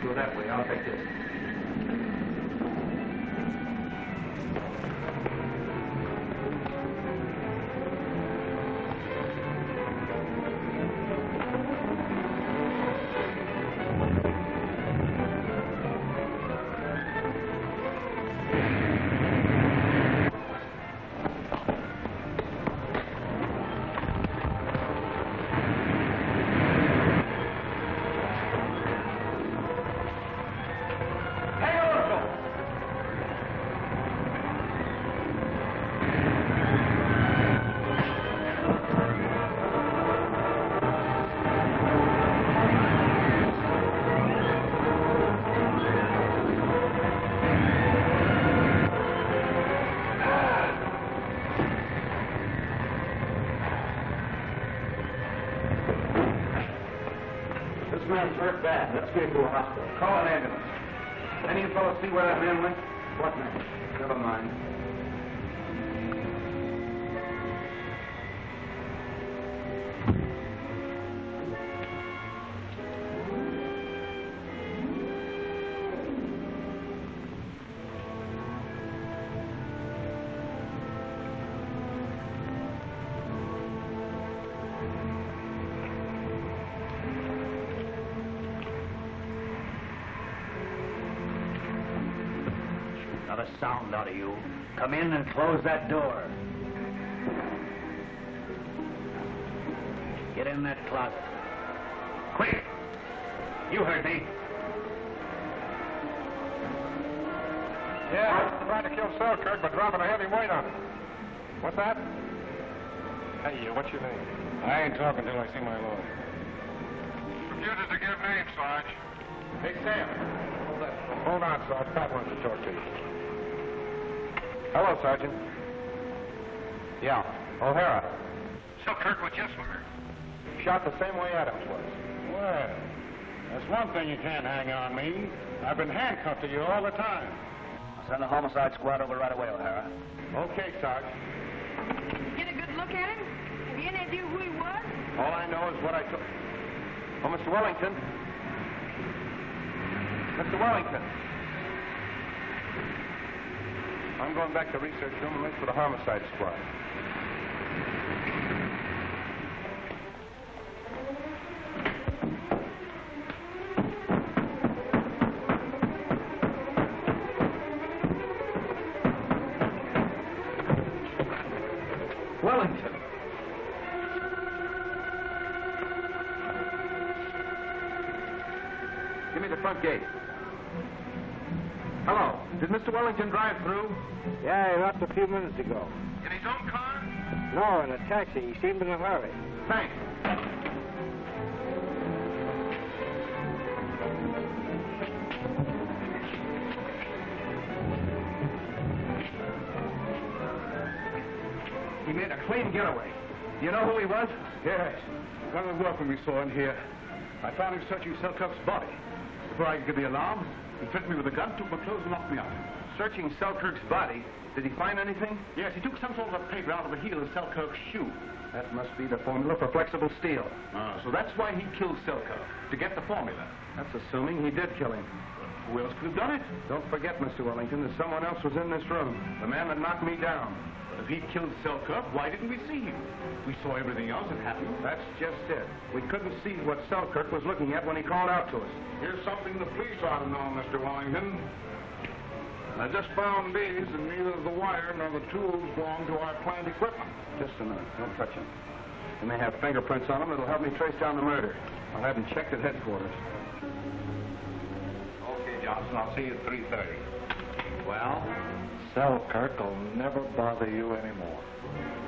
[SPEAKER 17] Go that way. I'll take this. man's hurt bad. Let's get him to a hospital. Call an ambulance. Any of you fellows see where that man went? What man? Never mind.
[SPEAKER 6] Not a sound out of you. Come in and close that door. Get in that closet. Quick! You heard me.
[SPEAKER 7] Yeah, trying to kill Selkirk, but dropping a heavy weight on it. What's that? Hey, you, what's your name? I ain't talking till I see my lawyer.
[SPEAKER 5] Refused to give names, Sarge.
[SPEAKER 7] Hey, Sam. Hold on, Sarge. Pat wants to talk to you. Hello, Sergeant. Yeah, O'Hara.
[SPEAKER 11] Selkirk was just murdered.
[SPEAKER 7] Shot the same way Adams was.
[SPEAKER 23] Well, that's one thing you can't hang on me. I've been handcuffed to you all the time.
[SPEAKER 6] Send the homicide squad over right away, O'Hara.
[SPEAKER 7] Okay, Sarge.
[SPEAKER 16] Get a good look at him? Have you any idea who he was?
[SPEAKER 7] All I know is what I took. Oh, Mr. Wellington. Mr. Wellington. I'm going back to research room and wait for the homicide squad.
[SPEAKER 17] Wellington.
[SPEAKER 7] Give me the front gate. Hello. Did Mr. Wellington drive through?
[SPEAKER 23] Yeah, he left a few minutes ago.
[SPEAKER 5] In his own car?
[SPEAKER 23] No, in a taxi. He seemed in a hurry.
[SPEAKER 7] Thanks. He made a clean getaway. Do you know who he was?
[SPEAKER 17] Yes. One of the workmen we saw in here. I found him searching Selkirk's body. Before I could give the alarm, he threatened me with a gun, took my clothes, and knocked me out.
[SPEAKER 7] Searching Selkirk's body. Did he find anything?
[SPEAKER 17] Yes, he took some sort of a paper out of the heel of Selkirk's shoe. That must be the formula for flexible steel.
[SPEAKER 7] So that's why he killed Selkirk, to get the formula. That's assuming he did kill him. Who else could have done it? Don't forget, Mr. Wellington, that someone else was in this room. The man that knocked me down. But if he killed Selkirk, why didn't we see him? We saw everything else that happened. That's just it. We couldn't see what Selkirk was looking at when he called out to us.
[SPEAKER 5] Here's something the police ought to know, Mr. Wellington. I just found these, and neither the wire nor the tools belong to our plant equipment.
[SPEAKER 7] Just a minute. Don't touch them. They may have fingerprints on them that'll help me trace down the murder. I'll have them checked at headquarters.
[SPEAKER 17] Okay, Johnson. I'll see you at 3:30.
[SPEAKER 1] Well, Selkirk will never bother you anymore.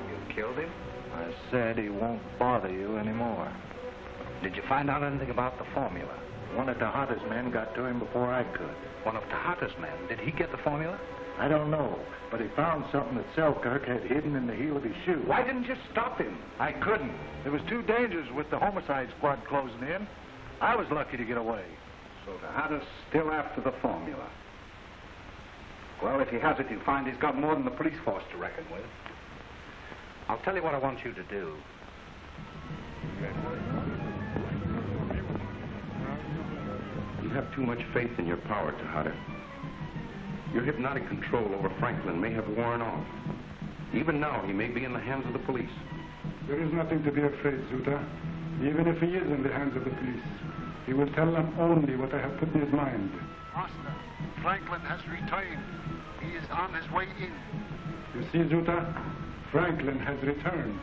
[SPEAKER 6] You killed him?
[SPEAKER 1] I said he won't bother you anymore.
[SPEAKER 6] Did you find out anything about the formula?
[SPEAKER 1] One of Tejada's men got to him before I could.
[SPEAKER 6] One of Tejada's men? Did he get the formula?
[SPEAKER 1] I don't know, but he found something that Selkirk had hidden in the heel of his shoe.
[SPEAKER 6] Why didn't you stop him?
[SPEAKER 1] I couldn't. It was too dangerous with the homicide squad closing in. I was lucky to get away.
[SPEAKER 6] So Tejada's still after the formula. Well, if he has it, you'll find he's got more than the police force to reckon with. I'll tell you what I want you to do.
[SPEAKER 13] You have too much faith in your power, Tejada. Your hypnotic control over Franklin may have worn off. Even now, he may be in the hands of the police.
[SPEAKER 7] There is nothing to be afraid, Zuta. Even if he is in the hands of the police, he will tell them only what I have put in his mind.
[SPEAKER 11] Master, Franklin has returned. He is on his way in.
[SPEAKER 7] You see, Zuta, Franklin has returned.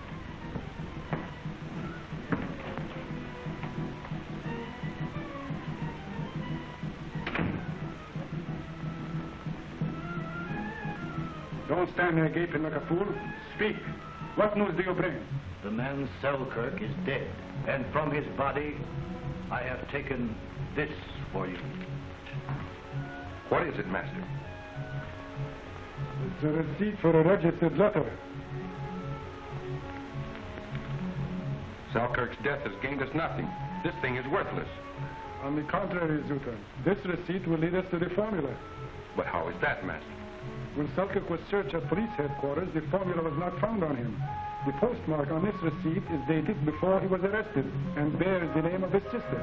[SPEAKER 7] Don't stand there gaping like a fool. Speak. What news do you bring?
[SPEAKER 6] The man Selkirk is dead, and from his body, I have taken this for you.
[SPEAKER 13] What is it, Master?
[SPEAKER 7] It's a receipt for a registered letter.
[SPEAKER 13] Selkirk's death has gained us nothing. This thing is worthless.
[SPEAKER 7] On the contrary, Zuta, this receipt will lead us to the formula.
[SPEAKER 13] But how is that, Master?
[SPEAKER 7] When Selkirk was searched at police headquarters, the formula was not found on him. The postmark on this receipt is dated before he was arrested and bears the name of his sister.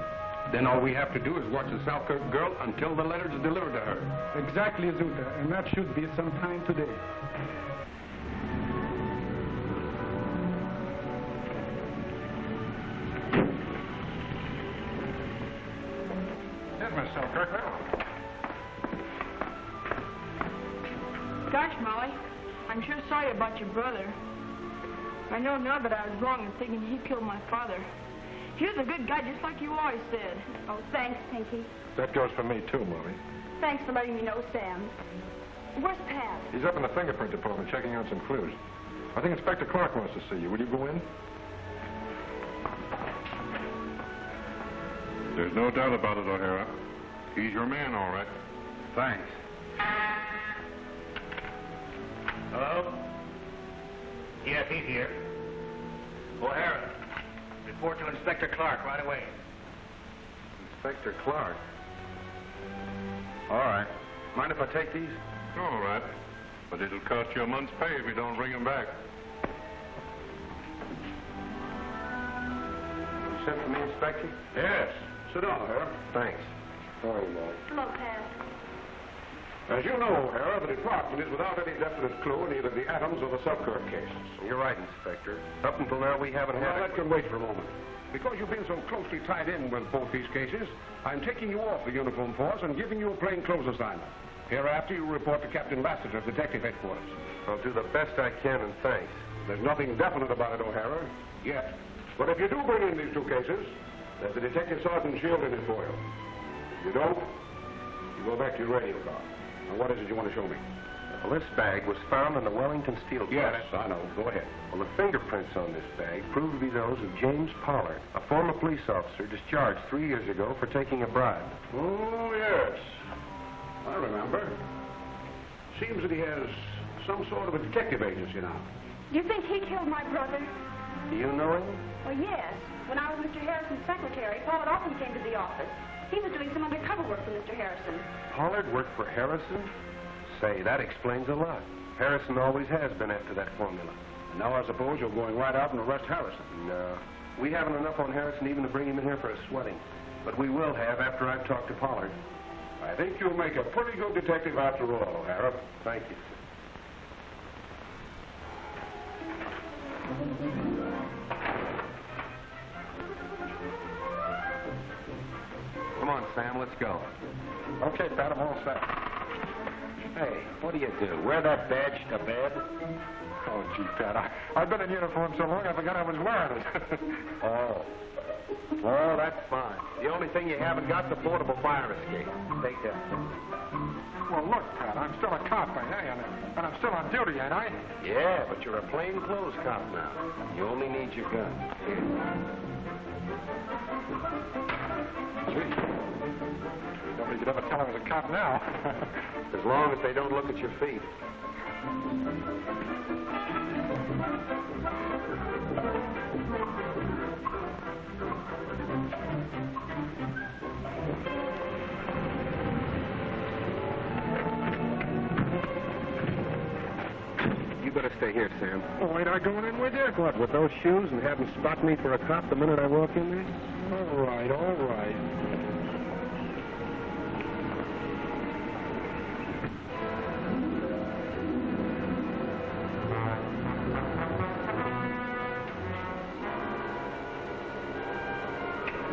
[SPEAKER 13] Then all we have to do is watch the Selkirk girl until the letter is delivered to her.
[SPEAKER 7] Exactly, Zuta, and that should be sometime today.
[SPEAKER 5] Here's Miss Selkirk.
[SPEAKER 16] Gosh, Molly, I'm sure sorry about your brother. I know now that I was wrong in thinking he killed my father. He was a good guy, just like you always said.
[SPEAKER 15] Oh, thanks, Pinky.
[SPEAKER 1] That goes for me, too, Molly.
[SPEAKER 15] Thanks for letting me know, Sam. Where's Pat?
[SPEAKER 1] He's up in the fingerprint department checking out some clues. I think Inspector Clark wants to see you. Will you go in?
[SPEAKER 5] There's no doubt about it, O'Hara. He's your man, all right.
[SPEAKER 17] Thanks.
[SPEAKER 14] Hello? Yes, he's here. O'Hara, report to Inspector Clark right away.
[SPEAKER 9] Inspector Clark? All right. Mind if I take these?
[SPEAKER 5] All right. But it'll cost you a month's pay if you don't bring him back.
[SPEAKER 9] You sent for me, Inspector?
[SPEAKER 11] Yes. Sit down, O'Hara.
[SPEAKER 9] Thanks. Sorry, Molly.
[SPEAKER 15] Hello, Pat.
[SPEAKER 11] As you know, O'Hara, the department is without any definite clue in either the Adams or the Selkirk cases.
[SPEAKER 9] You're right, Inspector. Up until now, we haven't had...
[SPEAKER 11] Well, that can wait for a moment. Because you've been so closely tied in with both these cases, I'm taking you off the uniform force and giving you a plain clothes assignment. Hereafter, you report to Captain Lassiter of Detective Headquarters.
[SPEAKER 9] I'll do the best I can, and thanks.
[SPEAKER 11] There's nothing definite about it, O'Hara, yet. But if you do bring in these two cases, there's a Detective Sergeant Shield in it for you. If you don't, you go back to your radio car. Now, what is it you want to show me?
[SPEAKER 9] Well, this bag was found in the Wellington Steel
[SPEAKER 11] Yes,
[SPEAKER 9] Press.
[SPEAKER 11] I know. Go ahead.
[SPEAKER 9] Well, the fingerprints on this bag proved to be those of James Pollard, a former police officer discharged 3 years ago for taking a bribe.
[SPEAKER 11] Oh, yes. I remember. Seems that he has some sort of a detective agency now.
[SPEAKER 15] Do you think he killed my brother?
[SPEAKER 9] Do you know him?
[SPEAKER 15] Well, yes. When I was Mr. Harrison's secretary, Pollard often came to the office. He was doing some undercover work for Mr. Harrison.
[SPEAKER 9] Pollard worked for Harrison? Say, that explains a lot. Harrison always has been after that formula.
[SPEAKER 11] And now I suppose you're going right out and arrest Harrison.
[SPEAKER 9] No. We haven't enough on Harrison even to bring him in here for a sweating. But we will have after I've talked to Pollard.
[SPEAKER 11] I think you'll make a pretty good detective after all, O'Hara.
[SPEAKER 9] Thank you. Come on, Sam, let's go.
[SPEAKER 11] Okay, Pat, I'm all set.
[SPEAKER 9] Hey, what do you do? Wear that badge to bed?
[SPEAKER 11] Oh, gee, Pat, I've been in uniform so long I forgot I was wearing it.
[SPEAKER 9] Oh. Well, that's fine. The only thing you haven't got's a portable fire escape. Take that.
[SPEAKER 11] Well, look, Pat, I'm still a cop, ain't I? And I'm still on duty, ain't I?
[SPEAKER 9] Yeah, but you're a plainclothes cop now. You only need your gun.
[SPEAKER 11] Gee. Nobody could ever tell I was a cop now.
[SPEAKER 9] As long as they don't look at your feet. You better stay here, Sam.
[SPEAKER 11] Oh, ain't I going in with you?
[SPEAKER 9] What, with those shoes and have them spot me for a cop the minute I walk in there?
[SPEAKER 11] All right, all right.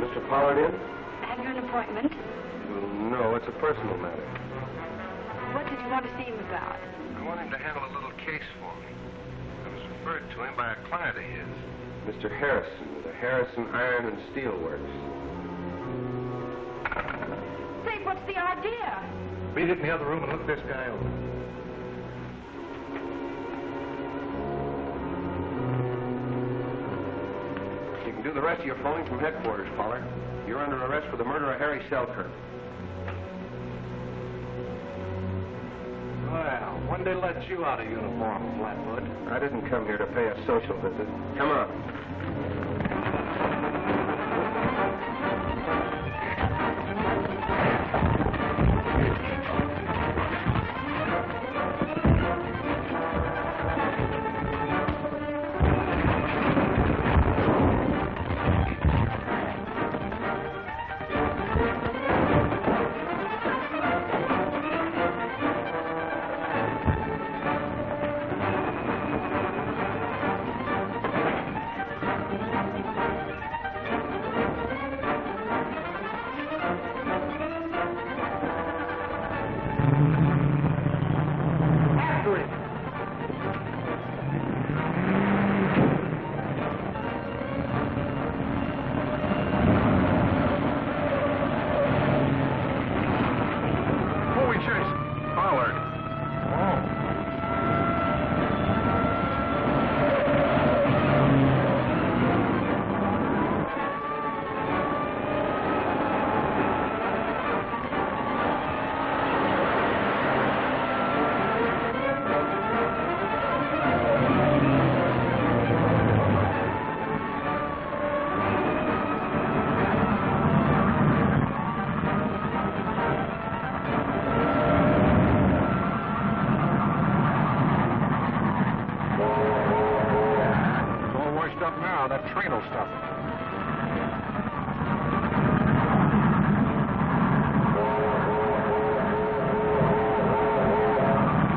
[SPEAKER 9] Mr. Pollard in?
[SPEAKER 15] Have you an appointment?
[SPEAKER 9] Well, no, it's a personal matter.
[SPEAKER 15] What did you want to see him about?
[SPEAKER 9] I want him to handle a little case for me. I was referred to him by a client of his. Mr. Harrison, with the Harrison Iron and Steel Works.
[SPEAKER 15] Say, what's the idea?
[SPEAKER 1] Beat it in the other room and look this guy over.
[SPEAKER 9] You can do the rest of your phoning from headquarters, Pollard. You're under arrest for the murder of Harry Selkirk.
[SPEAKER 1] Well, when they let you out of uniform, Flatfoot?
[SPEAKER 9] I didn't come here to pay a social visit. Come on.
[SPEAKER 23] train will stop.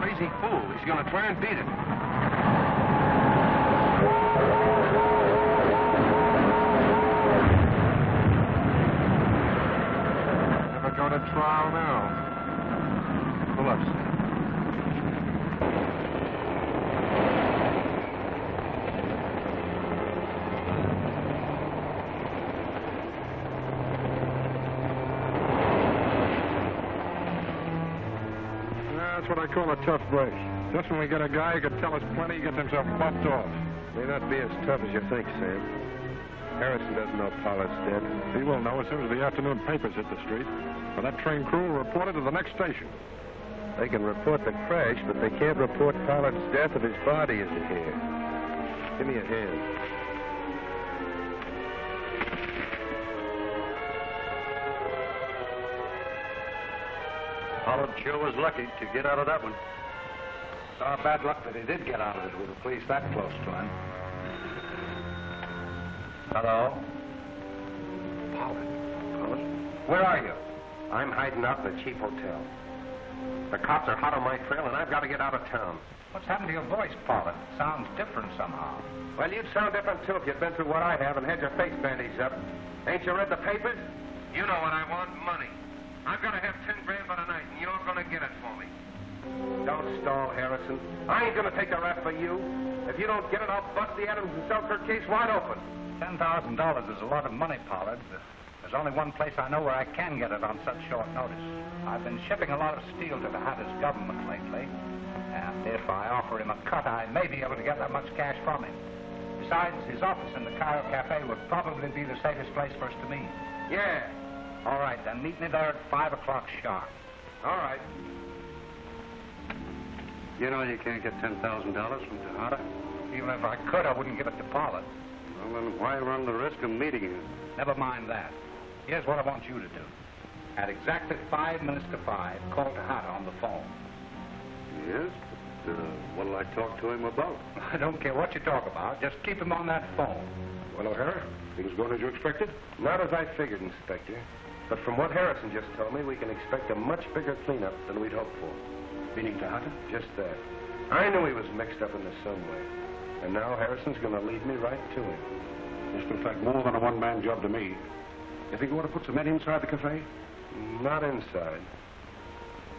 [SPEAKER 13] Crazy fool. He's going to try and beat it.
[SPEAKER 23] Never go to trial now. Pull up, Sam. That's what I call a tough break. Just when we get a guy who could tell us plenty, he gets himself bumped off.
[SPEAKER 9] May not be as tough as you think, Sam. Harrison doesn't know Pollard's dead.
[SPEAKER 23] He will know as soon as the afternoon papers hit the street. And that train crew will report it to the next station.
[SPEAKER 9] They can report the crash, but they can't report Pollard's death if his body isn't here. Give me a hand.
[SPEAKER 11] Pollard sure was lucky to get out of that one.
[SPEAKER 6] It's our bad luck that he did get out of it with the police that close to him.
[SPEAKER 11] Hello?
[SPEAKER 9] Pollard.
[SPEAKER 13] Where are you? I'm hiding out in the cheap hotel. The cops are hot on my trail, and I've got to get out of town.
[SPEAKER 6] What's happened to your voice, Pollard? Sounds different somehow.
[SPEAKER 13] Well, you'd sound different, too, if you'd been through what I have and had your face bandaged up. Ain't you read the papers? You know what I want, money. I've got to have 10 grand by tonight, and you're going to get it for me. Don't stall, Harrison. I ain't going to take the rap for you. If you don't get it, I'll bust the Adams and Selkirk case wide open.
[SPEAKER 6] $10,000 is a lot of money, Pollard. There's only one place I know where I can get it on such short notice. I've been shipping a lot of steel to the Hatter's government lately. And if I offer him a cut, I may be able to get that much cash from him. Besides, his office in the Cairo Cafe would probably be the safest place for us to meet.
[SPEAKER 13] Yeah.
[SPEAKER 6] All right, then meet me there at 5 o'clock sharp.
[SPEAKER 13] All right.
[SPEAKER 11] You know you can't get $10,000 from Tejada.
[SPEAKER 6] Even if I could, I wouldn't give it to Pollard.
[SPEAKER 11] Well, then why run the risk of meeting him?
[SPEAKER 6] Never mind that. Here's what I want you to do. At exactly 5 minutes to 5, call Tejada on the phone.
[SPEAKER 11] Yes, but what'll I talk to him about?
[SPEAKER 6] I don't care what you talk about. Just keep him on that phone.
[SPEAKER 13] Well, O'Hara, things going as you expected? Not as I figured, Inspector. But from what Harrison just told me, we can expect a much bigger cleanup than we'd hoped for.
[SPEAKER 6] Meaning Tejada?
[SPEAKER 13] Just that. I knew he was mixed up in this some way. And now Harrison's going to lead me right to him.
[SPEAKER 23] This looks like more than a one-man job to me. You think you want to put some men inside the cafe?
[SPEAKER 13] Not inside.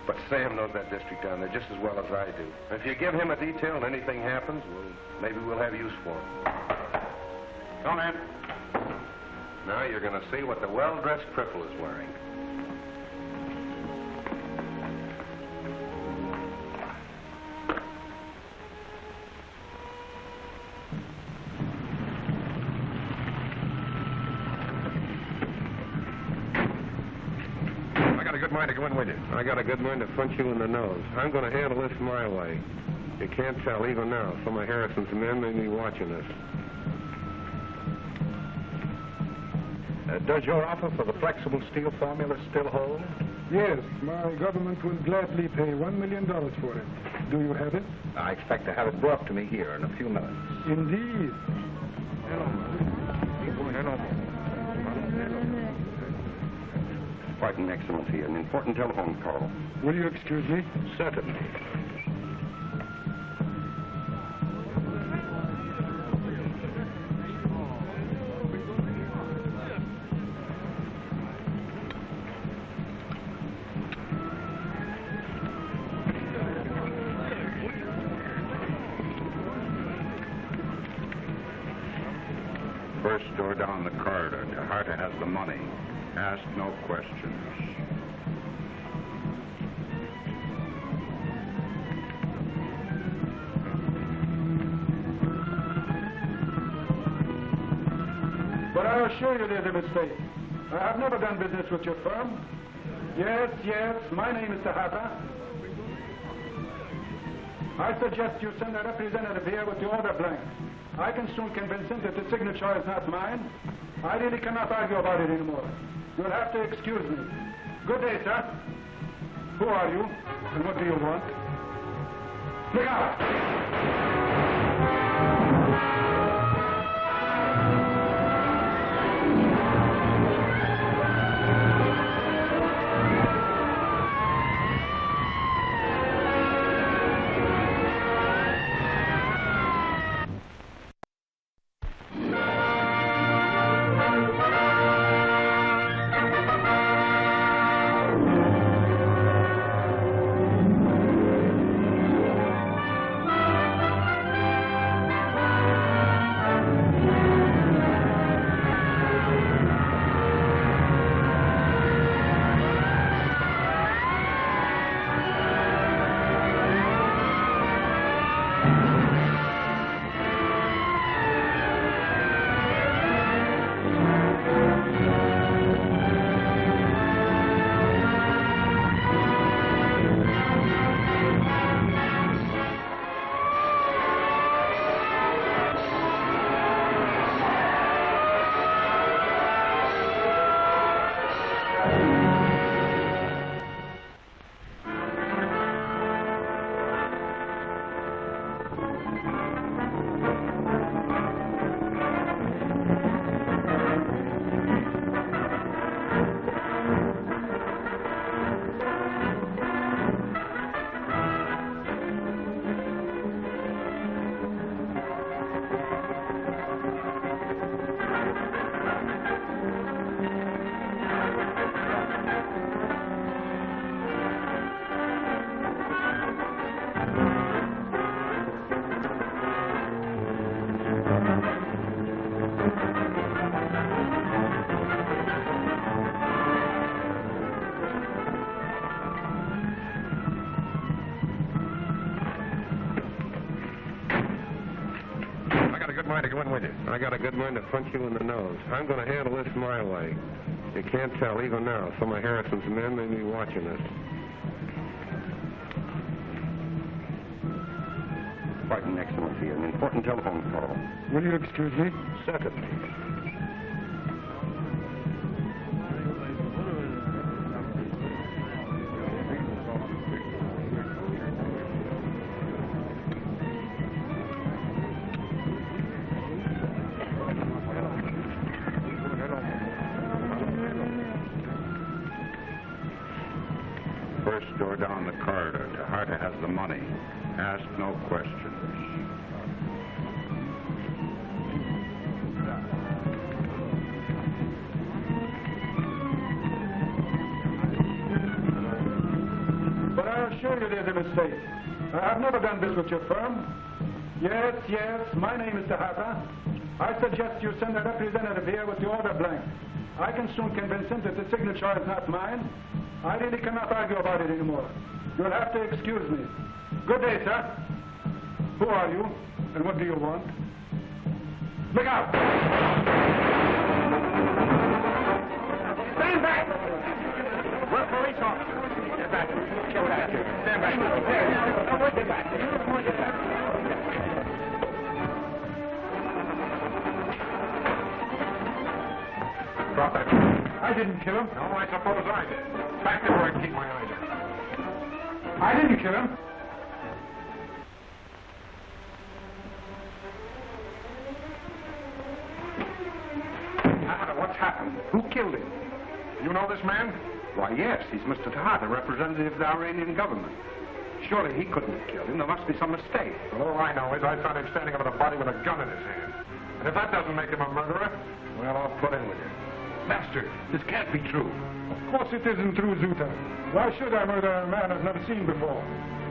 [SPEAKER 13] But Sam knows that district down there just as well as I do. If you give him a detail and anything happens, well, maybe we'll have use for him.
[SPEAKER 23] Come in.
[SPEAKER 13] Now you're going to see what the well-dressed cripple is wearing.
[SPEAKER 23] I got a good mind to go in with you.
[SPEAKER 5] I got a good mind to punch you in the nose. I'm going to handle this my way. You can't tell even now. Some of Harrison's men may be watching us.
[SPEAKER 6] Does your offer for the flexible steel formula still hold?
[SPEAKER 7] Yes, my government will gladly pay $1 million for it. Do you have it?
[SPEAKER 6] I expect to have it brought to me here in a few minutes.
[SPEAKER 7] Indeed.
[SPEAKER 13] Pardon, Excellency, an important telephone call.
[SPEAKER 7] Will you excuse me?
[SPEAKER 6] Certainly.
[SPEAKER 17] First door down the corridor. Tejada has the money. Ask no questions.
[SPEAKER 7] But I assure you there's a mistake. I have never done business with your firm. Yes, my name is Tejada. I suggest you send a representative here with the order blank. I can soon convince him that the signature is not mine. I really cannot argue about it anymore. You'll have to excuse me. Good day, sir. Who are you, and what do you want? Look out!
[SPEAKER 13] am I to go in with you? I got a good mind to punch you in the nose. I'm going to handle this my way. You can't tell even now. Some of Harrison's men may be watching us. Pardon, Excellency, an important telephone call.
[SPEAKER 7] Will you excuse me?
[SPEAKER 13] Certainly.
[SPEAKER 17] First door down the corridor. Tejada has the money. Ask no questions.
[SPEAKER 7] But I assure you there's a mistake. I've never done this with your firm. Yes, my name is Tejada. I suggest you send a representative here with the order blank. I can soon convince him that the signature is not mine. I really cannot argue about it anymore. You'll have to excuse me. Good day, sir. Who are you, and what do you want? Look out!
[SPEAKER 14] Stand back! We're police officers. Get back. Get back here. Stand back. There. Get back. Get back.
[SPEAKER 13] Drop that.
[SPEAKER 7] I didn't kill him.
[SPEAKER 13] No, I suppose I did. Back there where I can keep my eyes on.
[SPEAKER 7] I didn't kill him.
[SPEAKER 17] What's happened? Who killed him?
[SPEAKER 13] You know this man?
[SPEAKER 17] Why, yes, he's Mr. Tejada, representative of the Iranian government. Surely he couldn't have killed him. There must be some mistake.
[SPEAKER 13] Well, all I know is I found him standing over the body with a gun in his hand. And if that doesn't make him a murderer, well, I'll put in with you.
[SPEAKER 17] Master, this can't be true.
[SPEAKER 7] Of course it isn't true, Zuta. Why should I murder a man I've never seen before?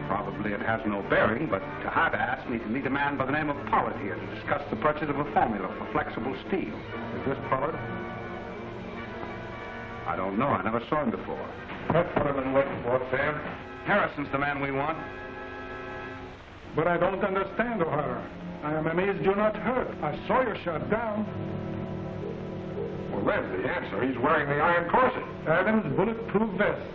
[SPEAKER 17] Probably it has no bearing, but Tejada asked me to meet a man by the name of Pollard here to discuss the purchase of a formula for flexible steel.
[SPEAKER 13] Is this Pollard?
[SPEAKER 17] I don't know. I never saw him before.
[SPEAKER 13] That's what I've been looking for, Sam.
[SPEAKER 17] Harrison's the man we want.
[SPEAKER 7] But I don't understand, O'Hara. I am amazed you're not hurt. I saw you shot down.
[SPEAKER 13] Well, there's the answer. He's wearing the iron corset.
[SPEAKER 7] Adams' bulletproof vest.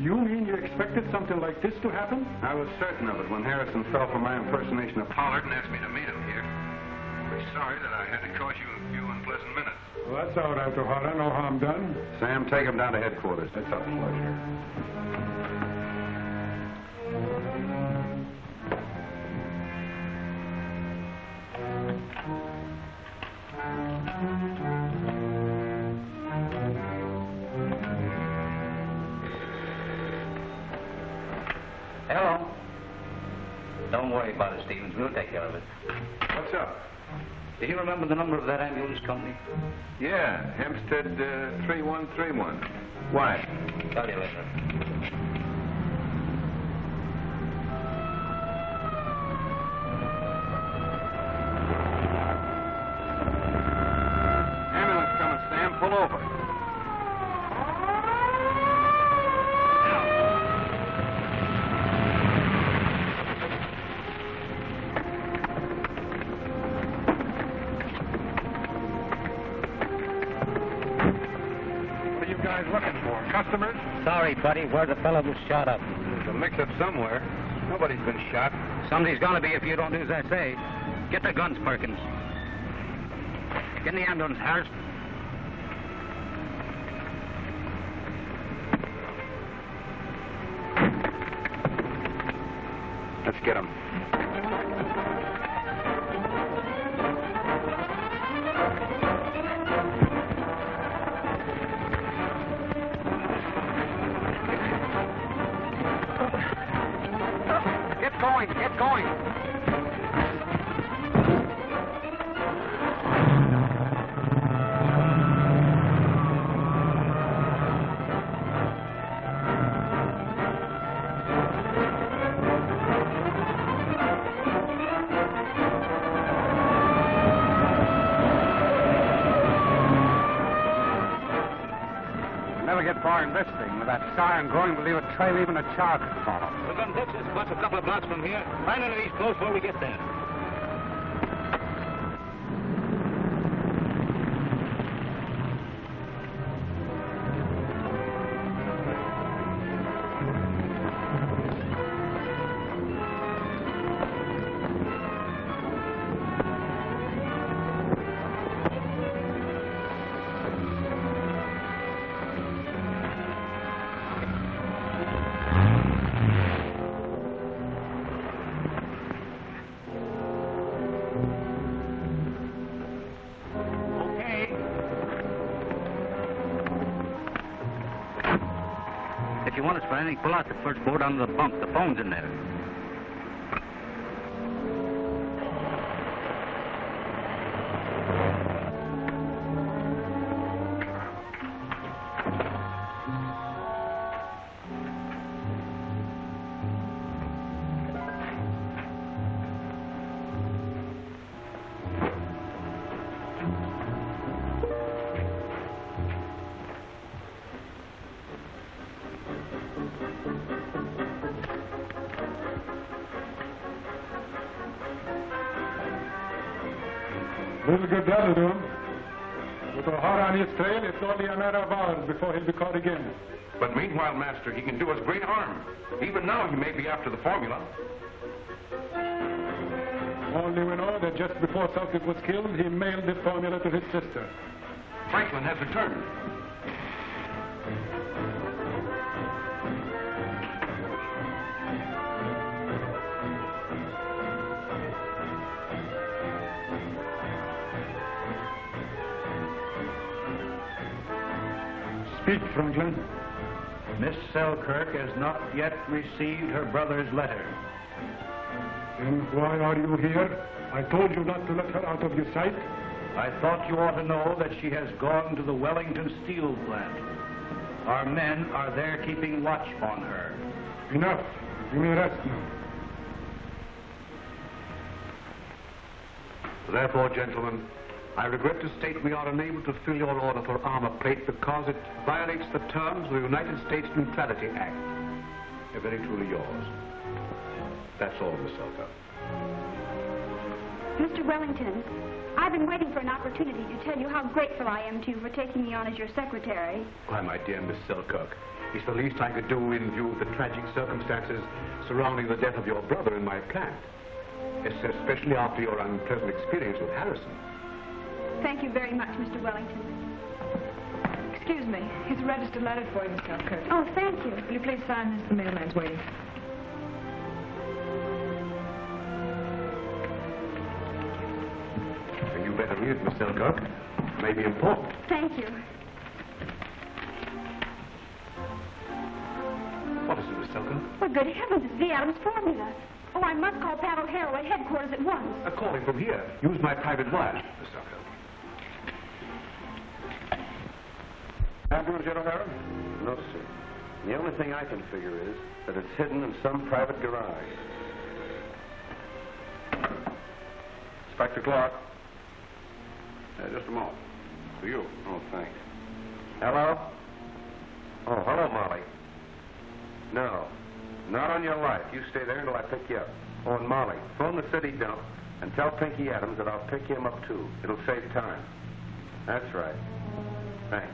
[SPEAKER 7] You mean you expected something like this to happen?
[SPEAKER 17] I was certain of it when Harrison fell for my impersonation of Pollard and asked me to meet him here. I'm sorry that I had to cause you a few unpleasant minutes.
[SPEAKER 7] Well, that's all right, O'Hara. No harm done.
[SPEAKER 17] Sam, take him down to headquarters.
[SPEAKER 13] It's a pleasure.
[SPEAKER 6] Hello. Don't worry about it, Stevens. We'll take care of it.
[SPEAKER 17] What's up?
[SPEAKER 6] Do you remember the number of that ambulance company?
[SPEAKER 18] Yeah, Hempstead 3131. Why?
[SPEAKER 6] Tell you later.
[SPEAKER 18] Ambulance coming, Sam. Pull over.
[SPEAKER 13] Looking for customers?
[SPEAKER 8] Sorry, buddy. We're the fellow who shot up.
[SPEAKER 17] There's a mix-up somewhere. Nobody's been shot.
[SPEAKER 6] Somebody's gonna be if you don't do as I say. Get the guns, Perkins. Get in the ambulance, Harris.
[SPEAKER 17] Let's get him.
[SPEAKER 6] Get going.
[SPEAKER 17] Never get far in this thing. With that siren going, we'll leave a trail even a child could follow.
[SPEAKER 8] We're going to ditch this bus a couple of blocks from here. Find one of these close before we get there.
[SPEAKER 6] want us for anything. Pull out the first board under the bunk. The phone's in there.
[SPEAKER 7] We'll get that'll do him. With a hot on his trail, it's only a matter of hours before he'll be caught again.
[SPEAKER 13] But meanwhile, Master, he can do us great harm. Even now, he may be after the formula.
[SPEAKER 7] Only we know that just before Selkirk was killed, he mailed the formula to his sister.
[SPEAKER 13] Franklin has returned.
[SPEAKER 7] Speak, Franklin.
[SPEAKER 17] Miss Selkirk has not yet received her brother's letter.
[SPEAKER 7] Then why are you here? I told you not to let her out of your sight.
[SPEAKER 17] I thought you ought to know that she has gone to the Wellington steel plant. Our men are there keeping watch on her.
[SPEAKER 7] Enough. You may rest now.
[SPEAKER 17] Therefore, gentlemen, I regret to state we are unable to fill your order for armor plate because it violates the terms of the United States Neutrality Act. You're very truly yours. That's all, Miss Selkirk.
[SPEAKER 15] Mr. Wellington, I've been waiting for an opportunity to tell you how grateful I am to you for taking me on as your secretary.
[SPEAKER 17] Why, my dear Miss Selkirk, it's the least I could do in view of the tragic circumstances surrounding the death of your brother in my plant. Especially after your unpleasant experience with Harrison.
[SPEAKER 15] Thank you very much, Mr. Wellington.
[SPEAKER 10] Excuse me. Here's a registered letter for you, Miss Selkirk.
[SPEAKER 15] Oh, thank you.
[SPEAKER 10] Will you please sign this? The mailman's waiting.
[SPEAKER 17] You better read it, Miss Selkirk. It may be important.
[SPEAKER 15] Thank you.
[SPEAKER 17] What is it, Miss Selkirk?
[SPEAKER 15] Well, good heavens, it's the Adams formula. Oh, I must call Pat O'Hara at headquarters at once.
[SPEAKER 17] Call him from here. Use my private wire, Miss Selkirk.
[SPEAKER 7] Have you, General O'Hara?
[SPEAKER 9] No, sir. The only thing I can figure is that it's hidden in some private garage.
[SPEAKER 13] Inspector Clark. Just a moment. For you.
[SPEAKER 9] Oh, thanks. Hello? Oh, hello, Molly. No, not on your life. You stay there until I pick you up. Oh, and Molly, phone the city dump and tell Pinky Adams that I'll pick him up, too. It'll save time. That's right. Thanks.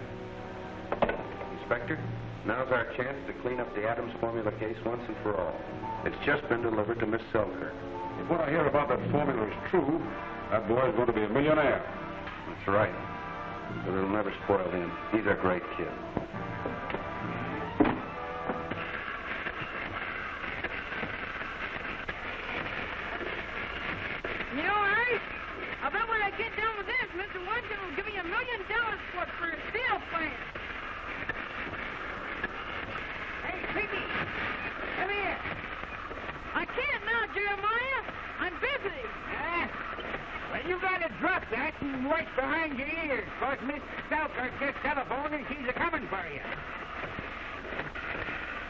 [SPEAKER 9] Inspector, now's our chance to clean up the Adams formula case once and for all. It's just been delivered to Miss Selkirk.
[SPEAKER 13] If what I hear about that formula is true, that boy's going to be a millionaire.
[SPEAKER 9] That's right. But it'll never spoil him. He's a great kid.
[SPEAKER 16] You know, Harry, I bet when I get done with this, Mr. Wellington will give me $1 million for a steel plant. Hey, Pinky, come here. I can't now, Jeremiah. I'm busy.
[SPEAKER 8] Well, you gotta drop that and wait behind your ears, because Miss Selkirk just telephoned and she's a-coming for you.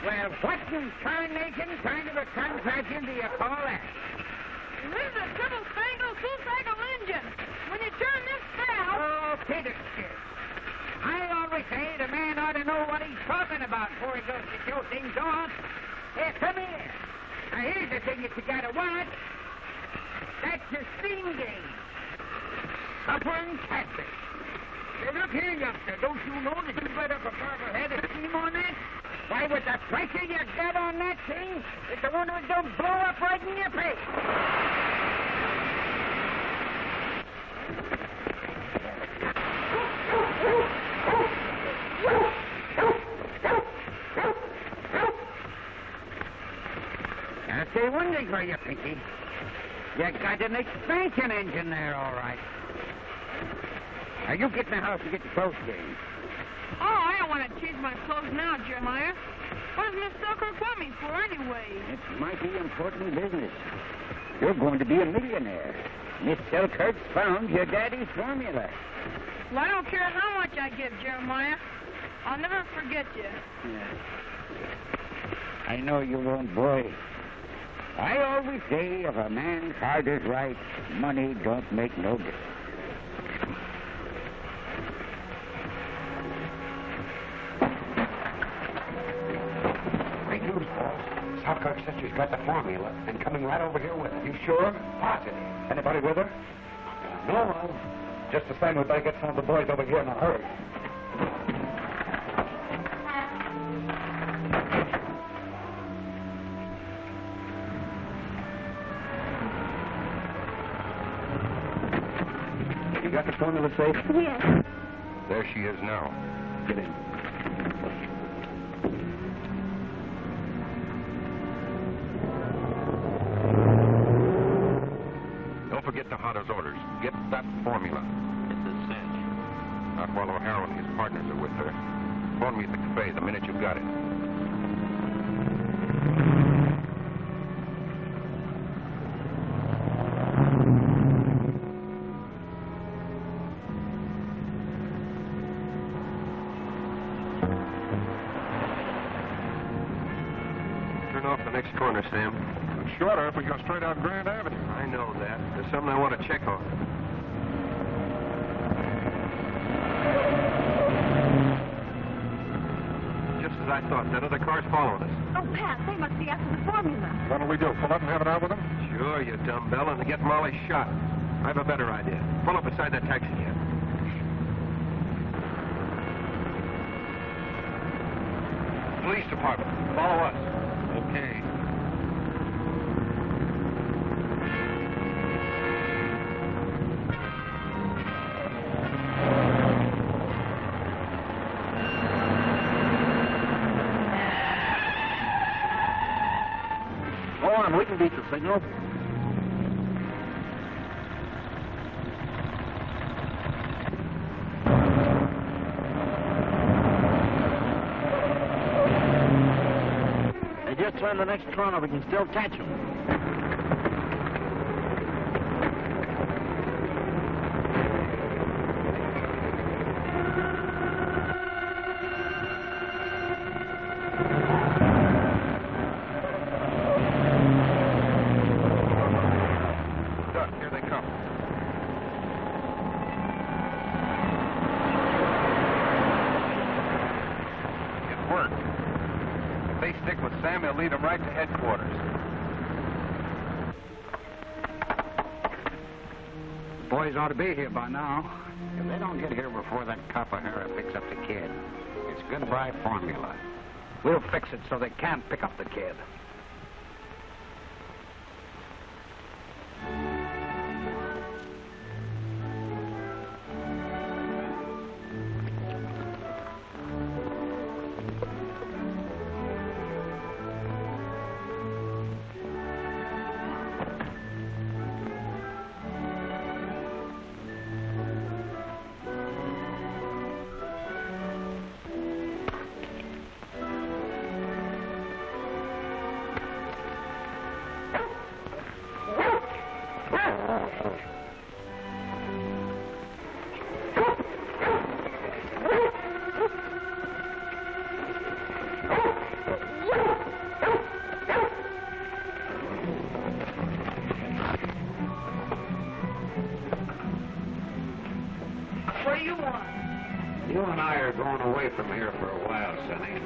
[SPEAKER 8] Well, what in tarnation kind of a contraption do you call that?
[SPEAKER 16] This is a triple-spangled, two-cycle engine. When you turn this valve...
[SPEAKER 8] Oh, Peter, I always say the man ought to know what he's talking about before he goes to show things off. Here, come here. Now, here's the thing that you gotta watch. That's the steam gauge. Upper and catfish. Hey, look here, youngster. Don't you know that you let up a powerful head of steam on that? Why, with the pressure you got on that thing, it's the one who's gonna blow up right in your face. Now, say one thing for you, Pinky. You got an expansion engine there, all right. Now, you get in the house and get your clothes changed.
[SPEAKER 16] Oh, I don't want to change my clothes now, Jeremiah. What's Miss Selkirk want me for, anyway?
[SPEAKER 8] It's mighty important business. You're going to be a millionaire. Miss Selkirk's found your daddy's formula.
[SPEAKER 16] Well, I don't care how much I give, Jeremiah. I'll never forget you.
[SPEAKER 8] Yeah. I know you won't, boy. I always say if a man's heart is right, money don't make no difference.
[SPEAKER 6] Great news, boss. Selkirk says she's got the formula and coming right over here with her. You sure? Positive. Anybody with her? No. Just the same, we'd better get some of the boys over here in a hurry. You got the formula safe?
[SPEAKER 15] Yes.
[SPEAKER 13] There she is now.
[SPEAKER 6] Get in.
[SPEAKER 13] Don't forget the Hunter's orders. Get that formula.
[SPEAKER 20] It's a cinch.
[SPEAKER 13] Not while O'Hara and his partners are with her. Phone me at the cafe the minute you've got it.
[SPEAKER 9] Turn off the next corner, Sam.
[SPEAKER 5] It's shorter if we go straight out Grand Avenue.
[SPEAKER 9] I know that. There's something I want to check on. Just as I thought, that other car's following us.
[SPEAKER 15] Oh, Pat, they must be after the formula.
[SPEAKER 5] What'll we do? Pull up and have it out with them?
[SPEAKER 9] Sure, you dumbbell, and to get Molly shot. I have a better idea. Pull up beside that taxi cab. Police department, follow us.
[SPEAKER 13] Okay.
[SPEAKER 20] Go on, we can beat the signal. They just turned the next corner. We can still catch them.
[SPEAKER 5] Duck, here they come.
[SPEAKER 9] It worked. If they stick with Sam, he'll lead them right to headquarters.
[SPEAKER 6] Boys ought to be here by now. If they don't get here before that cop O'Hara picks up the kid, it's goodbye formula. We'll fix it so they can't pick up the kid.
[SPEAKER 16] What do you want?
[SPEAKER 6] You and I are going away from here for a while, Sonny.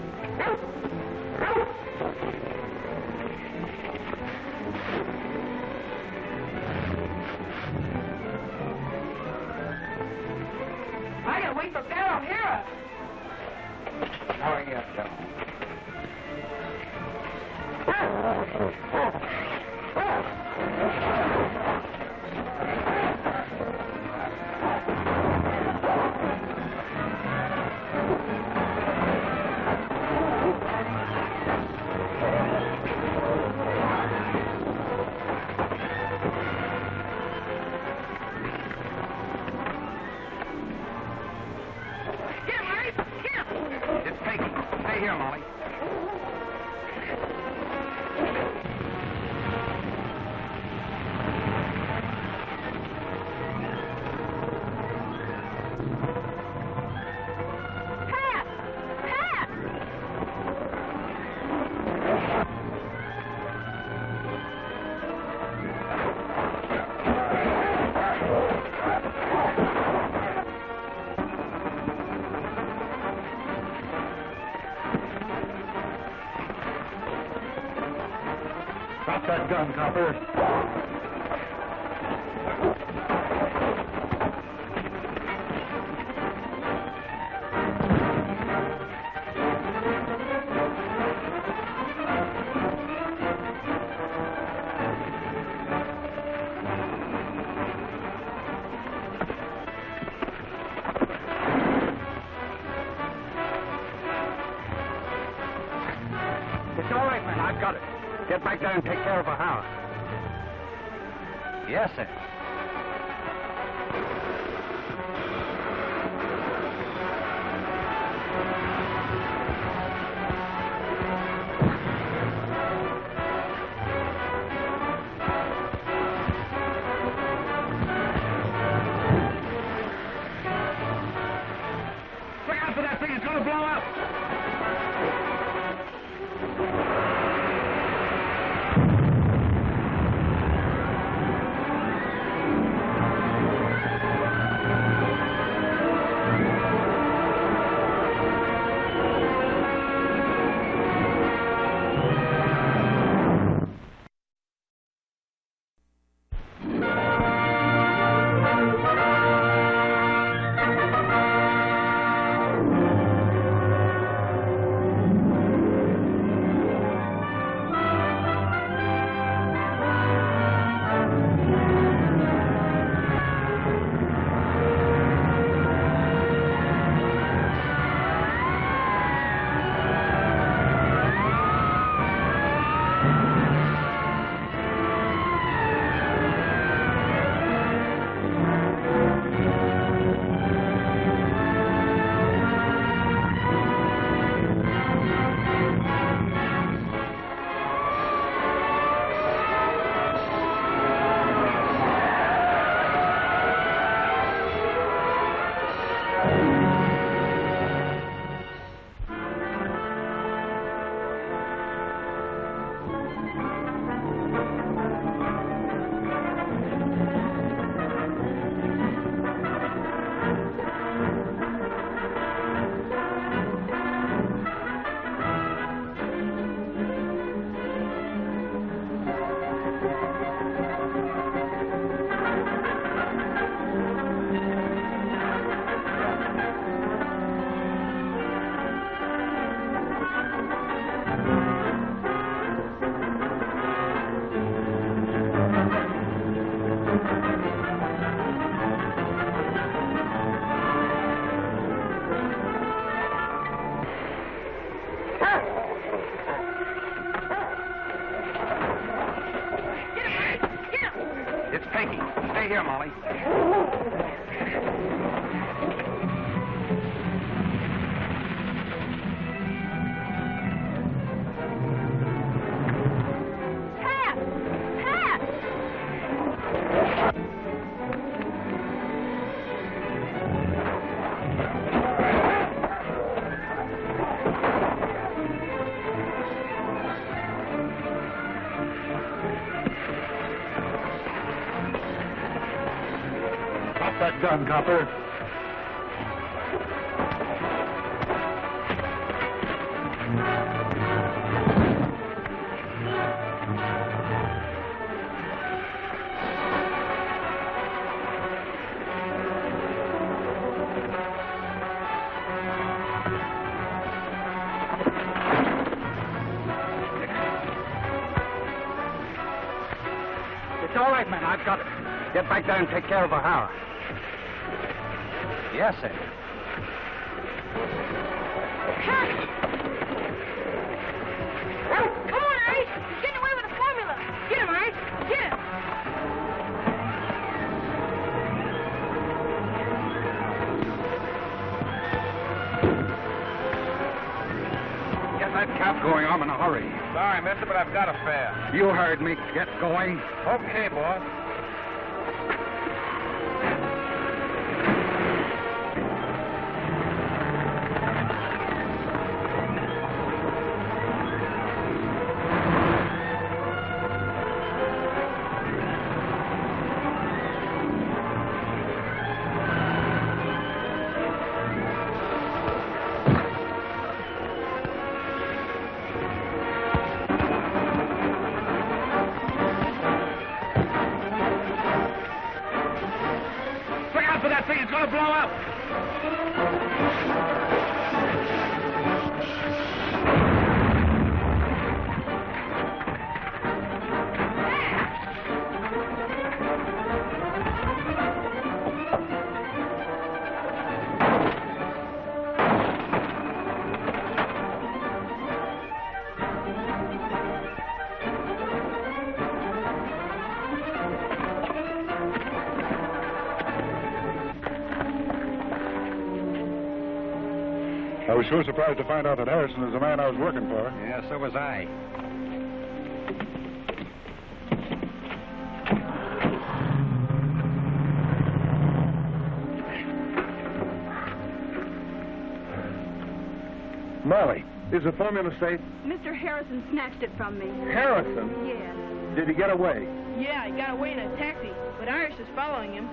[SPEAKER 16] I gotta wait for Pat O'Hara.
[SPEAKER 6] Hurry up, Tom.
[SPEAKER 16] Get him, Larry. Get him.
[SPEAKER 6] It's Peggy. Stay here, Molly.
[SPEAKER 1] Drop that gun, copper.
[SPEAKER 6] It's all right, man. I've got it. Get back there and take care of her house. Yes, sir.
[SPEAKER 14] Look out for that thing. It's going to blow up.
[SPEAKER 6] It's Pinky. Stay here, Molly.
[SPEAKER 15] Pat! Pat!
[SPEAKER 1] Drop that gun, copper.
[SPEAKER 6] It's all right, man. I've got it. Get back there and take care of her house. Yes, sir.
[SPEAKER 16] Come on, Ice. He's getting away with the formula. Get him, Ice. Get him.
[SPEAKER 6] Get that cab going. I'm in a hurry.
[SPEAKER 3] Sorry, mister, but I've got a fare.
[SPEAKER 6] You heard me. Get going.
[SPEAKER 3] Okay, boss.
[SPEAKER 14] thing is going to blow up.
[SPEAKER 23] I was sure surprised to find out that Harrison is the man I was working for.
[SPEAKER 6] Yeah, so was I.
[SPEAKER 23] Molly, is the formula safe?
[SPEAKER 15] Mr. Harrison snatched it from me.
[SPEAKER 23] Harrison?
[SPEAKER 15] Yes.
[SPEAKER 23] Did he get away?
[SPEAKER 16] Yeah, he got away in a taxi, but Irish is following him.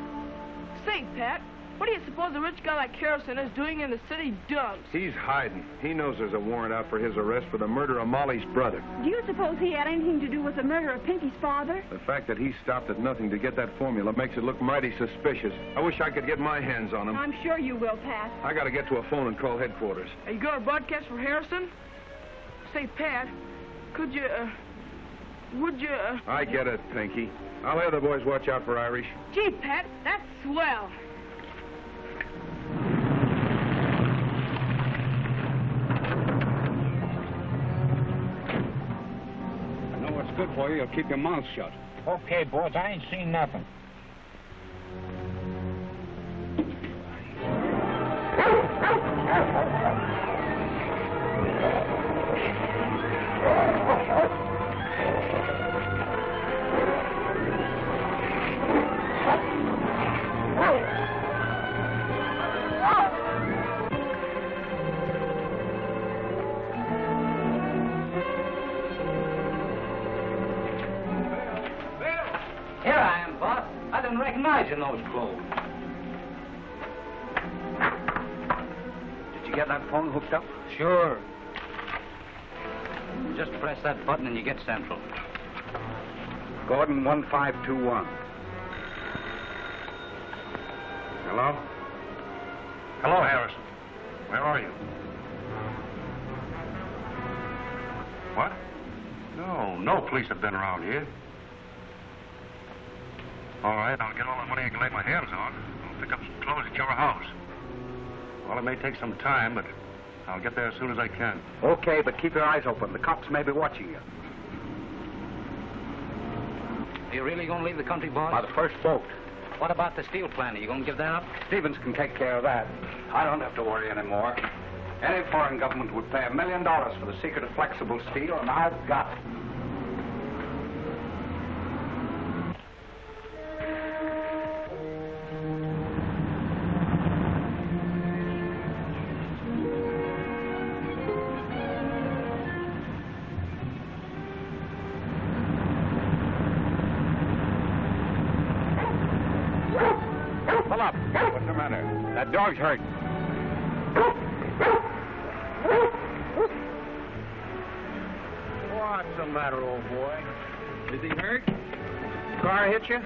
[SPEAKER 16] Say, Pat, what do you suppose a rich guy like Harrison is doing in the city dumps?
[SPEAKER 5] He's hiding. He knows there's a warrant out for his arrest for the murder of Molly's brother.
[SPEAKER 15] Do you suppose he had anything to do with the murder of Pinky's father?
[SPEAKER 5] The fact that he stopped at nothing to get that formula makes it look mighty suspicious. I wish I could get my hands on him.
[SPEAKER 15] I'm sure you will, Pat.
[SPEAKER 5] I gotta get to a phone and call headquarters.
[SPEAKER 16] Are you going to broadcast for Harrison? Say, Pat, could you, would you,
[SPEAKER 5] I get it, Pinky. I'll have the boys watch out for Irish.
[SPEAKER 16] Gee, Pat, that's swell.
[SPEAKER 17] Good for you. You'll keep your mouth shut.
[SPEAKER 6] Okay, boys, I ain't seen nothing. In those clothes.
[SPEAKER 17] Did you get that phone hooked up?
[SPEAKER 6] Sure. Just press that button and you get central.
[SPEAKER 17] Gordon 1521.
[SPEAKER 13] Hello? Hello, Harrison. Where are you? What? No police have been around here. All right, I'll get all the money I can lay my hands on. I'll pick up some clothes at your house. Well, it may take some time, but I'll get there as soon as I can.
[SPEAKER 17] Okay, but keep your eyes open. The cops may be watching you.
[SPEAKER 6] Are you really going to leave the country, boss?
[SPEAKER 17] By the first boat.
[SPEAKER 6] What about the steel plant? Are you going to give that up?
[SPEAKER 17] Stevens can take care of that. I don't have to worry anymore. Any foreign government would pay $1 million for the secret of flexible steel, and I've got it. What's the matter? That dog's hurt.
[SPEAKER 3] What's the matter, old boy? Is he hurt? Car hit you?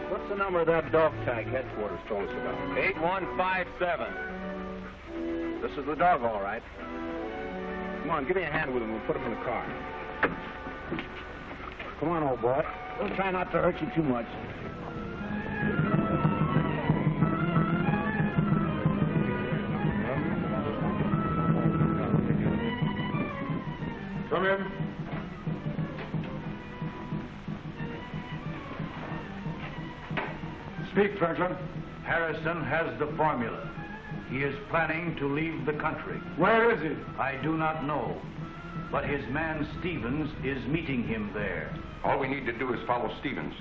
[SPEAKER 3] What's the number of that dog tag headquarters told us about? 8157. This is the dog, all right. Come on, give me a hand with him. We'll put him in the car. Come on, old boy. We'll try not to hurt you too much.
[SPEAKER 23] Come in. Speak, Franklin.
[SPEAKER 14] Harrison has the formula. He is planning to leave the country.
[SPEAKER 23] Where is he?
[SPEAKER 14] I do not know. But his man Stevens is meeting him there.
[SPEAKER 13] All we need to do is follow Stevens.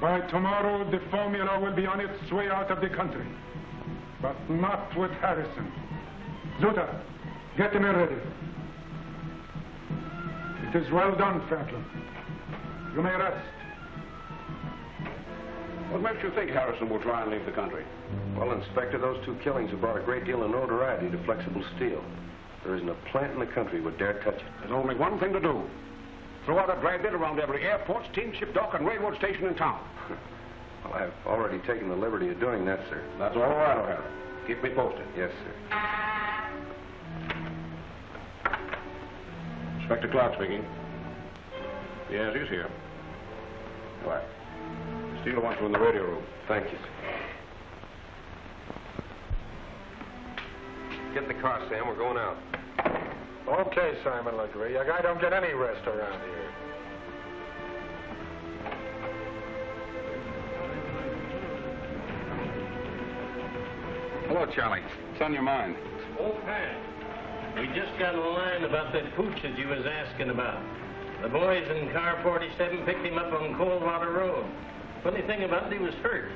[SPEAKER 23] By tomorrow, the formula will be on its way out of the country. But not with Harrison. Zuta, get the men ready. It is well done, Franklin. You may rest.
[SPEAKER 13] What makes you think Harrison will try and leave the country?
[SPEAKER 5] Well, Inspector, those two killings have brought a great deal of notoriety to flexible steel. There isn't a plant in the country would dare touch it.
[SPEAKER 13] There's only one thing to do. Throw out a dragnet around every airport, steamship dock, and railroad station in town.
[SPEAKER 9] Well, I've already taken the liberty of doing that, sir.
[SPEAKER 13] That's all right, O'Hara. Keep me posted.
[SPEAKER 9] Yes, sir.
[SPEAKER 13] Inspector Clark speaking. Yes, he's here. What? Steele wants you in the radio room.
[SPEAKER 9] Thank you, sir. Get in the car, Sam. We're going out.
[SPEAKER 23] Okay, Simon Legree. A guy don't get any rest around here.
[SPEAKER 13] Hello, Charlie. What's on your mind?
[SPEAKER 4] Oh, Pat. We just got a line about that pooch that you was asking about. The boys in car 47 picked him up on Coldwater Road. Funny thing about it, he was hurt.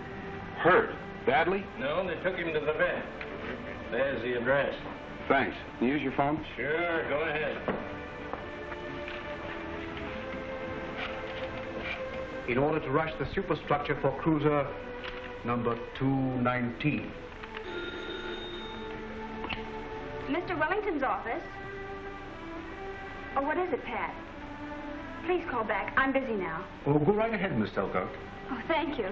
[SPEAKER 13] Hurt? Badly?
[SPEAKER 4] No, they took him to the vet. There's the address.
[SPEAKER 13] Thanks. Can you use your phone?
[SPEAKER 4] Sure, go ahead.
[SPEAKER 14] In order to rush the superstructure for cruiser number 219.
[SPEAKER 15] Mr. Wellington's office? Oh, what is it, Pat? Please call back. I'm busy now.
[SPEAKER 14] Oh, go right ahead, Miss Selkirk.
[SPEAKER 15] Oh, thank you.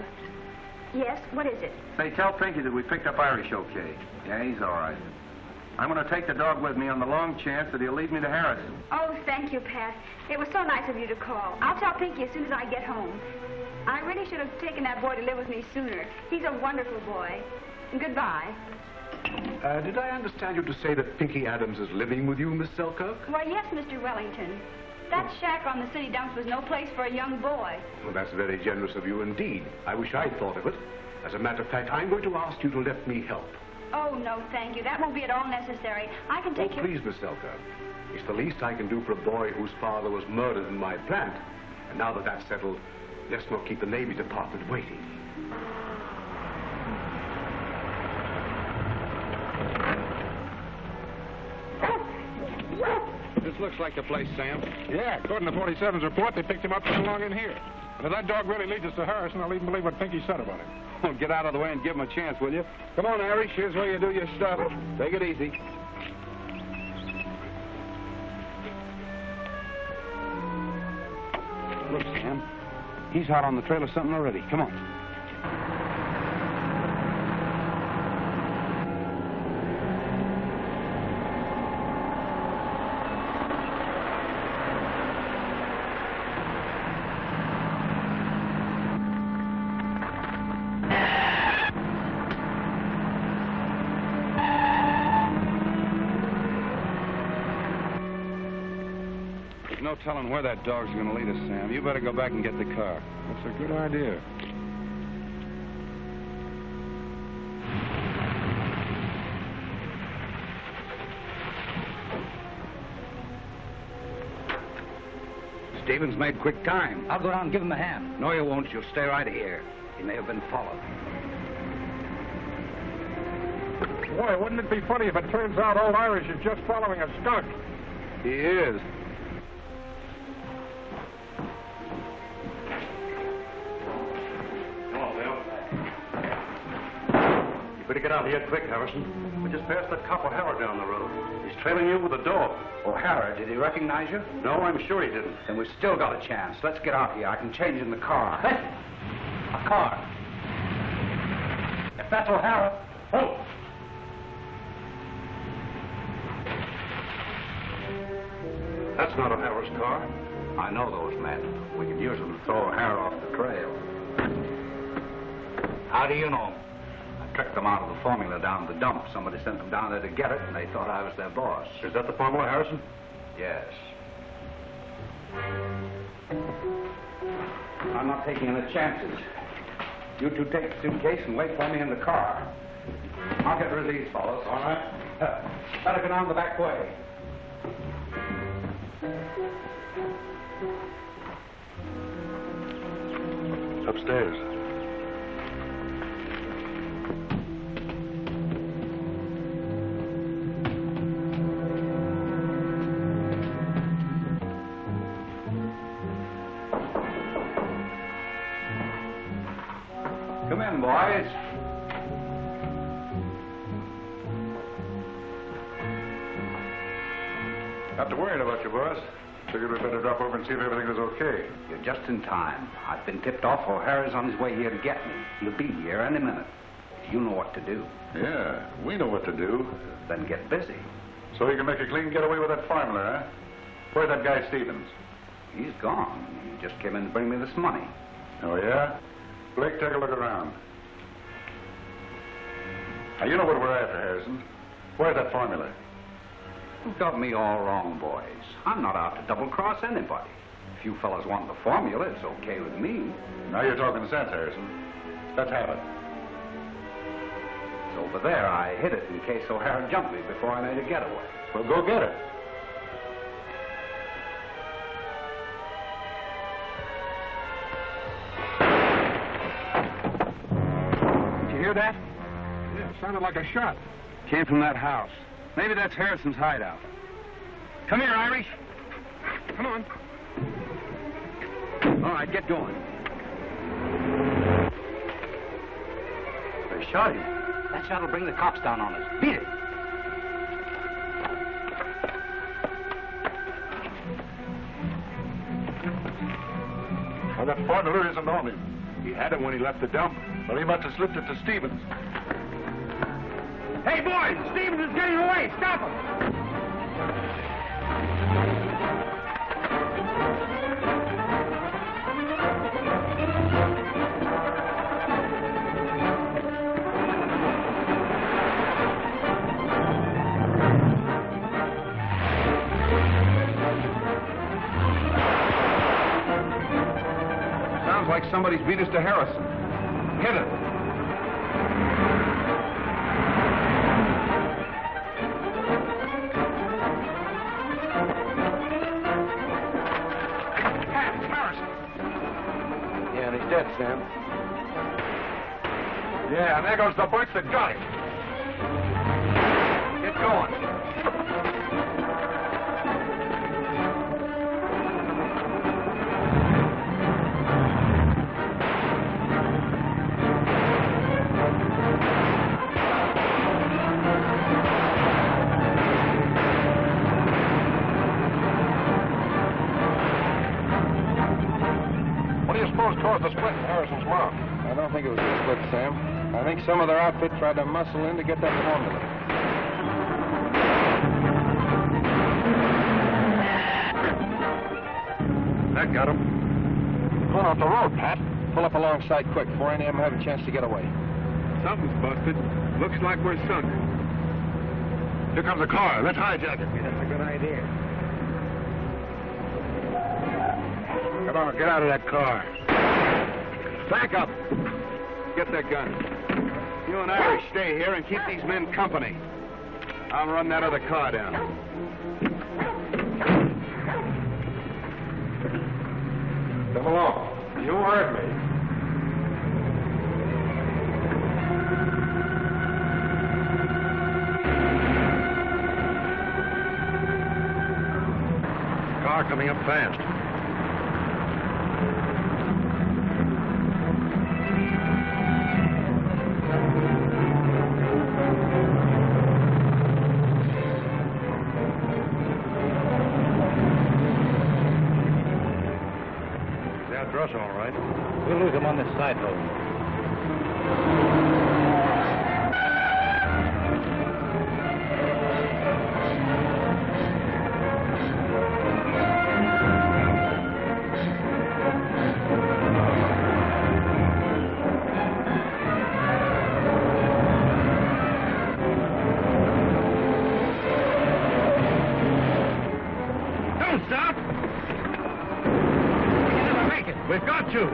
[SPEAKER 15] Yes, what is it?
[SPEAKER 9] Hey, tell Pinky that we picked up Irish okay. Yeah, he's all right. I'm going to take the dog with me on the long chance that he'll lead me to Harrison.
[SPEAKER 15] Oh, thank you, Pat. It was so nice of you to call. I'll tell Pinky as soon as I get home. I really should have taken that boy to live with me sooner. He's a wonderful boy. Goodbye.
[SPEAKER 14] Did I understand you to say that Pinky Adams is living with you, Miss Selkirk?
[SPEAKER 15] Why, yes, Mr. Wellington. That shack on the city dumps was no place for a young boy.
[SPEAKER 14] Well, that's very generous of you indeed. I wish I'd thought of it. As a matter of fact, I'm going to ask you to let me help.
[SPEAKER 15] Oh, no, thank you. That won't be at all necessary. I can take
[SPEAKER 14] Oh, please, Miss Selkirk. It's the least I can do for a boy whose father was murdered in my plant. And now that that's settled, let's not keep the Navy Department waiting.
[SPEAKER 13] This looks like the place, Sam. Yeah, according to 47's report, they picked him up along in here. And if that dog really leads us to Harrison, I'll even believe what Pinky said about him. Well, get out of the way and give him a chance, will you? Come on, Irish. Here's where you do your stuff. Take it easy. Look, Sam. He's hot on the trail of something already. Come on. No telling where that dog's going to lead us, Sam. You better go back and get the car. That's a good idea.
[SPEAKER 6] Stevens made quick time.
[SPEAKER 8] I'll go down and give him a hand.
[SPEAKER 6] No, you won't. You'll stay right here. He may have been followed.
[SPEAKER 23] Boy, wouldn't it be funny if it turns out old Irish is just following a skunk?
[SPEAKER 13] He is.
[SPEAKER 11] Better get out here quick, Harrison. We just passed that cop O'Hara down the road. He's trailing you with a dog.
[SPEAKER 6] O'Hara, did he recognize you?
[SPEAKER 11] No, I'm sure he didn't.
[SPEAKER 6] Then we've still got a chance. Let's get out here. I can change in the car.
[SPEAKER 8] Hey, a car. If that's O'Hara, oh!
[SPEAKER 11] That's not O'Hara's car.
[SPEAKER 6] I know those men. We can use them to throw O'Hara off the trail. How do you know? Tricked them out of the formula down the dump. Somebody sent them down there to get it, and they thought I was their boss.
[SPEAKER 11] Is that the formula, Harrison?
[SPEAKER 6] Yes. I'm not taking any chances. You two take the suitcase and wait for me in the car. I'll get rid of these fellows. All right. Better get on the back way.
[SPEAKER 11] Upstairs.
[SPEAKER 6] Come in, boys.
[SPEAKER 13] Not to worry about you, boss.
[SPEAKER 23] Figured we'd better drop over and see if everything was okay.
[SPEAKER 6] You're just in time. I've been tipped off O'Hara's on his way here to get me. He'll be here any minute. You know what to do.
[SPEAKER 23] Yeah, we know what to do.
[SPEAKER 6] Then get busy.
[SPEAKER 23] So you can make a clean getaway with that formula, huh? Where's that guy Stevens?
[SPEAKER 6] He's gone. He just came in to bring me this money.
[SPEAKER 23] Oh, yeah? Blake, take a look around. Now, you know what we're after, Harrison. Where's that formula?
[SPEAKER 6] You've got me all wrong, boys. I'm not out to double-cross anybody. If you fellas want the formula, it's okay with me.
[SPEAKER 23] Now you're talking sense, Harrison. Let's have it.
[SPEAKER 6] It's over there. I hid it in case O'Hara jumped me before I made a getaway.
[SPEAKER 23] Well, go get it.
[SPEAKER 14] Did you hear that?
[SPEAKER 23] Yeah, it sounded like a shot.
[SPEAKER 14] Came from that house. Maybe that's Harrison's hideout. Come here, Irish. Come on. All right, get going.
[SPEAKER 6] They shot him. That shot'll bring the cops down on us. Beat it.
[SPEAKER 23] Well, that formula isn't on him. He had it when he left the dump. Well, he must have slipped it to Stevens.
[SPEAKER 14] Hey, boys! Stevens is getting away! Stop him! Sounds like somebody's beat us to Harrison. Hit it.
[SPEAKER 2] Dead, Sam.
[SPEAKER 23] Yeah, and there goes the bunch that got him.
[SPEAKER 14] Get going.
[SPEAKER 23] Caused the split in Harrison's mouth.
[SPEAKER 2] I don't think it was a split, Sam. I think some of their outfit tried to muscle in to get that formula.
[SPEAKER 23] That got him. Going off the road, Pat.
[SPEAKER 2] Pull up alongside quick before any of them have a chance to get away.
[SPEAKER 23] Something's busted. Looks like we're sunk. Here comes a car. Let's hijack it.
[SPEAKER 2] That's a good idea.
[SPEAKER 23] Come on, get out of that car.
[SPEAKER 2] Back up. Get that gun. You and Irish stay here and keep these men company. I'll run that other car down.
[SPEAKER 23] Come along. You heard me. Car coming up fast.
[SPEAKER 11] Us all right.
[SPEAKER 8] We'll lose them on this side road.
[SPEAKER 14] Don't stop! We've got you!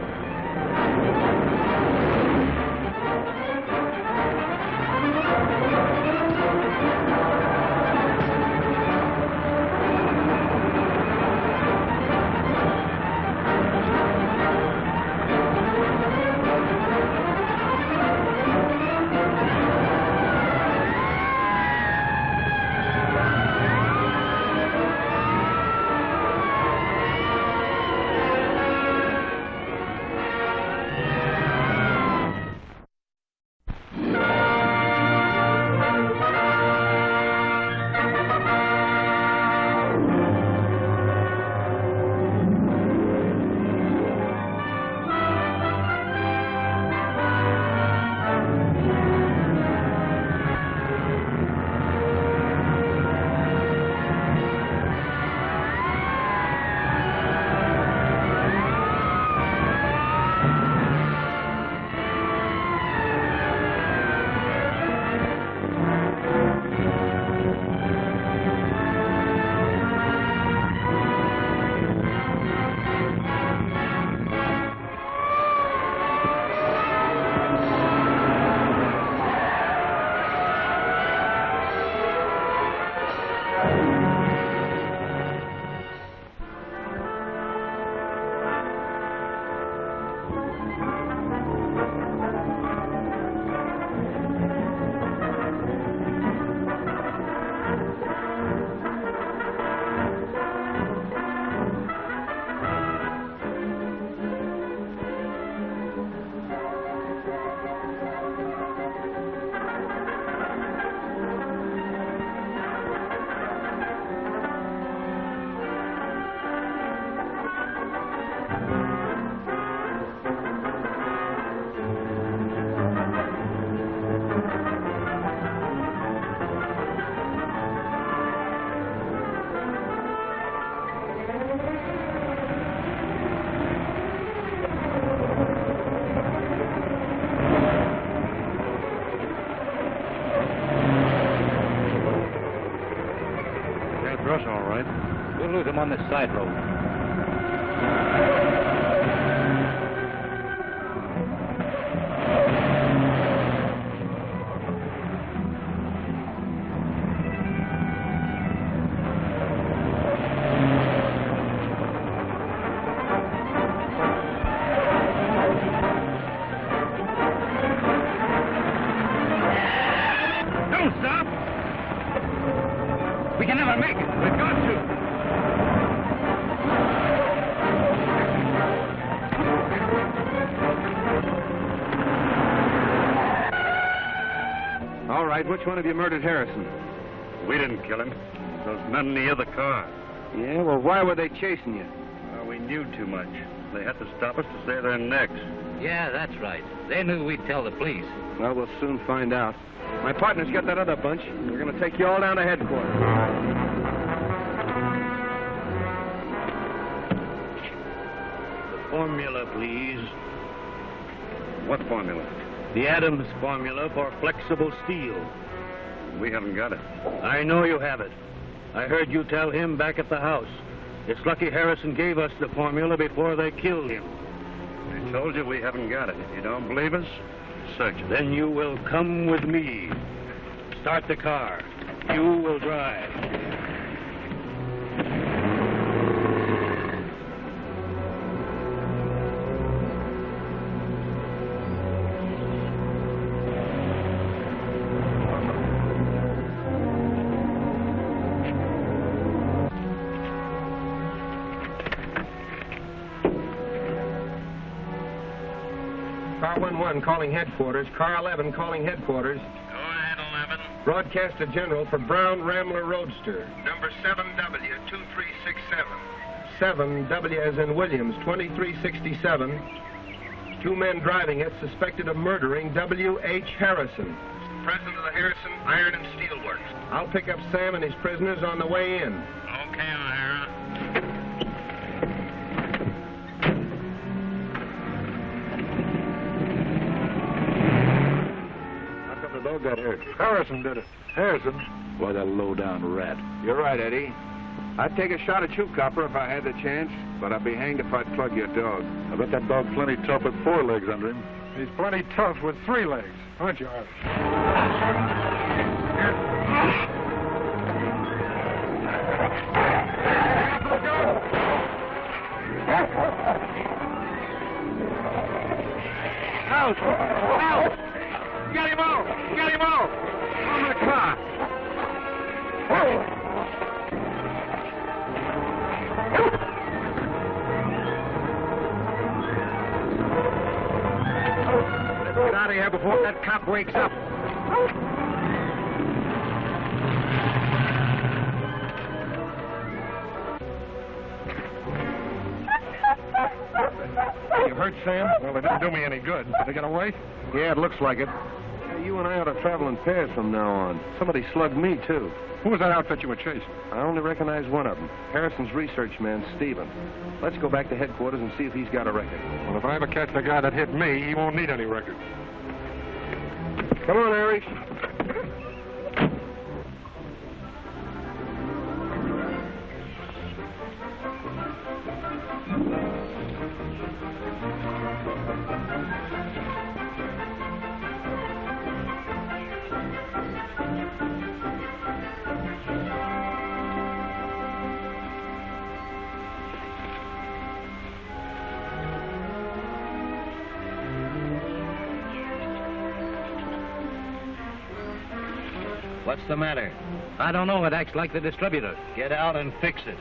[SPEAKER 6] lose him on this side road.
[SPEAKER 14] Don't stop! We can never make it. We've got to.
[SPEAKER 18] All right, which one of you murdered Harrison?
[SPEAKER 11] We didn't kill him. Those men near the car.
[SPEAKER 18] Yeah, well, why were they chasing you?
[SPEAKER 11] Well, we knew too much. They had to stop us to save their necks.
[SPEAKER 6] Yeah, that's right. They knew we'd tell the police.
[SPEAKER 18] Well, we'll soon find out. My partner's got that other bunch. We're going to take you all down to headquarters.
[SPEAKER 20] The formula, please.
[SPEAKER 11] What formula?
[SPEAKER 20] The Adams formula for flexible steel.
[SPEAKER 11] We haven't got it.
[SPEAKER 20] I know you have it. I heard you tell him back at the house. It's lucky Harrison gave us the formula before they killed him.
[SPEAKER 11] I told you we haven't got it. If you don't believe us, search it.
[SPEAKER 20] Then you will come with me. Start the car. You will drive.
[SPEAKER 3] Car 11 calling headquarters. Car 11 calling headquarters.
[SPEAKER 4] Go ahead, 11.
[SPEAKER 3] Broadcaster General for Brown Rambler Roadster.
[SPEAKER 4] Number 7W, 2367.
[SPEAKER 3] 7W as in Williams, 2367. Two men driving it suspected of murdering W.H. Harrison.
[SPEAKER 4] President of the Harrison Iron and Steel Works.
[SPEAKER 3] I'll pick up Sam and his prisoners on the way in.
[SPEAKER 4] Okay, O'Hara.
[SPEAKER 1] The dog got hurt. Harrison did it. Harrison?
[SPEAKER 2] What a low-down rat. You're right, Eddie. I'd take a shot at you, copper, if I had the chance, but I'd be hanged if I'd plug your dog.
[SPEAKER 1] I bet that dog's plenty tough with 4 legs under him. He's plenty tough with 3 legs, aren't you, Irish?
[SPEAKER 14] Out! Out! Get him out! Get him out! On the car! Let's get out of here before that cop wakes up.
[SPEAKER 1] You hurt, Sam? Well, it didn't do me any good. Did they get away?
[SPEAKER 18] Yeah, it looks like it. You and I ought to travel in pairs from now on. Somebody slugged me, too.
[SPEAKER 1] Who was that outfit you were chasing?
[SPEAKER 18] I only recognize one of them. Harrison's research man, Stephen. Let's go back to headquarters and see if he's got a record.
[SPEAKER 1] Well, if I ever catch the guy that hit me, he won't need any record.
[SPEAKER 18] Come on, Irish.
[SPEAKER 8] What's the matter? I don't know. It acts like the distributor. Get out and fix it.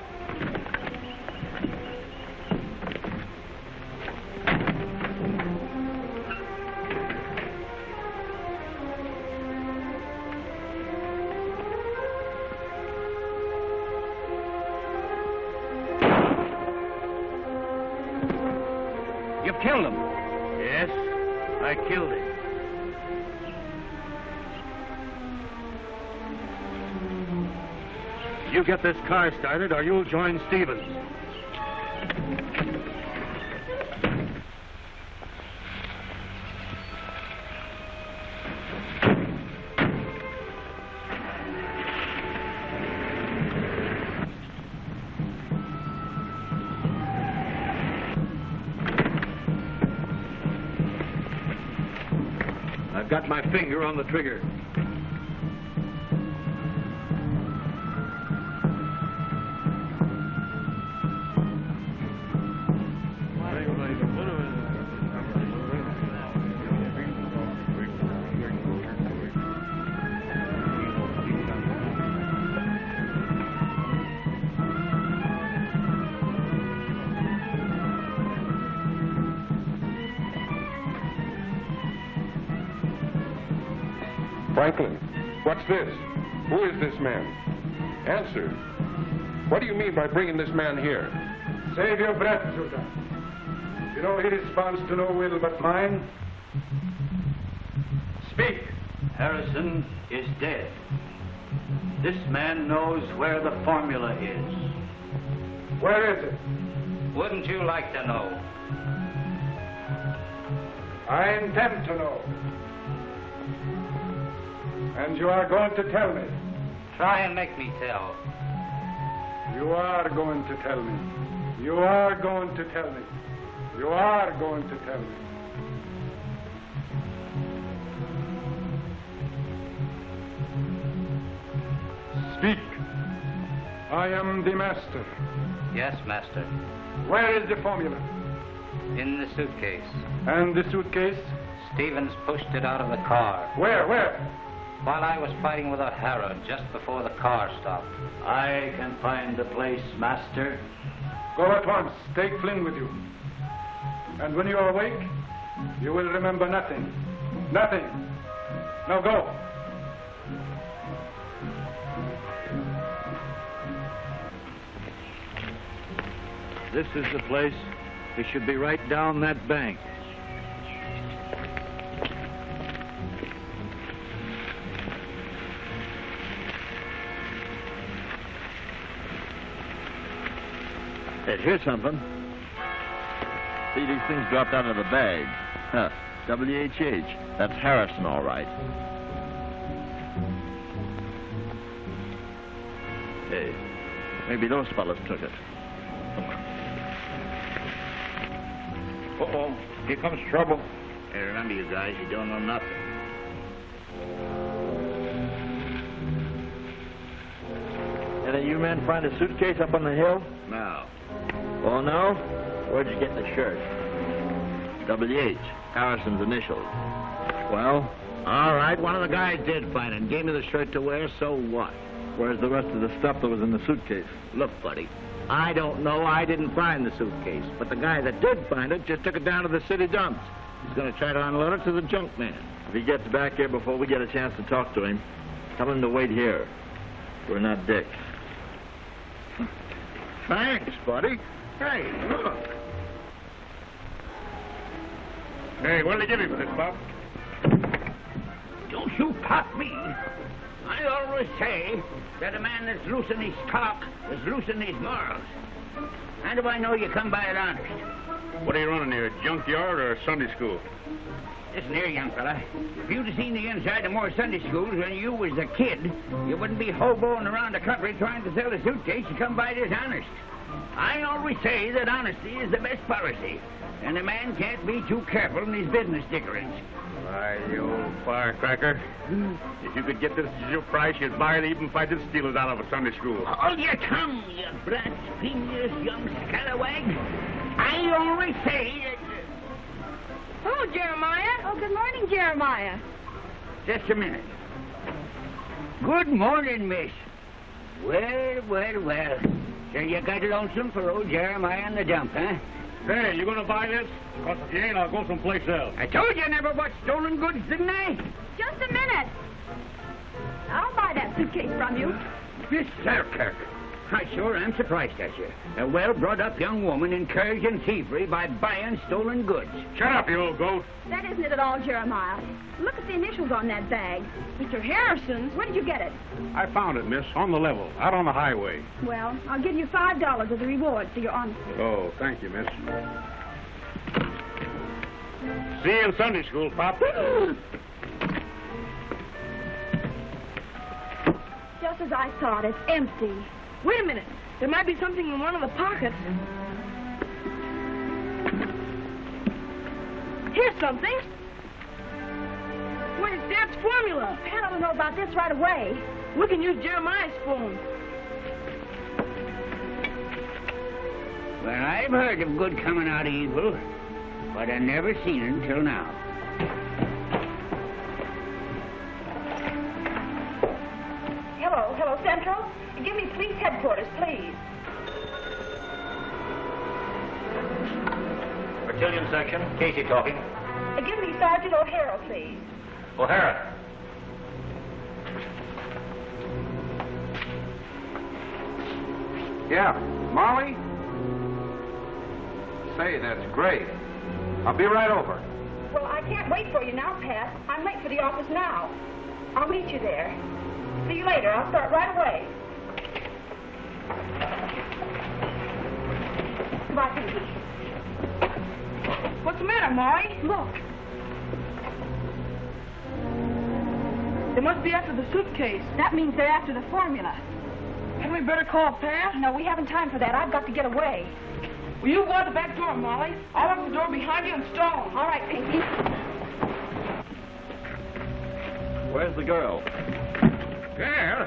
[SPEAKER 8] You've killed him.
[SPEAKER 20] Yes, I killed him. You get this car started, or you'll join Stevens. got my finger on the trigger.
[SPEAKER 13] Franklin, what's this? Who is this man? Answer. What do you mean by bringing this man here?
[SPEAKER 23] Save your breath, Shooter. You know he responds to no will but mine. Speak.
[SPEAKER 20] Harrison is dead. This man knows where the formula is.
[SPEAKER 23] Where is it?
[SPEAKER 20] Wouldn't you like to know?
[SPEAKER 23] I intend to know. And you are going to tell me.
[SPEAKER 20] Try and make me tell.
[SPEAKER 23] You are going to tell me. You are going to tell me. You are going to tell me. Speak. I am the master.
[SPEAKER 20] Yes, master.
[SPEAKER 23] Where is the formula?
[SPEAKER 20] In the suitcase.
[SPEAKER 23] And the suitcase?
[SPEAKER 20] Stevens pushed it out of the car.
[SPEAKER 23] Where?
[SPEAKER 20] While I was fighting with O'Hara just before the car stopped. I can find the place, master.
[SPEAKER 23] Go at once. Take Flynn with you. And when you are awake, you will remember nothing. Nothing. Now go.
[SPEAKER 20] This is the place. It should be right down that bank.
[SPEAKER 1] Hey, here's something. See, these things dropped out of the bag. Huh. WHH. That's Harrison, all right. Hey, maybe those fellas took it.
[SPEAKER 20] Uh-oh. Here comes trouble.
[SPEAKER 1] Hey, remember, you guys, you don't know nothing. Any of you men find a suitcase up on the hill? No. Oh, no? Where'd you get the shirt? WH, Harrison's initials. Well? All right, one of the guys did find it and gave me the shirt to wear, so what? Where's the rest of the stuff that was in the suitcase? Look, buddy, I don't know. I didn't find the suitcase. But the guy that did find it just took it down to the city dumps. He's going to try to unload it to the junk man. If he gets back here before we get a chance to talk to him, tell him to wait here. We're not dicks. Thanks, buddy. Hey, look.
[SPEAKER 11] Hey, what'll they give you for this, Bob?
[SPEAKER 8] Don't you pop me. I always say that a man that's loose in his talk is loose in his morals. How do I know you come by it honest?
[SPEAKER 11] What are you running here, a junkyard or a Sunday school?
[SPEAKER 8] Listen here, young fella. If you'd have seen the inside of more Sunday schools when you was a kid, you wouldn't be hoboing around the country trying to sell a suitcase you come by this honest. I always say that honesty is the best policy, and a man can't be too careful in his business dickerings.
[SPEAKER 11] Why, you old firecracker. If you could get this at your price, you'd buy it even if I did steal it out of a Sunday school.
[SPEAKER 8] Hold your tongue, you blasphemous young scalawag. I always say that...
[SPEAKER 16] Hello, Jeremiah.
[SPEAKER 15] Oh, good morning, Jeremiah.
[SPEAKER 8] Just a minute. Good morning, miss. Well. So you got lonesome for old Jeremiah in the dump, huh?
[SPEAKER 11] Hey, you gonna buy this? Because if you ain't, I'll go someplace else.
[SPEAKER 8] I told you never bought stolen goods, didn't I?
[SPEAKER 15] Just a minute. I'll buy that suitcase from you.
[SPEAKER 8] Miss Selkirk, I sure am surprised at you. A well-brought-up young woman encouraging thievery by buying stolen goods.
[SPEAKER 11] Shut up, you old goat.
[SPEAKER 15] That isn't it at all, Jeremiah. Look at the initials on that bag.
[SPEAKER 16] Mr. Harrison?
[SPEAKER 15] Where did you get it?
[SPEAKER 11] I found it, miss, on the level, out on the highway.
[SPEAKER 15] Well, I'll give you $5 as a reward for your honesty.
[SPEAKER 11] Oh, thank you, miss. See you in Sunday school, Pop.
[SPEAKER 15] Just as I thought, it's empty.
[SPEAKER 16] Wait a minute. There might be something in one of the pockets. Here's something. Wait. Dad's formula.
[SPEAKER 15] Pat ought to know about this right away.
[SPEAKER 16] We can use Jeremiah's phone.
[SPEAKER 8] Well, I've heard of good coming out of evil, but I never seen it until now.
[SPEAKER 15] Hello, Central. Give me police headquarters, please.
[SPEAKER 14] Battalion section, Casey talking.
[SPEAKER 15] Give me Sergeant O'Hara, please.
[SPEAKER 14] O'Hara.
[SPEAKER 18] Yeah, Molly? Say, that's great. I'll be right over.
[SPEAKER 15] Well, I can't wait for you now, Pat. I'm late for the office now. I'll meet you there. See you later. I'll start right away. Goodbye, Pinky.
[SPEAKER 16] What's the matter, Molly?
[SPEAKER 15] Look.
[SPEAKER 16] They must be after the suitcase.
[SPEAKER 15] That means they're after the formula.
[SPEAKER 16] Hadn't we better call Pat?
[SPEAKER 15] No, we haven't time for that. I've got to get away.
[SPEAKER 16] Will you go out the back door, Molly? I'll lock the door behind you and stone.
[SPEAKER 15] All right, Pinky.
[SPEAKER 1] Where's the girl?
[SPEAKER 8] Girl?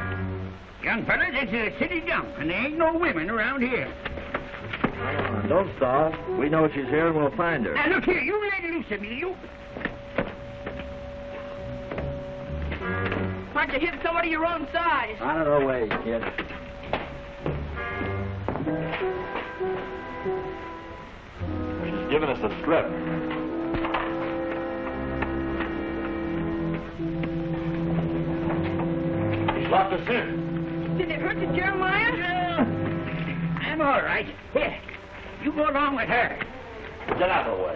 [SPEAKER 8] Young fella, this is a city dump, and there ain't no women around here.
[SPEAKER 1] Don't stall. We know she's here and we'll find her.
[SPEAKER 8] Now, look here, you let loose of me, you.
[SPEAKER 16] Why'd you hit somebody your own size?
[SPEAKER 1] Out of the way, kid. She's giving us the slip. She's locked us in.
[SPEAKER 16] Did it hurt you, Jeremiah?
[SPEAKER 8] Yeah. I'm all right. Here, you go along with her.
[SPEAKER 1] Get out of the way.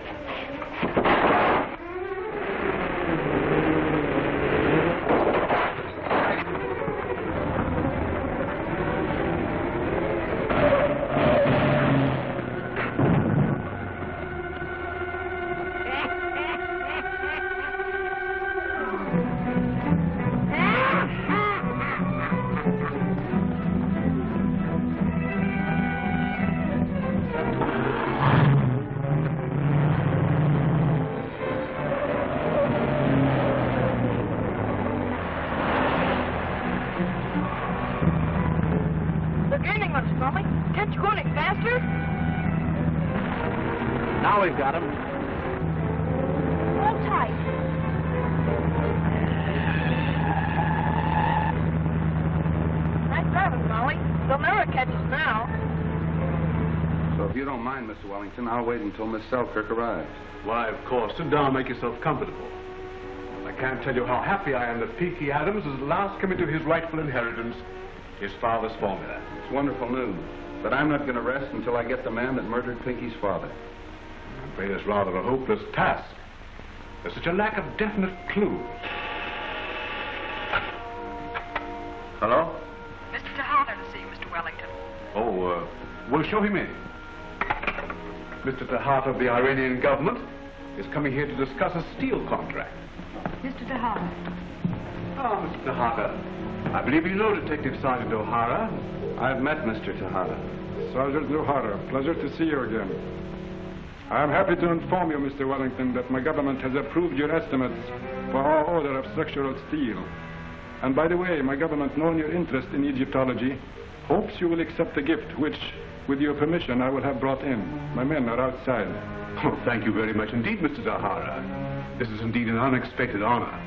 [SPEAKER 1] Now we've got him.
[SPEAKER 15] Hold tight.
[SPEAKER 16] Nice driving, Molly. They'll never catch us now.
[SPEAKER 18] So if you don't mind, Mr. Wellington, I'll wait until Miss Selkirk arrives.
[SPEAKER 2] Why, of course. Sit down and make yourself comfortable. I can't tell you how happy I am that Pinky Adams is at last coming to his rightful inheritance, his father's formula.
[SPEAKER 18] It's wonderful news. But I'm not going to rest until I get the man that murdered Pinky's father.
[SPEAKER 2] I'm afraid it's rather a hopeless task. There's such a lack of definite clues. Hello?
[SPEAKER 10] Mr. Tejada to see you, Mr. Wellington.
[SPEAKER 2] Oh, we'll show him in. Mr. Tejada of the Iranian government is coming here to discuss a steel contract.
[SPEAKER 15] Mr. Tejada.
[SPEAKER 2] Oh, Mr. Tejada. I believe you know Detective Sergeant O'Hara.
[SPEAKER 18] I've met Mr. Tejada.
[SPEAKER 23] Sergeant O'Hara, pleasure to see you again. I am happy to inform you, Mr. Wellington, that my government has approved your estimates for our order of structural steel. And by the way, my government, knowing your interest in Egyptology, hopes you will accept the gift which, with your permission, I will have brought in. My men are outside.
[SPEAKER 2] Oh, thank you very much indeed, Mr. O'Hara. This is indeed an unexpected honor.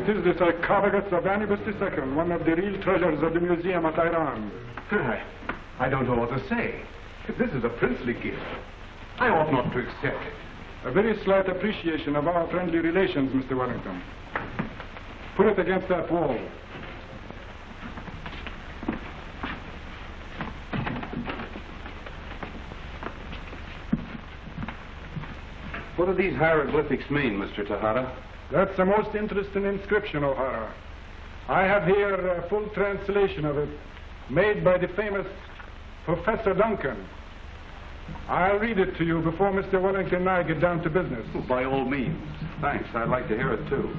[SPEAKER 23] It is the sarcophagus of Anubis II, one of the real treasures of the museum at Iran.
[SPEAKER 2] I don't know what to say. If this is a princely gift, I ought not to accept it.
[SPEAKER 23] A very slight appreciation of our friendly relations, Mr. Wellington. Put it against that wall.
[SPEAKER 18] What do these hieroglyphics mean, Mr. Tejada?
[SPEAKER 23] That's a most interesting inscription, O'Hara. I have here a full translation of it, made by the famous Professor Duncan. I'll read it to you before Mr. Wellington and I get down to business.
[SPEAKER 2] Oh, by all means.
[SPEAKER 18] Thanks. I'd like to hear it, too.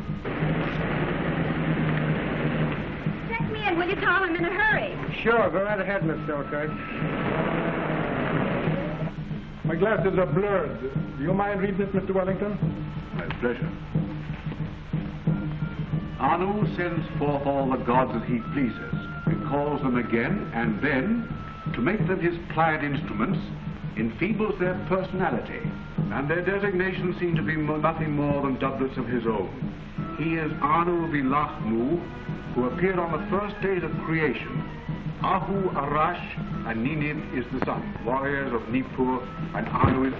[SPEAKER 15] Check me in, will you, Tom? I'm in a hurry.
[SPEAKER 7] Sure, go right ahead, Miss Selkirk. My glasses are blurred. Do you mind reading it, Mr. Wellington?
[SPEAKER 2] My pleasure. Anu sends forth all the gods that he pleases, and calls them again, and then, to make them his pliant instruments, enfeebles their personality, and their designations seem to be nothing more than doublets of his own. He is Anu Vilachmu, who appeared on the first days of creation. Ahu Arash and Ninib is the sun, warriors of Nippur, and Anu is...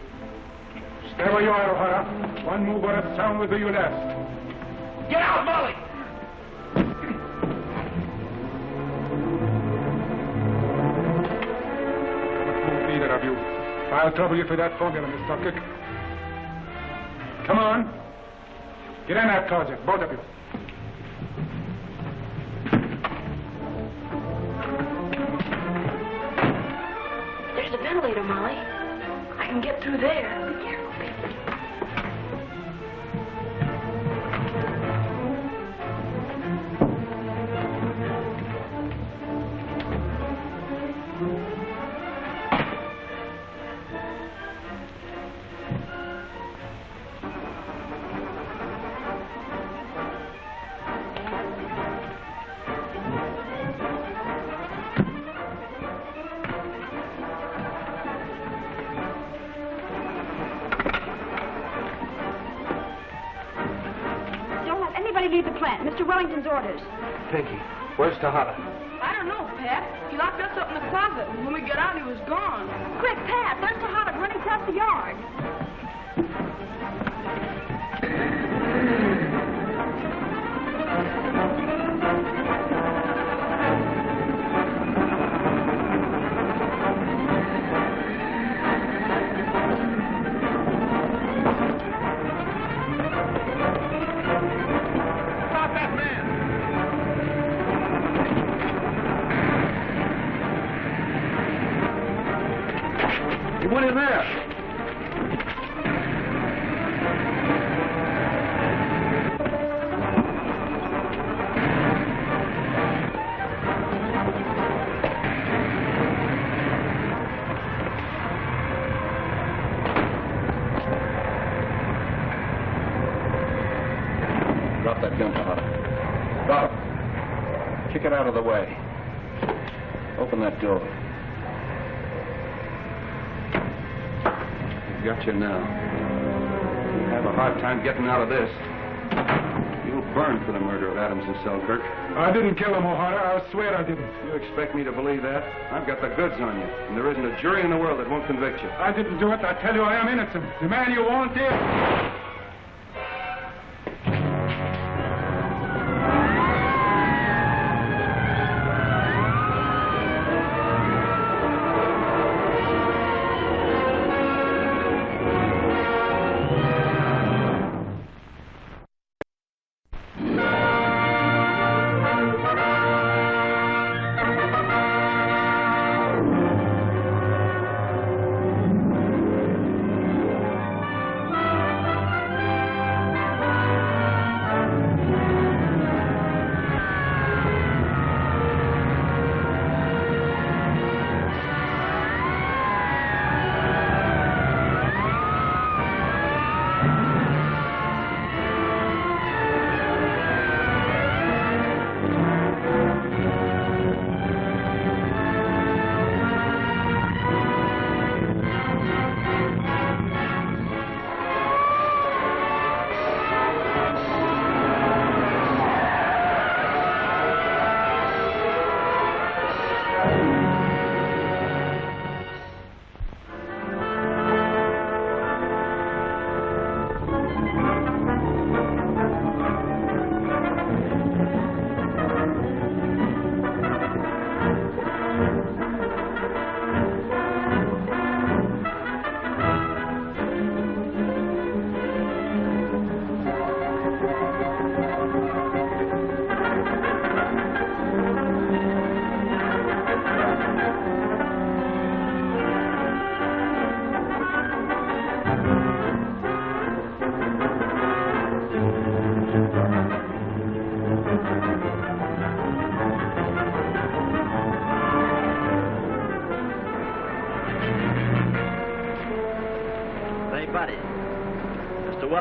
[SPEAKER 7] Stay where you are, O'Hara. One move or a sound will do you last.
[SPEAKER 14] Get out, Molly!
[SPEAKER 7] Either of you. I'll trouble you for that formula, Miss Selkirk. Come on. Get in that closet, both of you.
[SPEAKER 12] There's a ventilator, Molly. I can get through there. Be careful, baby.
[SPEAKER 15] Leave the plant. Mr. Wellington's orders.
[SPEAKER 14] Pinky, where's Tejada?
[SPEAKER 16] I don't know, Pat. He locked us up in the closet, and when we got out, he was gone.
[SPEAKER 15] Quick, Pat! There's Tejada running across the yard.
[SPEAKER 14] He went in there.
[SPEAKER 9] Drop that gun, Tejada. Drop it. Kick it out of the way. Open that door. Got you now. You have a hard time getting out of this. You'll burn for the murder of Adams and Selkirk.
[SPEAKER 7] I didn't kill him, O'Hara. I swear I didn't.
[SPEAKER 9] You expect me to believe that? I've got the goods on you, and there isn't a jury in the world that won't convict you.
[SPEAKER 7] I didn't do it. I tell you I am innocent. The man you want is...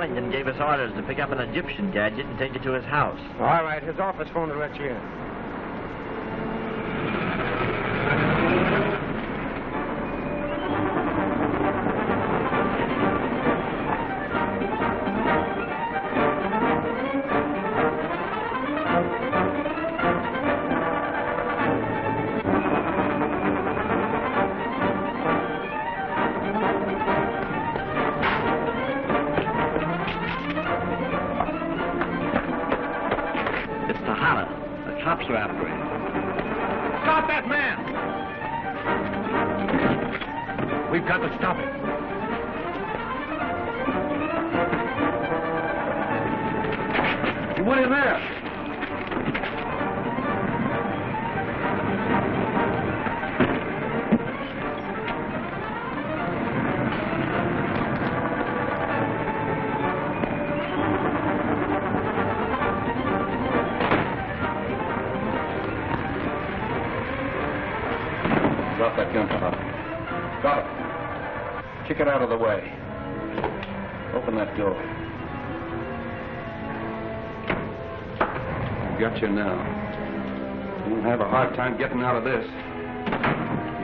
[SPEAKER 1] Wellington gave us orders to pick up an Egyptian gadget and take it to his house.
[SPEAKER 19] All right, his office phone will let you in.
[SPEAKER 14] Stop that man! We've got to stop him. You went in there.
[SPEAKER 18] Drop that gun, Papa. Got it. Kick it out of the way. Open that door. I've got you now. You'll have a hard time getting out of this.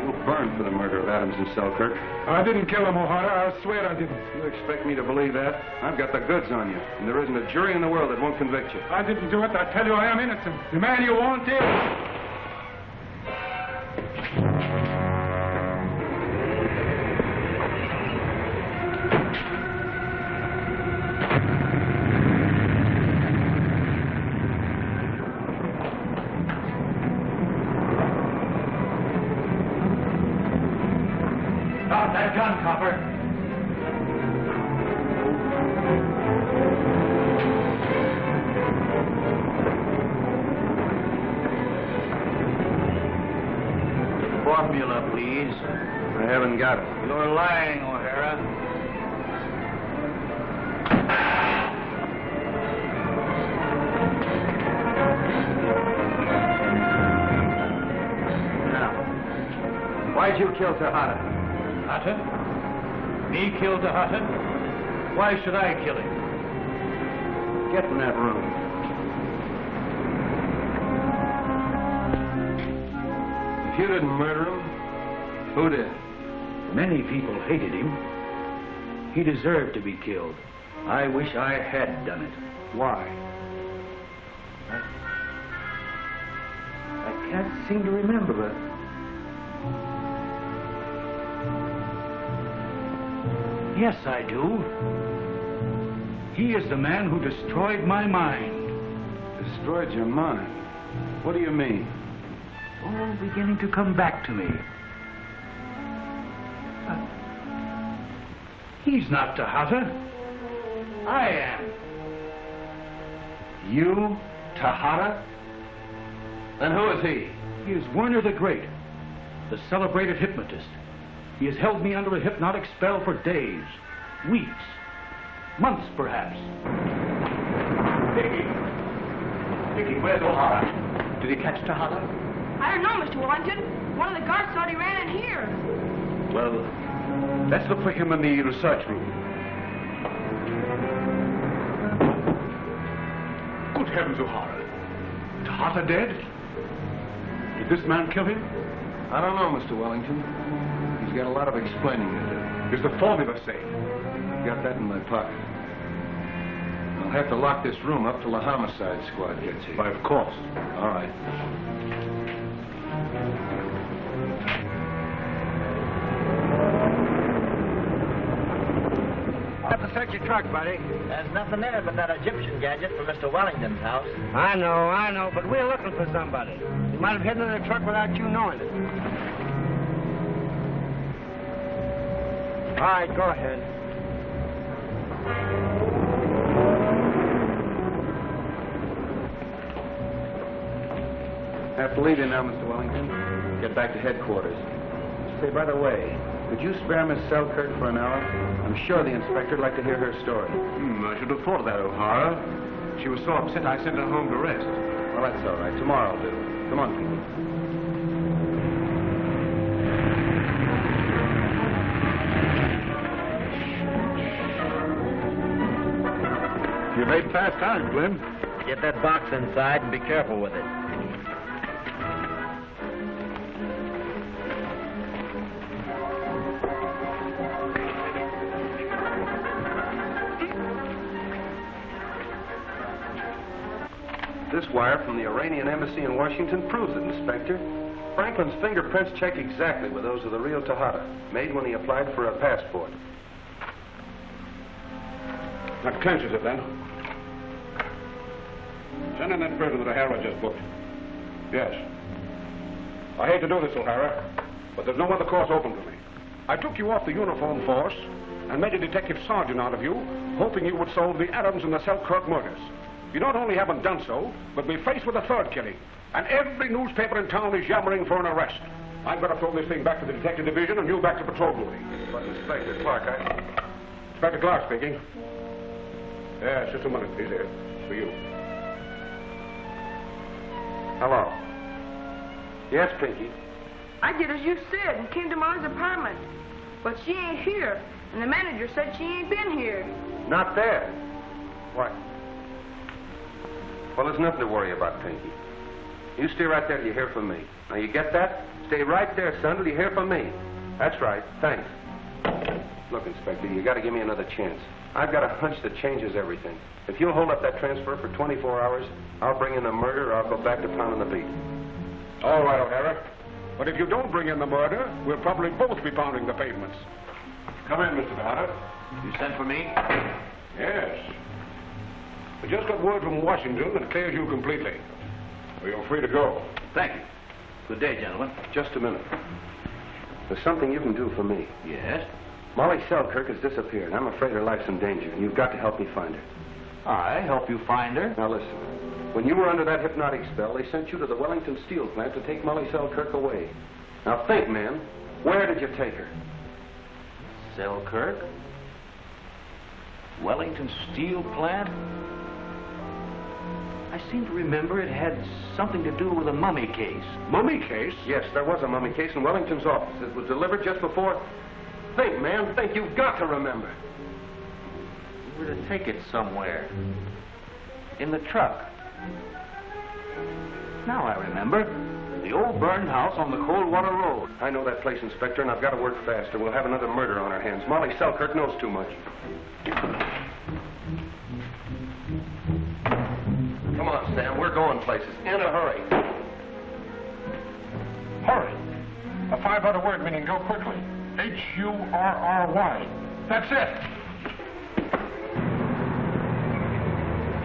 [SPEAKER 18] You'll burn for the murder of Adams and Selkirk.
[SPEAKER 23] I didn't kill him, O'Hara. I swear I didn't.
[SPEAKER 18] You expect me to believe that? I've got the goods on you, and there isn't a jury in the world that won't convict you.
[SPEAKER 23] I didn't do it. I tell you I am innocent. The man you want here...
[SPEAKER 14] Stop that gun, copper.
[SPEAKER 1] Formula, please.
[SPEAKER 18] I haven't got it.
[SPEAKER 1] You're lying, O'Hara. Now, why'd you kill Tejada?
[SPEAKER 14] Hutton? Me kill the Hutton? Why should I kill him?
[SPEAKER 18] Get in that room. If you didn't murder him, who did?
[SPEAKER 14] Many people hated him. He deserved to be killed. I wish I had done it.
[SPEAKER 18] Why?
[SPEAKER 14] I can't seem to remember it. Yes, I do. He is the man who destroyed my mind.
[SPEAKER 18] Destroyed your mind? What do you mean?
[SPEAKER 14] All beginning to come back to me. He's not Tejada. I am.
[SPEAKER 18] You? Tejada? Then who is he?
[SPEAKER 14] He is Werner the Great, the celebrated hypnotist. He has held me under a hypnotic spell for days, weeks, months perhaps.
[SPEAKER 7] Dickie, where's O'Hara? Did he catch Tejada?
[SPEAKER 16] I don't know, Mr. Wellington. One of the guards thought he ran in here.
[SPEAKER 7] Well, let's look for him in the research room. Good heavens, O'Hara. Tejada dead? Did this man kill him?
[SPEAKER 18] I don't know, Mr. Wellington. He's got a lot of explaining to do.
[SPEAKER 7] Is the formula safe?
[SPEAKER 18] I've got that in my pocket. I'll have to lock this room up till the homicide squad gets here.
[SPEAKER 7] Why, of course.
[SPEAKER 18] All right.
[SPEAKER 8] I'll have to search your truck, buddy.
[SPEAKER 1] There's nothing in it but that Egyptian gadget from Mr. Wellington's house.
[SPEAKER 8] I know, but we're looking for somebody. He might have hidden in the truck without you knowing it. All right, go ahead.
[SPEAKER 18] I have to leave you now, Mr. Wellington. Get back to headquarters. Say, by the way, could you spare Miss Selkirk for an hour? I'm sure the inspector would like to hear her story.
[SPEAKER 7] I should have thought of that, O'Hara. She was so upset I sent her home to rest.
[SPEAKER 18] Well, that's all right. Tomorrow I'll do. Come on, people.
[SPEAKER 14] Made fast time, Slim.
[SPEAKER 1] Get that box inside and be careful with it.
[SPEAKER 18] This wire from the Iranian embassy in Washington proves it, Inspector. Franklin's fingerprints check exactly with those of the real Tejada, made when he applied for a passport.
[SPEAKER 13] That clinches it, then. Send in that person that O'Hara just booked. Yes. I hate to do this, O'Hara, but there's no other course open to me. I took you off the uniform force and made a detective sergeant out of you, hoping you would solve the Adams and the Selkirk murders. You not only haven't done so, but we're faced with a third killing. And every newspaper in town is yammering for an arrest. I'm going to throw this thing back to the detective division and you back to patrol duty.
[SPEAKER 18] But Inspector Clark,
[SPEAKER 13] Inspector Clark speaking. Yes, just a minute, please. Here, for you.
[SPEAKER 18] Hello. Yes, Pinky.
[SPEAKER 16] I did as you said and came to Molly's apartment. But she ain't here, and the manager said she ain't been here.
[SPEAKER 18] Not there. What? Well, there's nothing to worry about, Pinky. You stay right there till you hear from me. Now, you get that? Stay right there, son, till you hear from me. That's right. Thanks. Look, Inspector, you got to give me another chance. I've got a hunch that changes everything. If you'll hold up that transfer for 24 hours, I'll bring in the murder or I'll go back to pounding the beat.
[SPEAKER 13] All right, O'Hara. But if you don't bring in the murder, we'll probably both be pounding the pavements. Come in, Mr. Tejada.
[SPEAKER 14] You sent for me?
[SPEAKER 13] Yes. We just got word from Washington that clears you completely. Well, you're free to go.
[SPEAKER 14] Thank you. Good day, gentlemen.
[SPEAKER 18] Just a minute. There's something you can do for me.
[SPEAKER 14] Yes?
[SPEAKER 18] Molly Selkirk has disappeared. I'm afraid her life's in danger, and you've got to help me find her.
[SPEAKER 14] I help you find her?
[SPEAKER 18] Now, listen. When you were under that hypnotic spell, they sent you to the Wellington steel plant to take Molly Selkirk away. Now, think, man. Where did you take her?
[SPEAKER 14] Selkirk? Wellington steel plant? I seem to remember it had something to do with a mummy case.
[SPEAKER 13] Mummy case?
[SPEAKER 18] Yes, there was a mummy case in Wellington's office. It was delivered just before... Think, man, think. You've got to remember.
[SPEAKER 14] We were to take it somewhere. In the truck. Now I remember. The old burned house on the Coldwater Road.
[SPEAKER 18] I know that place, Inspector, and I've got to work fast, or we'll have another murder on our hands. Molly Selkirk knows too much. Come on, Sam. We're going places. In a hurry.
[SPEAKER 23] Hurry. A 5-letter word meaning go quickly. H-U-R-R-Y. That's it.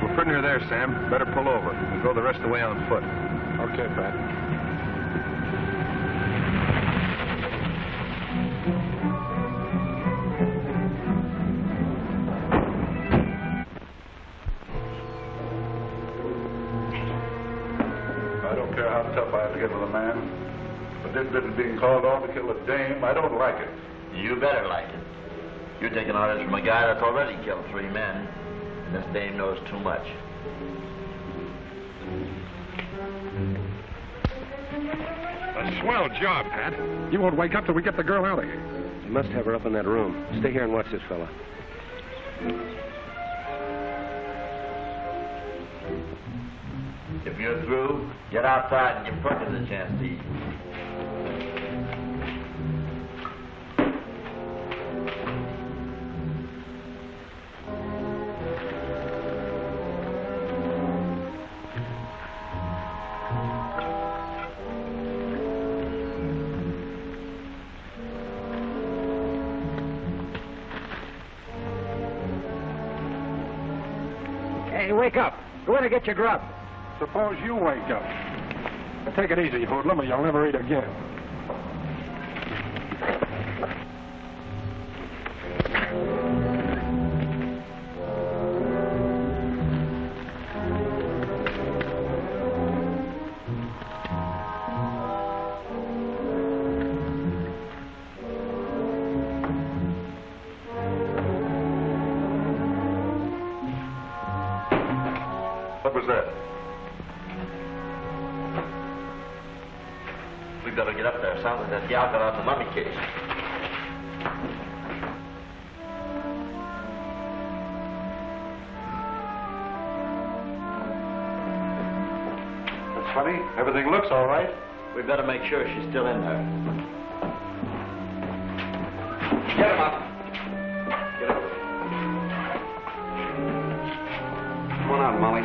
[SPEAKER 5] We're pretty near there, Sam. Better pull over. We'll go the rest of the way on foot.
[SPEAKER 23] Okay, Pat.
[SPEAKER 2] I don't care how tough I have to get with a man. But this business being called off to kill a dame, I don't like it.
[SPEAKER 1] You better like it. You're taking orders from a guy that's already killed 3 men. This dame knows too much.
[SPEAKER 13] A swell job, Pat. You won't wake up till we get the girl out of here.
[SPEAKER 18] You must have her up in that room. Stay here and watch this fella.
[SPEAKER 1] If you're through, get outside and give Perkins a chance to eat.
[SPEAKER 19] Hey, wake up. Go in and get your grub.
[SPEAKER 23] Suppose you wake up. Now take it easy, hoodlum, or you'll never eat again.
[SPEAKER 5] What was that?
[SPEAKER 1] We better get up there. Sounds like that gal got out the mummy case.
[SPEAKER 18] funny. Everything looks all right.
[SPEAKER 1] We've got to make sure she's still in there.
[SPEAKER 18] Get him up. Get up. Come on out, Molly.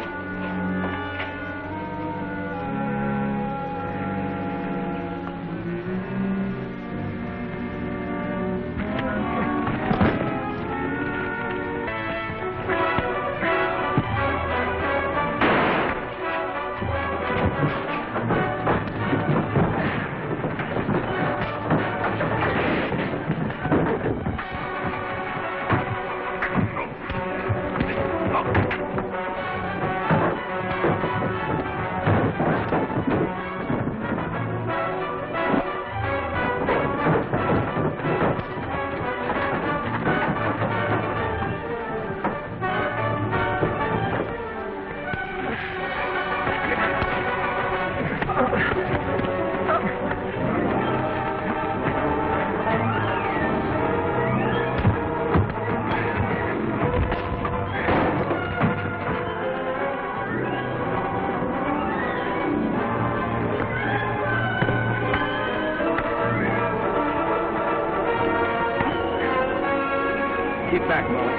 [SPEAKER 1] Keep back, Molly.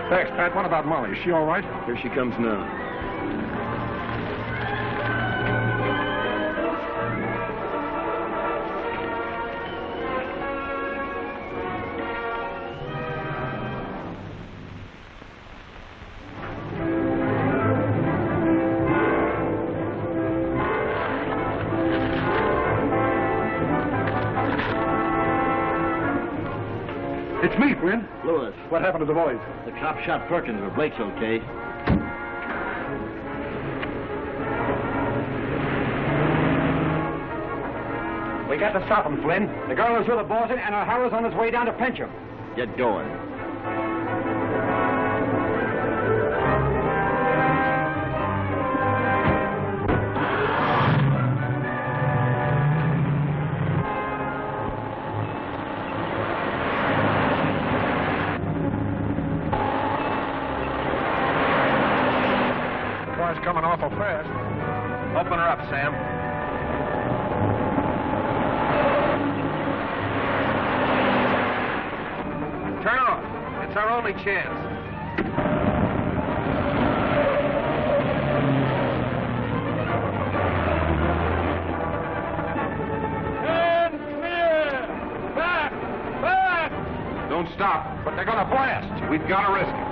[SPEAKER 23] Thanks, Pat. What about Molly? Is she all right?
[SPEAKER 1] Here she comes now.
[SPEAKER 23] It's me, Flynn.
[SPEAKER 1] Lewis.
[SPEAKER 23] What happened to the boys?
[SPEAKER 1] The cop shot Perkins, but Blake's okay.
[SPEAKER 19] We got to stop him, Flynn. The girl is with the boys, and O'Hara's on his way down to pinch him.
[SPEAKER 1] Get going.
[SPEAKER 23] Coming awful fast.
[SPEAKER 14] Open her up, Sam. Turn off. It's our only chance.
[SPEAKER 7] And clear! Back! Back!
[SPEAKER 13] Don't stop, but they're gonna blast. We've got to risk it.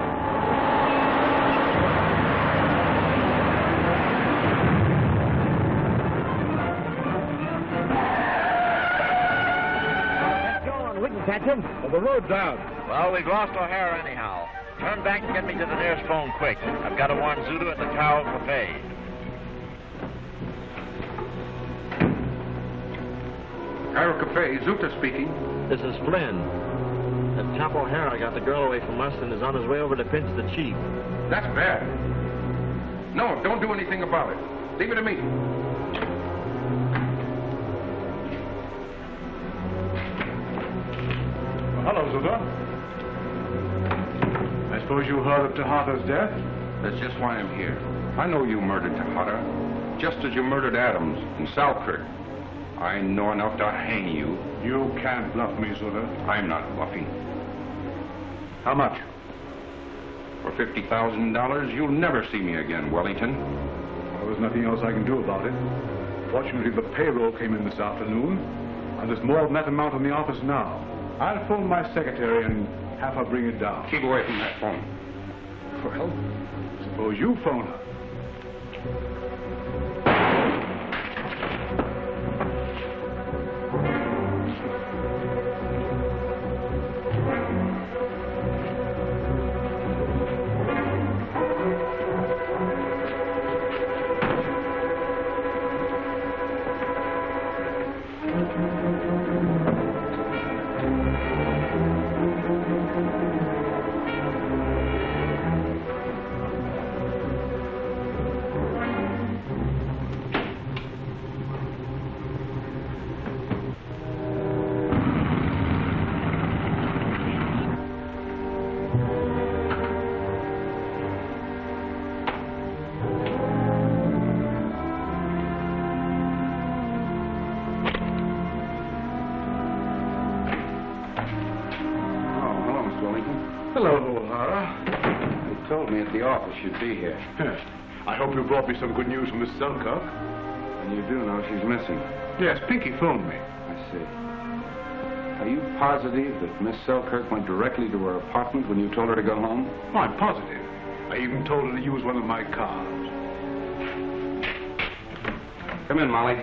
[SPEAKER 20] Catch him? Well, the road's out.
[SPEAKER 1] Well, we've lost O'Hara anyhow. Turn back and get me to the nearest phone quick. I've got to warn Zulu at the Cow Cafe.
[SPEAKER 13] Cairo Cafe, Zuta speaking.
[SPEAKER 1] This is Flynn. That Chop O'Hara got the girl away from us and is on his way over to pinch the chief.
[SPEAKER 13] That's bad. No, don't do anything about it. Leave it to me.
[SPEAKER 23] Hello, Zuda. I suppose you heard of Tejada's death?
[SPEAKER 13] That's just why I'm here. I know you murdered Tejada, just as you murdered Adams in Selkirk. I know enough to hang you.
[SPEAKER 23] You can't bluff me, Zuda.
[SPEAKER 13] I'm not bluffing.
[SPEAKER 23] How much?
[SPEAKER 13] For $50,000, you'll never see me again, Wellington.
[SPEAKER 23] Well, there's nothing else I can do about it. Fortunately, the payroll came in this afternoon, and there's more than that amount in the office now. I'll phone my secretary and have her bring it down.
[SPEAKER 13] Keep away from that phone.
[SPEAKER 23] Well, suppose you phone her.
[SPEAKER 18] told me at the office you'd be here.
[SPEAKER 2] Yes. I hope you brought me some good news from Miss Selkirk.
[SPEAKER 18] And you do know she's missing.
[SPEAKER 2] Yes, Pinky phoned me.
[SPEAKER 18] I see. Are you positive that Miss Selkirk went directly to her apartment when you told her to go home?
[SPEAKER 2] Oh, I'm positive. I even told her to use one of my cars.
[SPEAKER 18] Come in, Molly.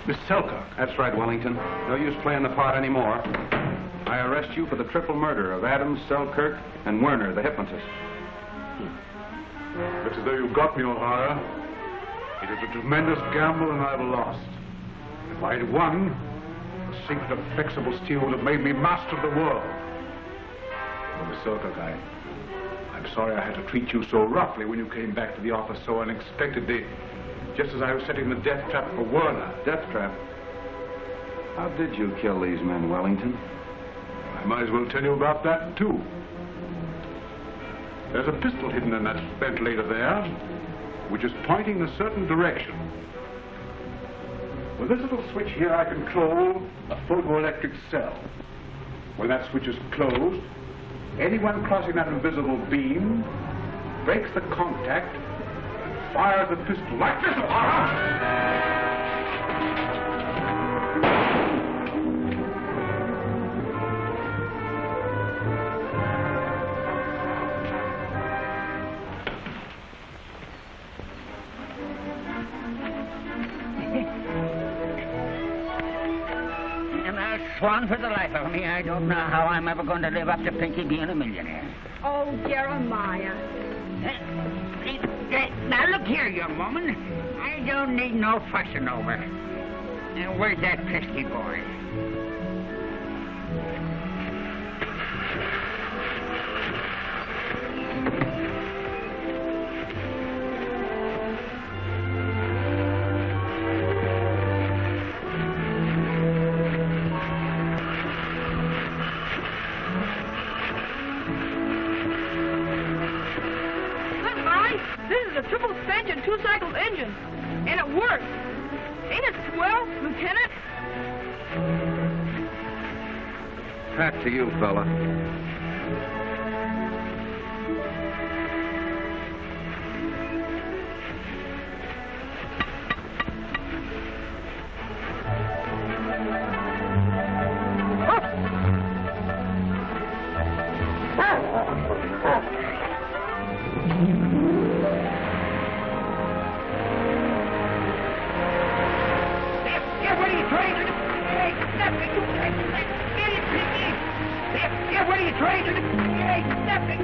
[SPEAKER 2] Miss Selkirk.
[SPEAKER 18] That's right, Wellington. No use playing the part anymore. I arrest you for the triple murder of Adams, Selkirk, and Werner, the hypnotist.
[SPEAKER 2] Looks as though you got me, O'Hara. It is a tremendous gamble, and I've lost. If I'd won, the secret of flexible steel would have made me master of the world. Well, Miss Selkirk, I'm sorry I had to treat you so roughly when you came back to the office so unexpectedly, just as I was setting the death trap for Werner.
[SPEAKER 18] Death trap? How did you kill these men, Wellington?
[SPEAKER 2] I might as well tell you about that, too. There's a pistol hidden in that ventilator there, which is pointing in a certain direction. With this little switch here, I control a photoelectric cell. When that switch is closed, anyone crossing that invisible beam breaks the contact and fires the pistol like this, O'Hara!
[SPEAKER 8] Swan, for the life of me, I don't know how I'm ever going to live up to Pinky being a millionaire.
[SPEAKER 15] Oh, Jeremiah.
[SPEAKER 8] Now, look here, young woman. I don't need no fussing over. Now, where's that pesky boy?
[SPEAKER 16] Triple suspension, 2-cycle engine. And it works. Ain't it swell, Lieutenant?
[SPEAKER 18] Back to you, fella.
[SPEAKER 8] What are you trying to do? Hey, nothing.